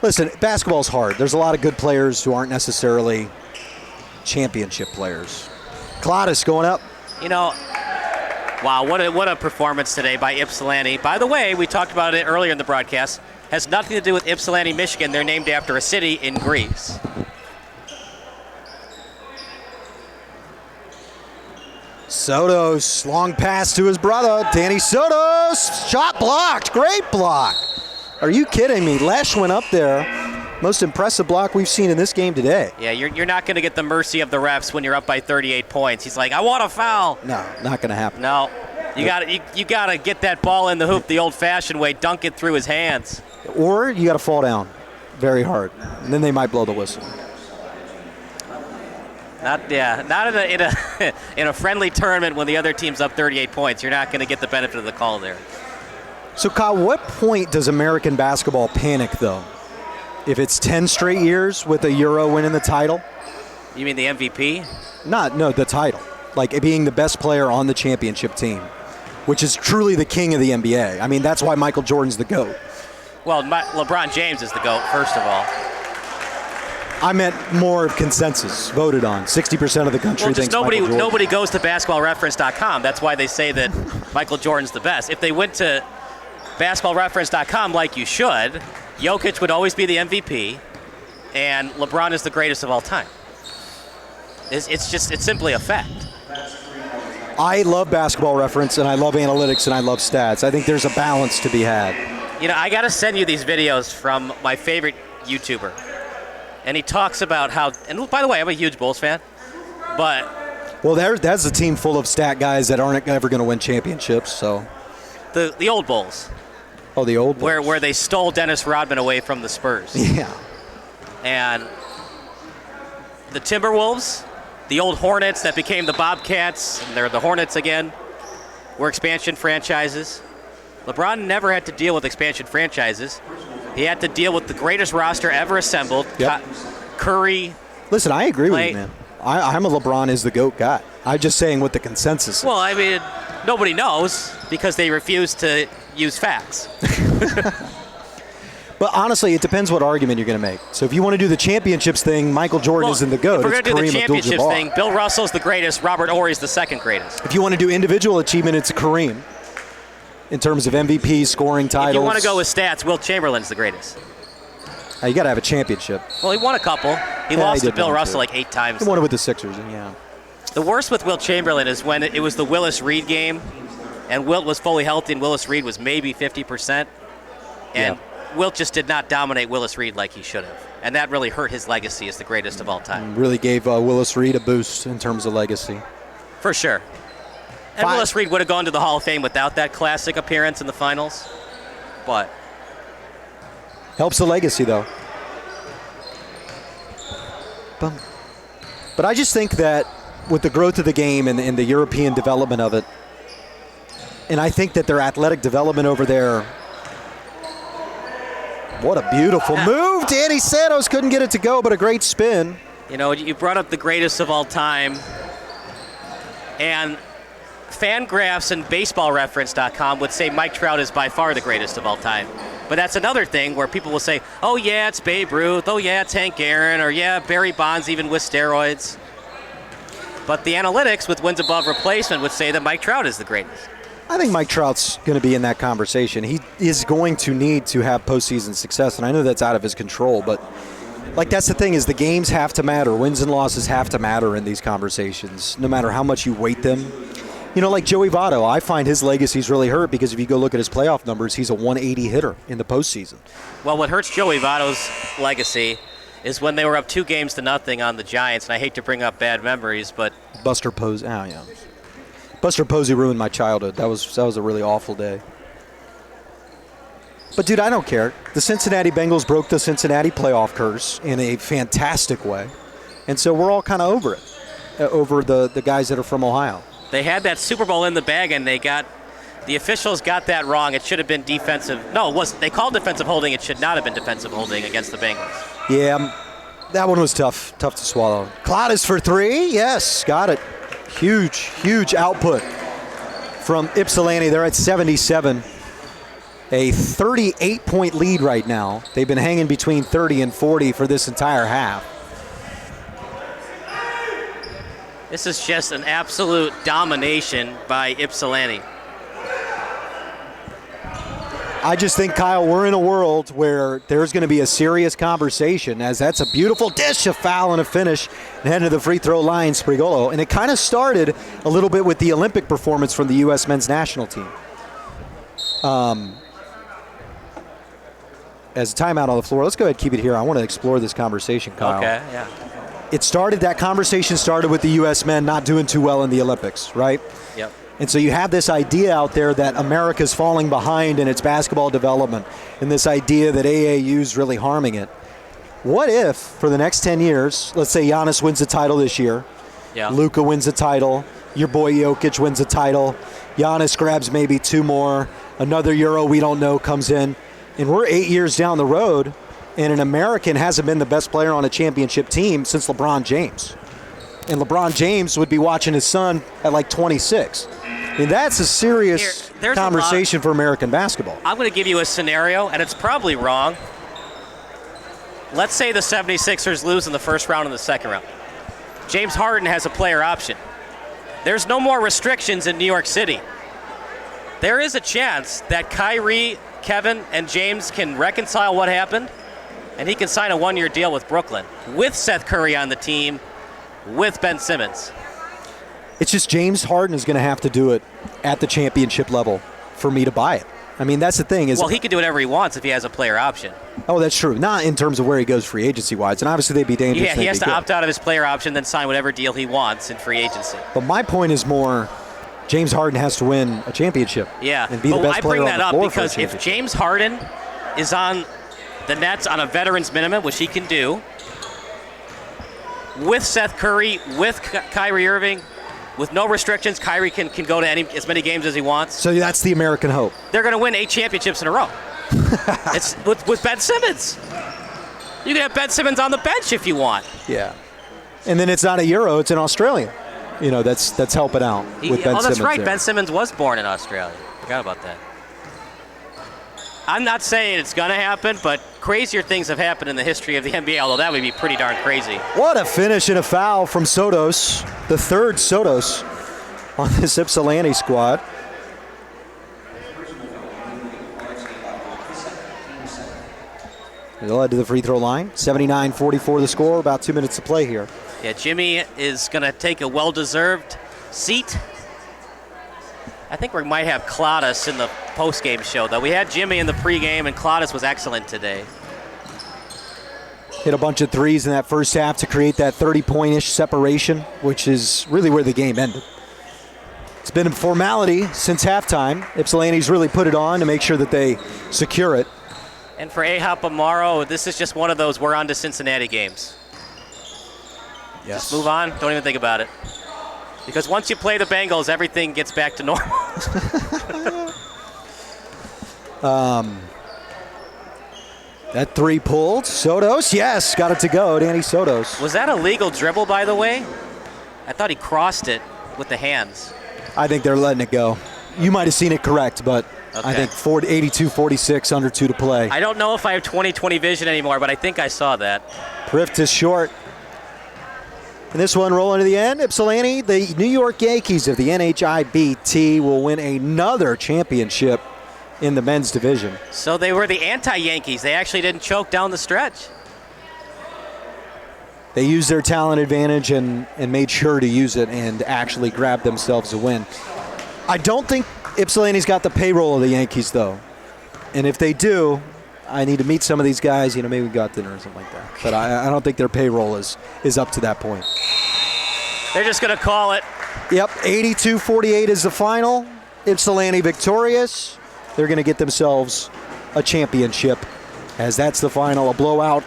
Listen, basketball's hard. There's a lot of good players who aren't necessarily championship players. Cladis going up.
Wow, what a performance today by Ypsilanti. By the way, we talked about it earlier in the broadcast. Has nothing to do with Ypsilanti, Michigan. They're named after a city in Greece.
Sotos, long pass to his brother, Danny Sotos. Shot blocked. Great block. Are you kidding me? Lesh went up there. Most impressive block we've seen in this game today.
Yeah, you're not going to get the mercy of the refs when you're up by 38 points. He's like, I want a foul.
No, not going to happen.
No. You got to get that ball in the hoop the old-fashioned way, dunk it through his hands.
Or you got to fall down very hard, and then they might blow the whistle.
Not in a friendly tournament when the other team's up 38 points. You're not going to get the benefit of the call there.
So, Kyle, what point does American basketball panic, though? If it's 10 straight years with a Euro winning the title?
You mean the MVP?
No, the title. Like being the best player on the championship team, which is truly the king of the NBA. I mean, that's why Michael Jordan's the GOAT.
Well, LeBron James is the GOAT, first of all.
I meant more of consensus voted on. 60% of the country thinks Michael Jordan.
Nobody goes to basketballreference.com. That's why they say that Michael Jordan's the best. If they went to basketballreference.com like you should, Jokic would always be the MVP, and LeBron is the greatest of all time. It's simply a fact.
I love Basketball Reference, and I love analytics, and I love stats. I think there's a balance to be had.
I got to send you these videos from my favorite YouTuber. And he talks about how, and by the way, I'm a huge Bulls fan, but...
Well, that's a team full of stat guys that aren't ever going to win championships, so...
The old Bulls.
Oh, the old Bulls.
Where they stole Dennis Rodman away from the Spurs.
Yeah.
And the Timberwolves, the old Hornets that became the Bobcats, and they're the Hornets again, were expansion franchises. LeBron never had to deal with expansion franchises. He had to deal with the greatest roster ever assembled.
Yep.
Curry.
Listen, I agree with you, man. I'm a LeBron is the GOAT guy. I'm just saying what the consensus is.
Well, I mean, nobody knows because they refuse to use facts.
But honestly, it depends what argument you're going to make. So if you want to do the championships thing, Michael Jordan isn't the GOAT.
If we're going to do the
Kareem
championships
Abdul-Jabbar.
thing, Bill Russell's the greatest, Robert Horry's the second greatest.
If you want to do individual achievement, it's Kareem. In terms of MVP, scoring titles.
If you want to go with stats, Wilt Chamberlain's the greatest.
You got to have a championship.
Well, he won a couple. He lost to Bill Russell like 8 times.
He won it with the Sixers, yeah.
The worst with Wilt Chamberlain is when it was the Willis Reed game, and Wilt was fully healthy, and Willis Reed was maybe 50%. And Wilt just did not dominate Willis Reed like he should have. And that really hurt his legacy as the greatest of all time.
Really gave Willis Reed a boost in terms of legacy.
For sure. And Willis Reed would have gone to the Hall of Fame without that classic appearance in the finals. But
helps the legacy, though. But I just think that with the growth of the game and the European development of it, and I think that their athletic development over there, what a beautiful move. Danny Santos couldn't get it to go, but a great spin.
You know, you brought up the greatest of all time. And Fangraphs and BaseballReference.com would say Mike Trout is by far the greatest of all time. But that's another thing where people will say, oh, yeah, it's Babe Ruth. Oh, yeah, it's Hank Aaron. Or, yeah, Barry Bonds even with steroids. But the analytics with wins above replacement would say that Mike Trout is the greatest.
I think Mike Trout's going to be in that conversation. He is going to need to have postseason success, and I know that's out of his control, but like that's the thing is the games have to matter. Wins and losses have to matter in these conversations, no matter how much you weight them. You know, like Joey Votto, I find his legacy's really hurt because if you go look at his playoff numbers, he's a 180 hitter in the postseason.
Well, what hurts Joey Votto's legacy is when they were up 2-0 on the Giants, and I hate to bring up bad memories, but
Buster Posey, Buster Posey ruined my childhood. That was a really awful day. But, dude, I don't care. The Cincinnati Bengals broke the Cincinnati playoff curse in a fantastic way. And so we're all kind of over it, over the guys that are from Ohio.
They had that Super Bowl in the bag, and the officials got that wrong. It should have been defensive. No, it wasn't. They called defensive holding. It should not have been defensive holding against the Bengals.
Yeah, that one was tough to swallow. Cloud is for 3. Yes, got it. Huge output from Ypsilanti. They're at 77. A 38-point lead right now. They've been hanging between 30 and 40 for this entire half.
This is just an absolute domination by Ypsilanti.
I just think, Kyle, we're in a world where there's going to be a serious conversation as that's a beautiful dish, a foul, and a finish, and heading to the free throw line, Sprigolo. And it kind of started a little bit with the Olympic performance from the U.S. men's national team. As a timeout on the floor, let's go ahead and keep it here. I want to explore this conversation, Kyle.
Okay, yeah.
That conversation started with the U.S. men not doing too well in the Olympics, right?
Yep.
And so you have this idea out there that America's falling behind in its basketball development, and this idea that AAU's really harming it. What if, for the next 10 years, let's say Giannis wins the title this year, Luka wins the title, your boy Jokic wins the title, Giannis grabs maybe 2 more, another Euro we don't know comes in, and we're 8 years down the road, and an American hasn't been the best player on a championship team since LeBron James. And LeBron James would be watching his son at like 26. I mean, that's a serious conversation for American basketball.
I'm going to give you a scenario, and it's probably wrong. Let's say the 76ers lose in the first round and the second round. James Harden has a player option. There's no more restrictions in New York City. There is a chance that Kyrie, Kevin, and James can reconcile what happened, and he can sign a 1-year deal with Brooklyn, with Seth Curry on the team, with Ben Simmons.
It's just James Harden is going to have to do it at the championship level for me to buy it. I mean, that's the thing.
Well, he can do whatever he wants if he has a player option.
Oh, that's true. Not in terms of where he goes free agency-wise, and obviously they'd be dangerous.
Yeah, he has to opt out of his player option, then sign whatever deal he wants in free agency.
But my point is more, James Harden has to win a championship.
Yeah,
and be the best player on the floor.
I bring that up because if James Harden is on the Nets on a veteran's minimum, which he can do, with Seth Curry, with Kyrie Irving, with no restrictions, Kyrie can go to as many games as he wants.
So that's the American hope.
They're going to win 8 championships in a row. It's with Ben Simmons. You can have Ben Simmons on the bench if you want.
Yeah. And then it's not a Euro, it's an Australian. You know, that's helping out with Ben Simmons.
Oh, that's right.
There.
Ben Simmons was born in Australia. Forgot about that. I'm not saying it's going to happen, but crazier things have happened in the history of the NBA, although that would be pretty darn crazy.
What a finish and a foul from Sotos, the third Sotos on this Ypsilanti squad. They'll head to the free throw line. 79-44 the score, about 2 minutes to play here.
Yeah, Jimmy is going to take a well-deserved seat. I think we might have Claudius in the post-game show, though. We had Jimmy in the pregame, and Claudius was excellent today.
Hit a bunch of threes in that first half to create that 30-point-ish separation, which is really where the game ended. It's been a formality since halftime. Ypsilanti's really put it on to make sure that they secure it.
And for AHEPA Marrow, this is just one of those we're on to Cincinnati games.
Yes.
Just move on. Don't even think about it. Because once you play the Bengals, everything gets back to normal.
That three pulled. Sotos, yes, got it to go. Danny Sotos.
Was that a legal dribble, by the way? I thought he crossed it with the hands.
I think they're letting it go. You might have seen it correct, but
Okay.
I think 82-46, under 2 to play.
I don't know if I have 20/20 vision anymore, but I think I saw that.
Prift is short. And this one rolling to the end. Ypsilanti, the New York Yankees of the NHIBT, will win another championship in the men's division.
So they were the anti-Yankees. They actually didn't choke down the stretch.
They used their talent advantage and made sure to use it and actually grab themselves a win. I don't think Ypsilanti's got the payroll of the Yankees, though. And if they do, I need to meet some of these guys. Maybe we got dinner or something like that. But I don't think their payroll is up to that point.
They're just going to call it.
Yep, 82-48 is the final. Ypsilanti victorious. They're going to get themselves a championship, as that's the final, a blowout.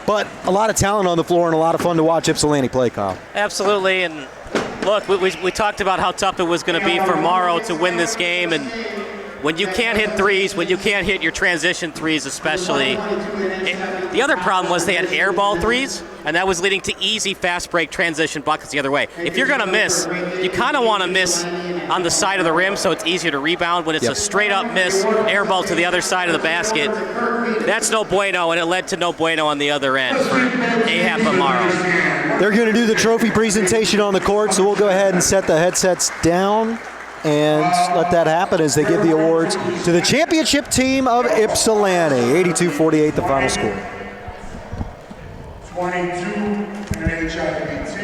But a lot of talent on the floor and a lot of fun to watch Ypsilanti play, Kyle.
Absolutely, and look, we talked about how tough it was going to be for Morrow to win this game, and when you can't hit threes, when you can't hit your transition threes especially, the other problem was they had air ball threes, and that was leading to easy fast break transition buckets the other way. If you're going to miss, you kind of want to miss on the side of the rim so it's easier to rebound. When it's a straight up miss, air ball to the other side of the basket, that's no bueno, and it led to no bueno on the other end for AHEPA Marrow.
They're going to do the trophy presentation on the court, so we'll go ahead and set the headsets down and let that happen as they give the awards to the championship team of Ypsilanti. 82-48 the final score.
22 NHIBT.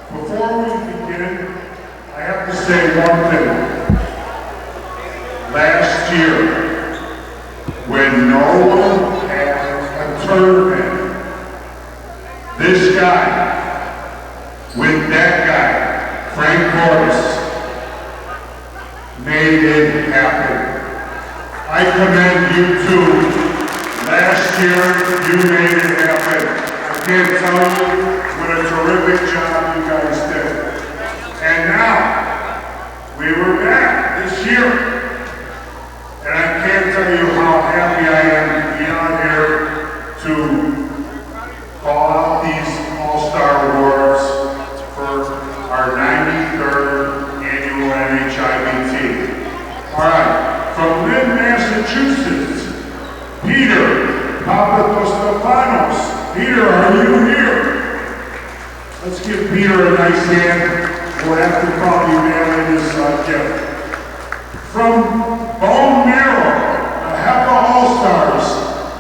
Before we begin, I have to say one thing. Last year, when no one had a tournament, this guy, with that guy, Frank Cordes, made it happen. I commend you too. Last year, you made it happen. I can't tell you what a terrific job you guys did. And now, we were back this year. And I can't tell you how happy I am to be out here to call out these All-Star Awards for our 93rd annual NHIBT. All right, from Lynn, Massachusetts, Peter Papakostefanos. Peter, are you here? Let's give Peter a nice hand. We'll have to probably mail in this gift. From Bone Marrow, the AHEPA All-Stars,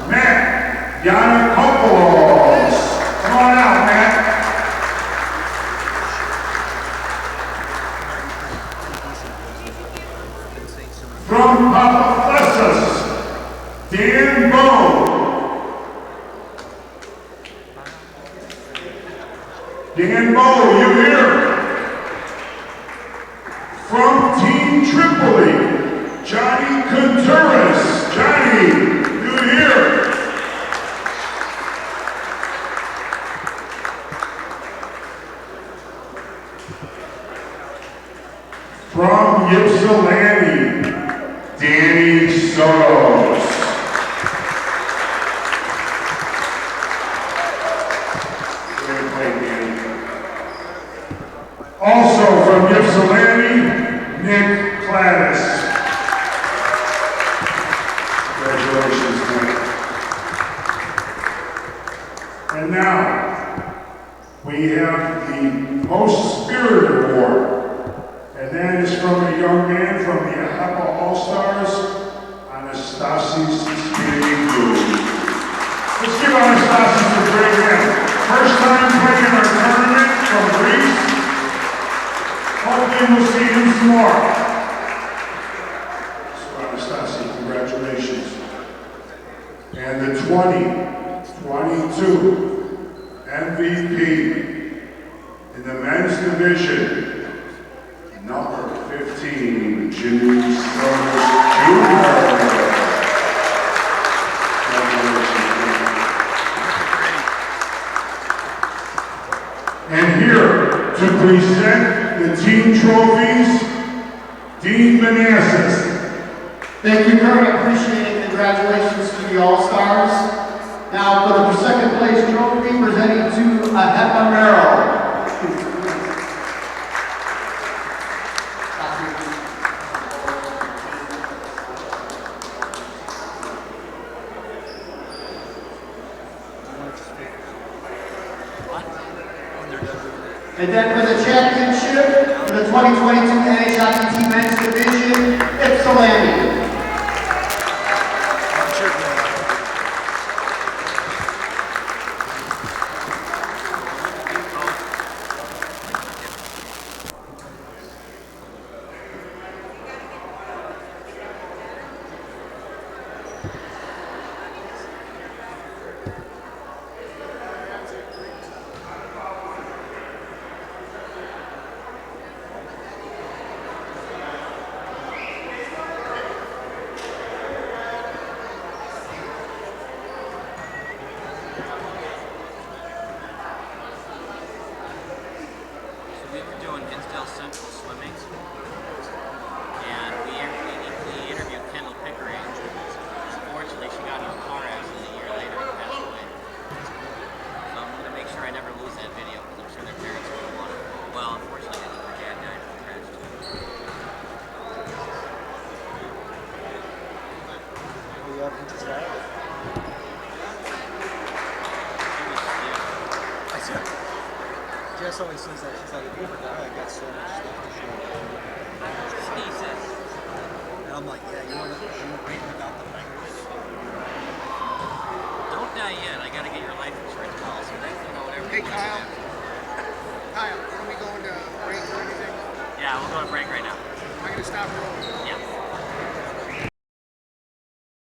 Matt Yannikopoulos. Come on out, Matt. From Papa Flessas, Dan Bowe. Dan Bowe, you here? From Team Tripoli, Johnny Contreras. Johnny, you here? From Ypsilanti, Danny Sotos. Way to play, Danny. Also from Ypsilanti, Nick Cladis. Congratulations, Nick. And now, we have the Most Spirit Award. And that is from a young man from the AHEPA All-Stars, Anastasis Spiritou. Let's give Anastasis a great hand. First time playing our tournament from Greece. Hopefully we'll see him some more. 2022 MVP in the men's division, number 15, Jimmy Sotos Jr. And here to present the team trophies, Dean Manassas.
Thank you, Kurt. I appreciate it. Congratulations to the All-Stars. Now for the second place trophy, presenting to AHEPA Marrow. And then for the championship, for the 2022 NHIBT men's division, Ypsilanti.
Jess always says that. She's like, if you ever die, I got so much stuff to show. And I'm like, yeah, you know what? I'm waiting about the fingers.
Don't die yet. I gotta get your life insurance policy. Whatever.
Hey, Kyle. Kyle, can we go into break or anything?
Yeah, we'll go to break right now.
Am I going to stop rolling?
Yeah.